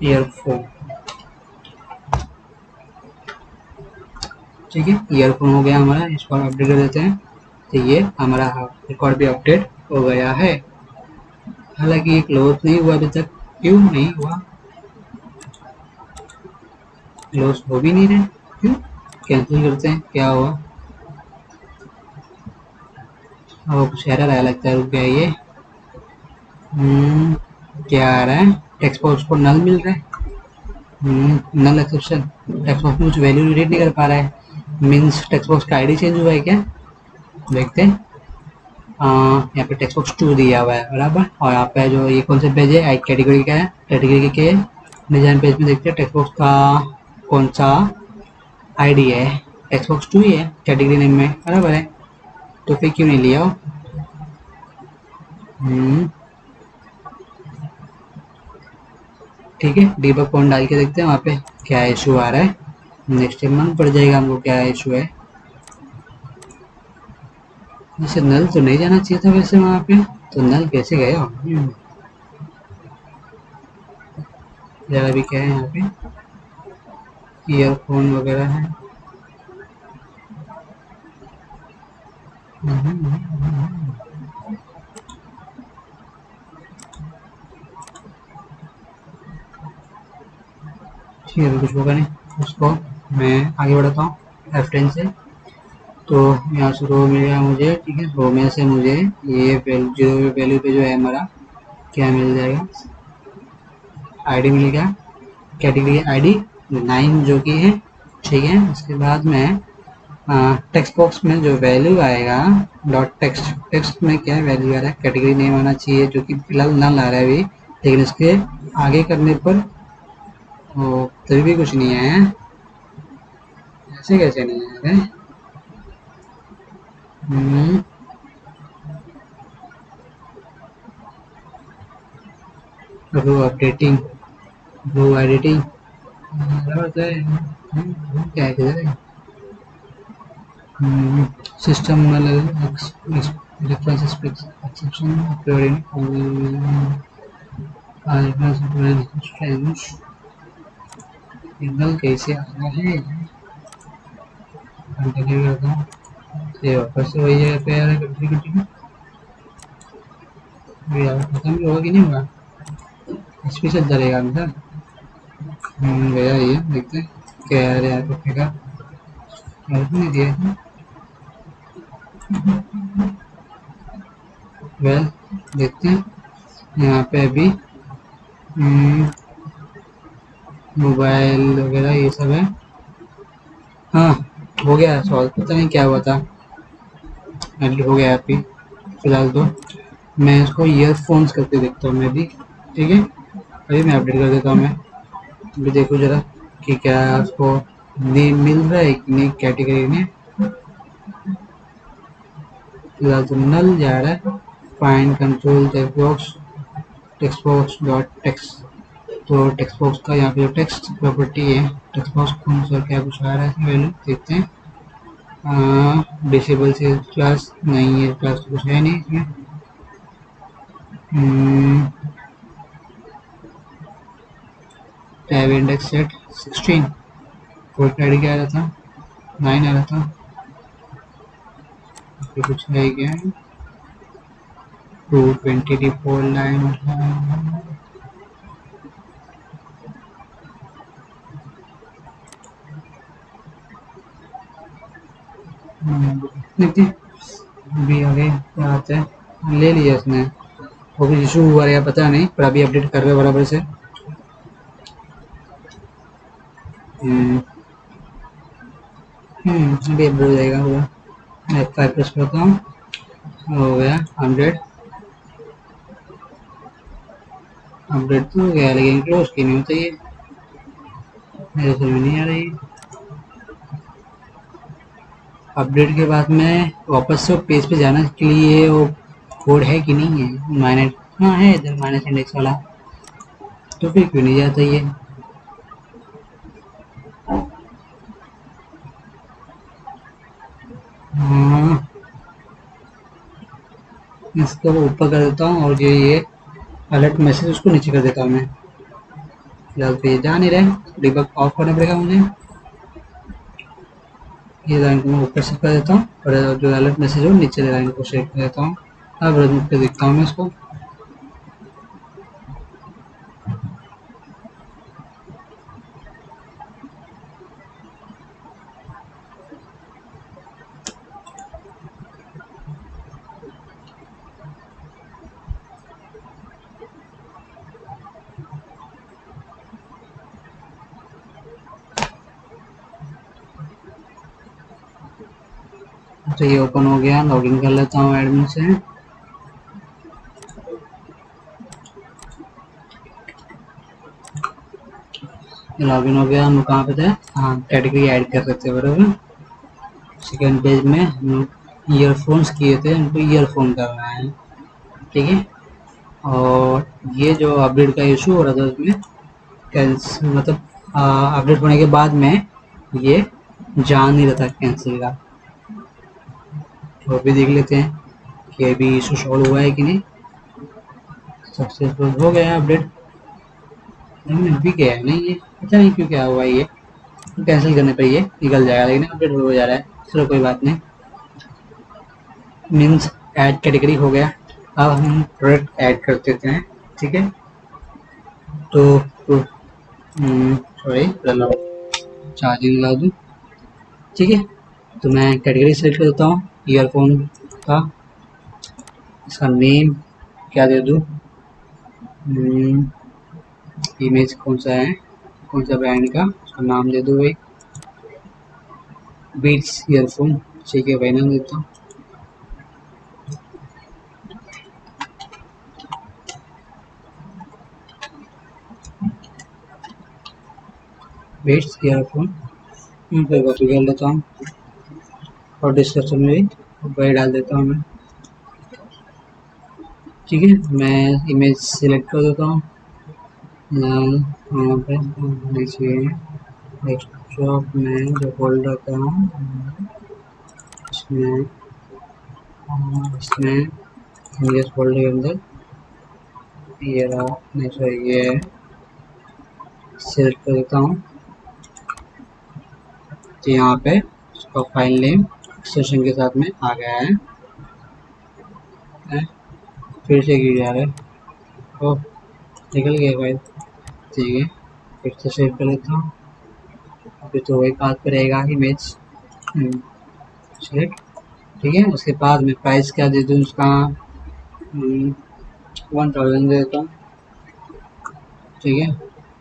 A: ईयरफोन, ठीक है। ईयरफोन हो गया हमारा, इसको अपडेट कर देते हैं। तो ये हमारा रिकॉर्ड भी अपडेट हो गया है। हालांकि ये क्लोज नहीं हुआ अभी तक, क्यों नहीं हुआ, क्लोज हो भी नहीं रहे, क्यों, कैंसिल करते हैं, क्या हुआ, और कुछ एरर आया लगता है, रुक गया ये। क्या आ रहा है, टेक्स्ट बॉक्स को नल मिल रहा है, नल एक्सेप्शन, टेक्स्ट बॉक्स में कुछ वैल्यू रीड नहीं कर पा रहा है, मीन्स टेक्स्ट बॉक्स का आईडी चेंज हुआ है क्या, देखते हैं। यहाँ पे टेक्स्ट बॉक्स 2 दिया हुआ है बराबर, और यहाँ पे जो ये कौन सा पेज है, कैटेगरी का है, कैटेगरी के डिजाइन पेज में देखते हैं टेक्स्ट बॉक्स का कौन सा आईडी है, टेक्स्ट बॉक्स 2 ही है कैटेगरी नेम में बराबर है, तो फिर क्यों नहीं लिया। हम्म, ठीक है, डीबग पॉइंट डाल के देखते हैं वहाँ पे क्या इशू आ रहा है, नेक्स्ट टाइम मालूम पड़ जाएगा हमको क्या इशू है। वैसे नल तो नहीं जाना चाहिए था वैसे वहाँ पे, तो नल कैसे गया, जरा भी क्या है यहाँ पे, ईयरफोन वगैरह है, ठीक है, कुछ होगा नहीं, उसको मैं आगे बढ़ाता हूँ F10 से। तो यहाँ से रो मिल गया मुझे, ठीक है, रो में से मुझे ये जीरो वैल्यू पे जो है हमारा क्या मिल जाएगा, आईडी मिल गया, कैटेगरी आईडी 9 जो कि है, ठीक है। उसके बाद में टेक्स्ट बॉक्स में जो वैल्यू आएगा, डॉट टेक्स्ट, टेक्स्ट में क्या वैल्यू आ रहा है, कैटेगरी नेम आना चाहिए जो कि फिलहाल नल आ रहा है अभी, लेकिन इसके आगे करने पर वो तभी भी कुछ नहीं आया है, ऐसे कैसे नहीं आया है, रो अपडेटिंग, रो एडिटिंग, क्या है किधर है, system reference exception uploading, signal कैसे आ रहा है? कंटिन्यू करता हूँ, ये वापस से वही जगह पे आ रहा है। कंटिन्यू कंटिन्यू, यार खत्म भी होगा कि नहीं होगा? एचपी से डरेगा अंदर। गया ये, देखते हैं क्या है यार कुत्ते का। हेल्प नहीं दिया है। वेल, देखते हैं यहाँ पे अभी मोबाइल वगैरह ये सब है। हाँ, हो गया सॉल्व, पता नहीं क्या हुआ था, एडिट हो गया अभी फिलहाल तो। मैं इसको ईयरफोन्स करके देखता हूँ मैं भी, ठीक है। अभी मैं अपडेट कर देता हूँ मैं, अभी देखो जरा कि क्या उसको नेम मिल रहा है कि नहीं कैटेगरी में। फिलहाल तो नल जा रहा है। Find control text box dot text. तो टेक्स्ट बॉक्स का यहाँ पे जो टेक्स्ट प्रॉपर्टी है, टेक्स्ट बॉक्स कौन सा क्या कुछ आ रहा है इसमें, वैल्यू देखते हैं। डिसेबल से क्लास नहीं है, क्लास तो कुछ है नहीं इसमें। Tab index set 16, code ID क्या आ रहा था, 9 आ रहा था। ये कुछ है क्या, 220 डिफॉल्ट लाइन। देखिए अभी आगे क्या आता है। ले लिया इसने, वो भी इशू हुआ है पता नहीं, पर अभी अपडेट कर रहे हैं बराबर से। अभी अपडेट हो जाएगा हुआ। F5 प्रेस करता हूँ, हो गया अपडेट। अपडेट तो हो गया लेकिन क्लोज की नहीं होता ये, मेरे समझ में नहीं आ रही। अपडेट के बाद में वापस से पेज पे जाने के लिए वो कोड है कि नहीं है, माइनस, हाँ है इधर माइनस इंडेक्स वाला, तो फिर क्यों नहीं जाता ये। हाँ, इसको ऊपर कर देता हूँ और ये अलर्ट मैसेज उसको नीचे कर देता हूँ मैं। फिलहाल तो ये जा नहीं रहे, डिबग ऑफ करना पड़ेगा मुझे। ये लाइन को मैं ऊपर से कर देता हूँ और जो अलर्ट मैसेज हो नीचे लाइन को सेट कर देता हूँ। अब रन पे देखता हूँ मैं इसको। तो ये ओपन हो गया, लॉगिन कर लेता हूँ एडमिन से। लॉगिन हो गया, हम कहाँ पे थे, हाँ कैटेगरी ऐड कर रहे थे बराबर। सेकेंड पेज में हम ईयरफोन्स किए थे, हमको ईयरफोन करना है, ठीक है। और ये जो अपडेट का इशू हो रहा था उसमें कैंसिल, मतलब अपडेट होने के बाद में ये जा नहीं रहा था कैंसिल का। तो अभी देख लेते हैं कि अभी इशू सॉल्व हुआ है कि नहीं। सक्सेसफुल हो गया अपडेट, लेकिन अभी गया है नहीं ये, पता नहीं क्यों क्या हुआ ये। कैंसिल करने पर ये निकल जाएगा लेकिन अपडेट हो जा रहा है। चलो कोई बात नहीं, मीन्स ऐड कैटेगरी हो गया। अब हम प्रोडक्ट ऐड कर देते हैं, ठीक है। तो सॉरी चार्जिंग लगा दूँ, ठीक है। तो मैं कैटेगरी सेलेक्ट कर देता हूँ ईयरफोन का। इसका नेम क्या दे दूँ, इमेज कौन सा है, कौन सा ब्रांड का, उसका नाम दे दूँ भाई, बीट्स ईयरफोन, ठीक है भाई नाम देता हूँ। बीट्स ईयरफोन, कोई कॉपी कर लेता हूँ और डिस्क्रिप्शन में भी वही डाल देता हूँ मैं, ठीक है। मैं इमेज सिलेक्ट कर देता हूँ, यहाँ पे नीचे डेस्कटॉप में जो फोल्डर का इसमें, इसमें इमेज फोल्डर के अंदर ये रहा, नहीं सॉरी ये सिलेक्ट कर देता हूँ। तो यहाँ पे उसका फाइल नेम एक्सटेंशन के साथ में आ गया है। फिर से गिर जा रहा है। ओह, निकल गया फाइल। ठीक है, फिर से सेव कर लेता हूँ। अभी तो वही बात पर रहेगा इमेज सेलेक्ट। ठीक है, उसके बाद मैं प्राइस क्या दे दूँ उसका, 1000 दे देता हूँ। ठीक है,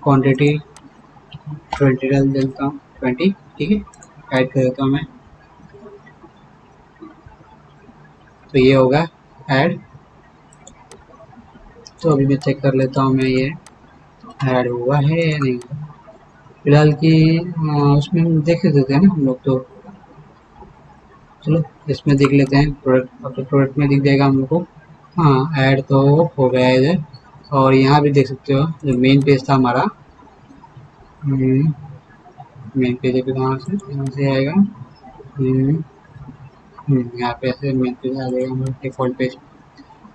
A: क्वांटिटी 20 डाल देता हूँ, 20। ठीक है, ऐड कर देता हूँ मैं। तो ये होगा ऐड। तो अभी मैं चेक कर लेता हूँ मैं ये ऐड हुआ है या नहीं। फिलहाल कि उसमें हम देख लेते हैं ना हम लोग। तो चलो इसमें देख लेते हैं, प्रोडक्ट। अब तो प्रोडक्ट में दिख जाएगा हम लोग को। हाँ, ऐड तो हो गया है इधर। और यहाँ भी देख सकते हो जो मेन पेज था हमारा। मेन पेज पे कहाँ से, यहाँ से आएगा। यहाँ पे ऐसे मेन पेज आ जाएगा हमारा डिफॉल्ट पेज।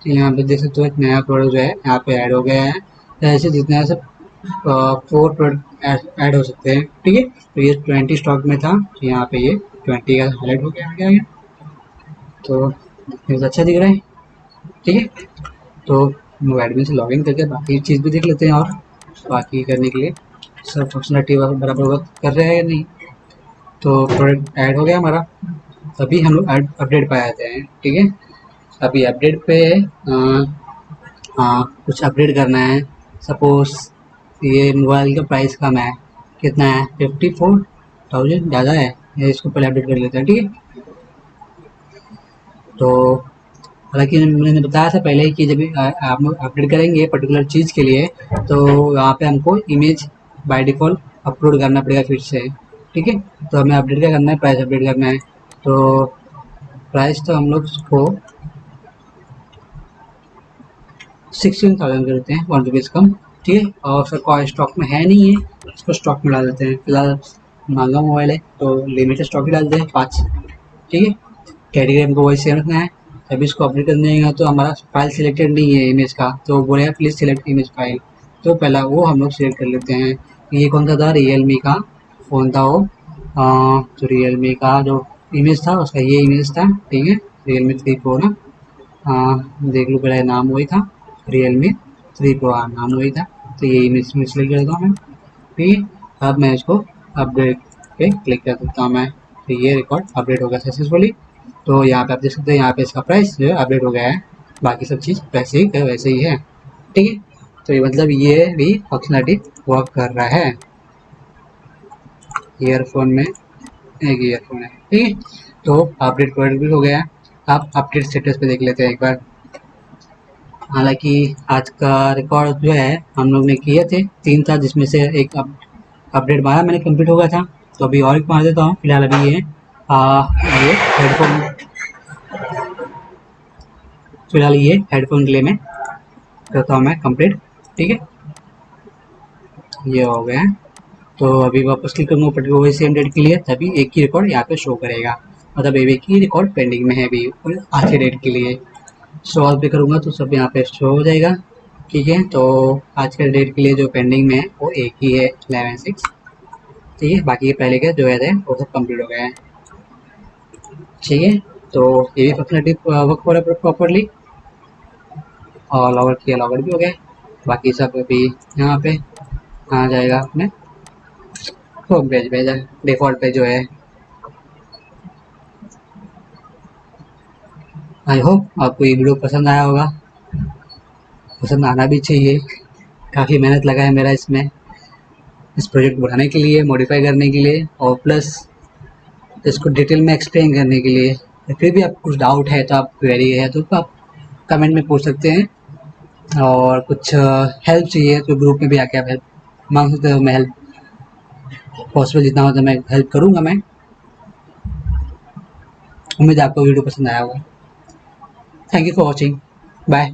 A: तो यहाँ पे देख सकते हो एक नया प्रोडक्ट जो है यहाँ पे ऐड हो गया है। तो ऐसे जितने ऐसे 4 प्रोडक्ट ऐड हो सकते हैं। ठीक है, तो ये 20 स्टॉक में था, तो यहाँ पे ये 20 का हाईलाइट हो गया है। तो दिखने में अच्छा दिख रहा है। ठीक है, तो हम एडमिन से लॉगिन करके बाकी चीज़ भी देख लेते हैं। और बाकी करने के लिए सब फंक्शनलिटी बराबर वर्क कर रहे हैं या नहीं। तो प्रोडक्ट ऐड हो गया हमारा। अभी हम लोग अपडेट पे आते हैं। ठीक है, अभी अपडेट पे कुछ अपडेट करना है। सपोज ये मोबाइल का प्राइस कम है, कितना है, 54,000 ज़्यादा है। ये इसको पहले अपडेट कर लेते हैं। ठीक है, तो हालांकि मैंने बताया था पहले ही कि जब आप लोग अपडेट करेंगे पर्टिकुलर चीज़ के लिए, तो वहाँ पे हमको इमेज बाय डिफ़ॉल्ट अपलोड करना पड़ेगा फिर से। ठीक है, तो हमें अपडेट क्या करना है, प्राइस अपडेट करना है। तो प्राइस तो हम लोग उसको 16,000 कर देते हैं, 1 रुपीज़ कम। ठीक है, और उसका कोई स्टॉक में है नहीं है, उसको स्टॉक में डाल देते हैं। फिलहाल महंगा मोबाइल है तो लिमिटेड स्टॉक ही डाल देते हैं 5। ठीक है, कैटेगरी हमको वही सेम रखना है। अभी इसको अपडेट करने का तो हमारा फाइल सिलेक्टेड नहीं है इमेज का, तो बोलेगा प्लीज़ सिलेक्ट इमेज फाइल। तो पहला वो हम लोग सिलेक्ट कर लेते हैं। ये कौन सा था, रियलमी का फ़ोन था वो। तो रियलमी का जो इमेज था उसका ये इमेज था। ठीक है, रियलमी 3 प्रो ना। देख लो, पहले नाम वही था, रियलमी 3 प्रो। नाम वही था। तो ये इमेज में सिलेक्ट कर देता हूँ मैं। ठीक है, अब मैं इसको अपडेट पे क्लिक कर देता हूँ मैं। तो ये रिकॉर्ड अपडेट हो गया सक्सेसफुली। तो यहाँ पे आप देख सकते हैं, यहाँ पे इसका प्राइस जो है अपडेट हो गया है। बाकी सब चीज़ वैसे ही है वैसे ही है। ठीक है, तो ये मतलब ये भी फंक्शनलिटी वर्क कर रहा है। ईयरफोन में एक ईयरफोन है। ठीक है, तो अपडेट प्रोडक्ट भी हो गया। आप अपडेट स्टेटस पे देख लेते हैं एक बार। हालांकि आज का रिकॉर्ड जो है हम लोग ने किए थे 3 था, जिसमें से एक अपडेट मारा मैंने, कंप्लीट हो गया था। तो अभी और एक मार देता हूँ। फिलहाल अभी ये हेडफोन, फिलहाल ये हेडफोन के लिए मैं करता हूँ मैं कंप्लीट। ठीक है, ये हो गया। तो अभी वापस क्लिक करूँगा पर्टिकुलर वही सेम डेट के लिए, तभी एक ही रिकॉर्ड यहाँ पे शो करेगा। मतलब एक ही रिकॉर्ड पेंडिंग में है अभी आज के डेट के लिए। सॉल्व पे करूँगा तो सब यहाँ पे शो हो जाएगा। ठीक है, तो आज के डेट के लिए जो पेंडिंग में है वो एक ही है, 11/6। ठीक है, बाकी के पहले के जो है वो सब कंप्लीट हो गए हैं। ठीक है, तो ये भी फंक्शनलिटी वर्क हो रहा है प्रॉपरली। और लॉगर किया, लॉगर भी हो गया। बाकी सब अभी यहाँ पे आ जाएगा अपने होम पेज पे, डिफ़ॉल्ट पे जो है। आई होप आपको ये वीडियो पसंद आया होगा। पसंद आना भी चाहिए। काफ़ी मेहनत लगा है मेरा इसमें, इस प्रोजेक्ट बनाने के लिए, मॉडिफाई करने के लिए, और प्लस इसको डिटेल में एक्सप्लेन करने के लिए। फिर भी आपको कुछ डाउट है तो आप क्वेरी है तो आप कमेंट में पूछ सकते हैं। और कुछ हेल्प चाहिए तो ग्रुप में भी आके आप हेल्प मांग सकते हो। मैं हेल्प पॉसिबल जितना हो तो मैं हेल्प करूँगा मैं। उम्मीद है आपको वीडियो पसंद आया होगा। Thank you for watching. Bye.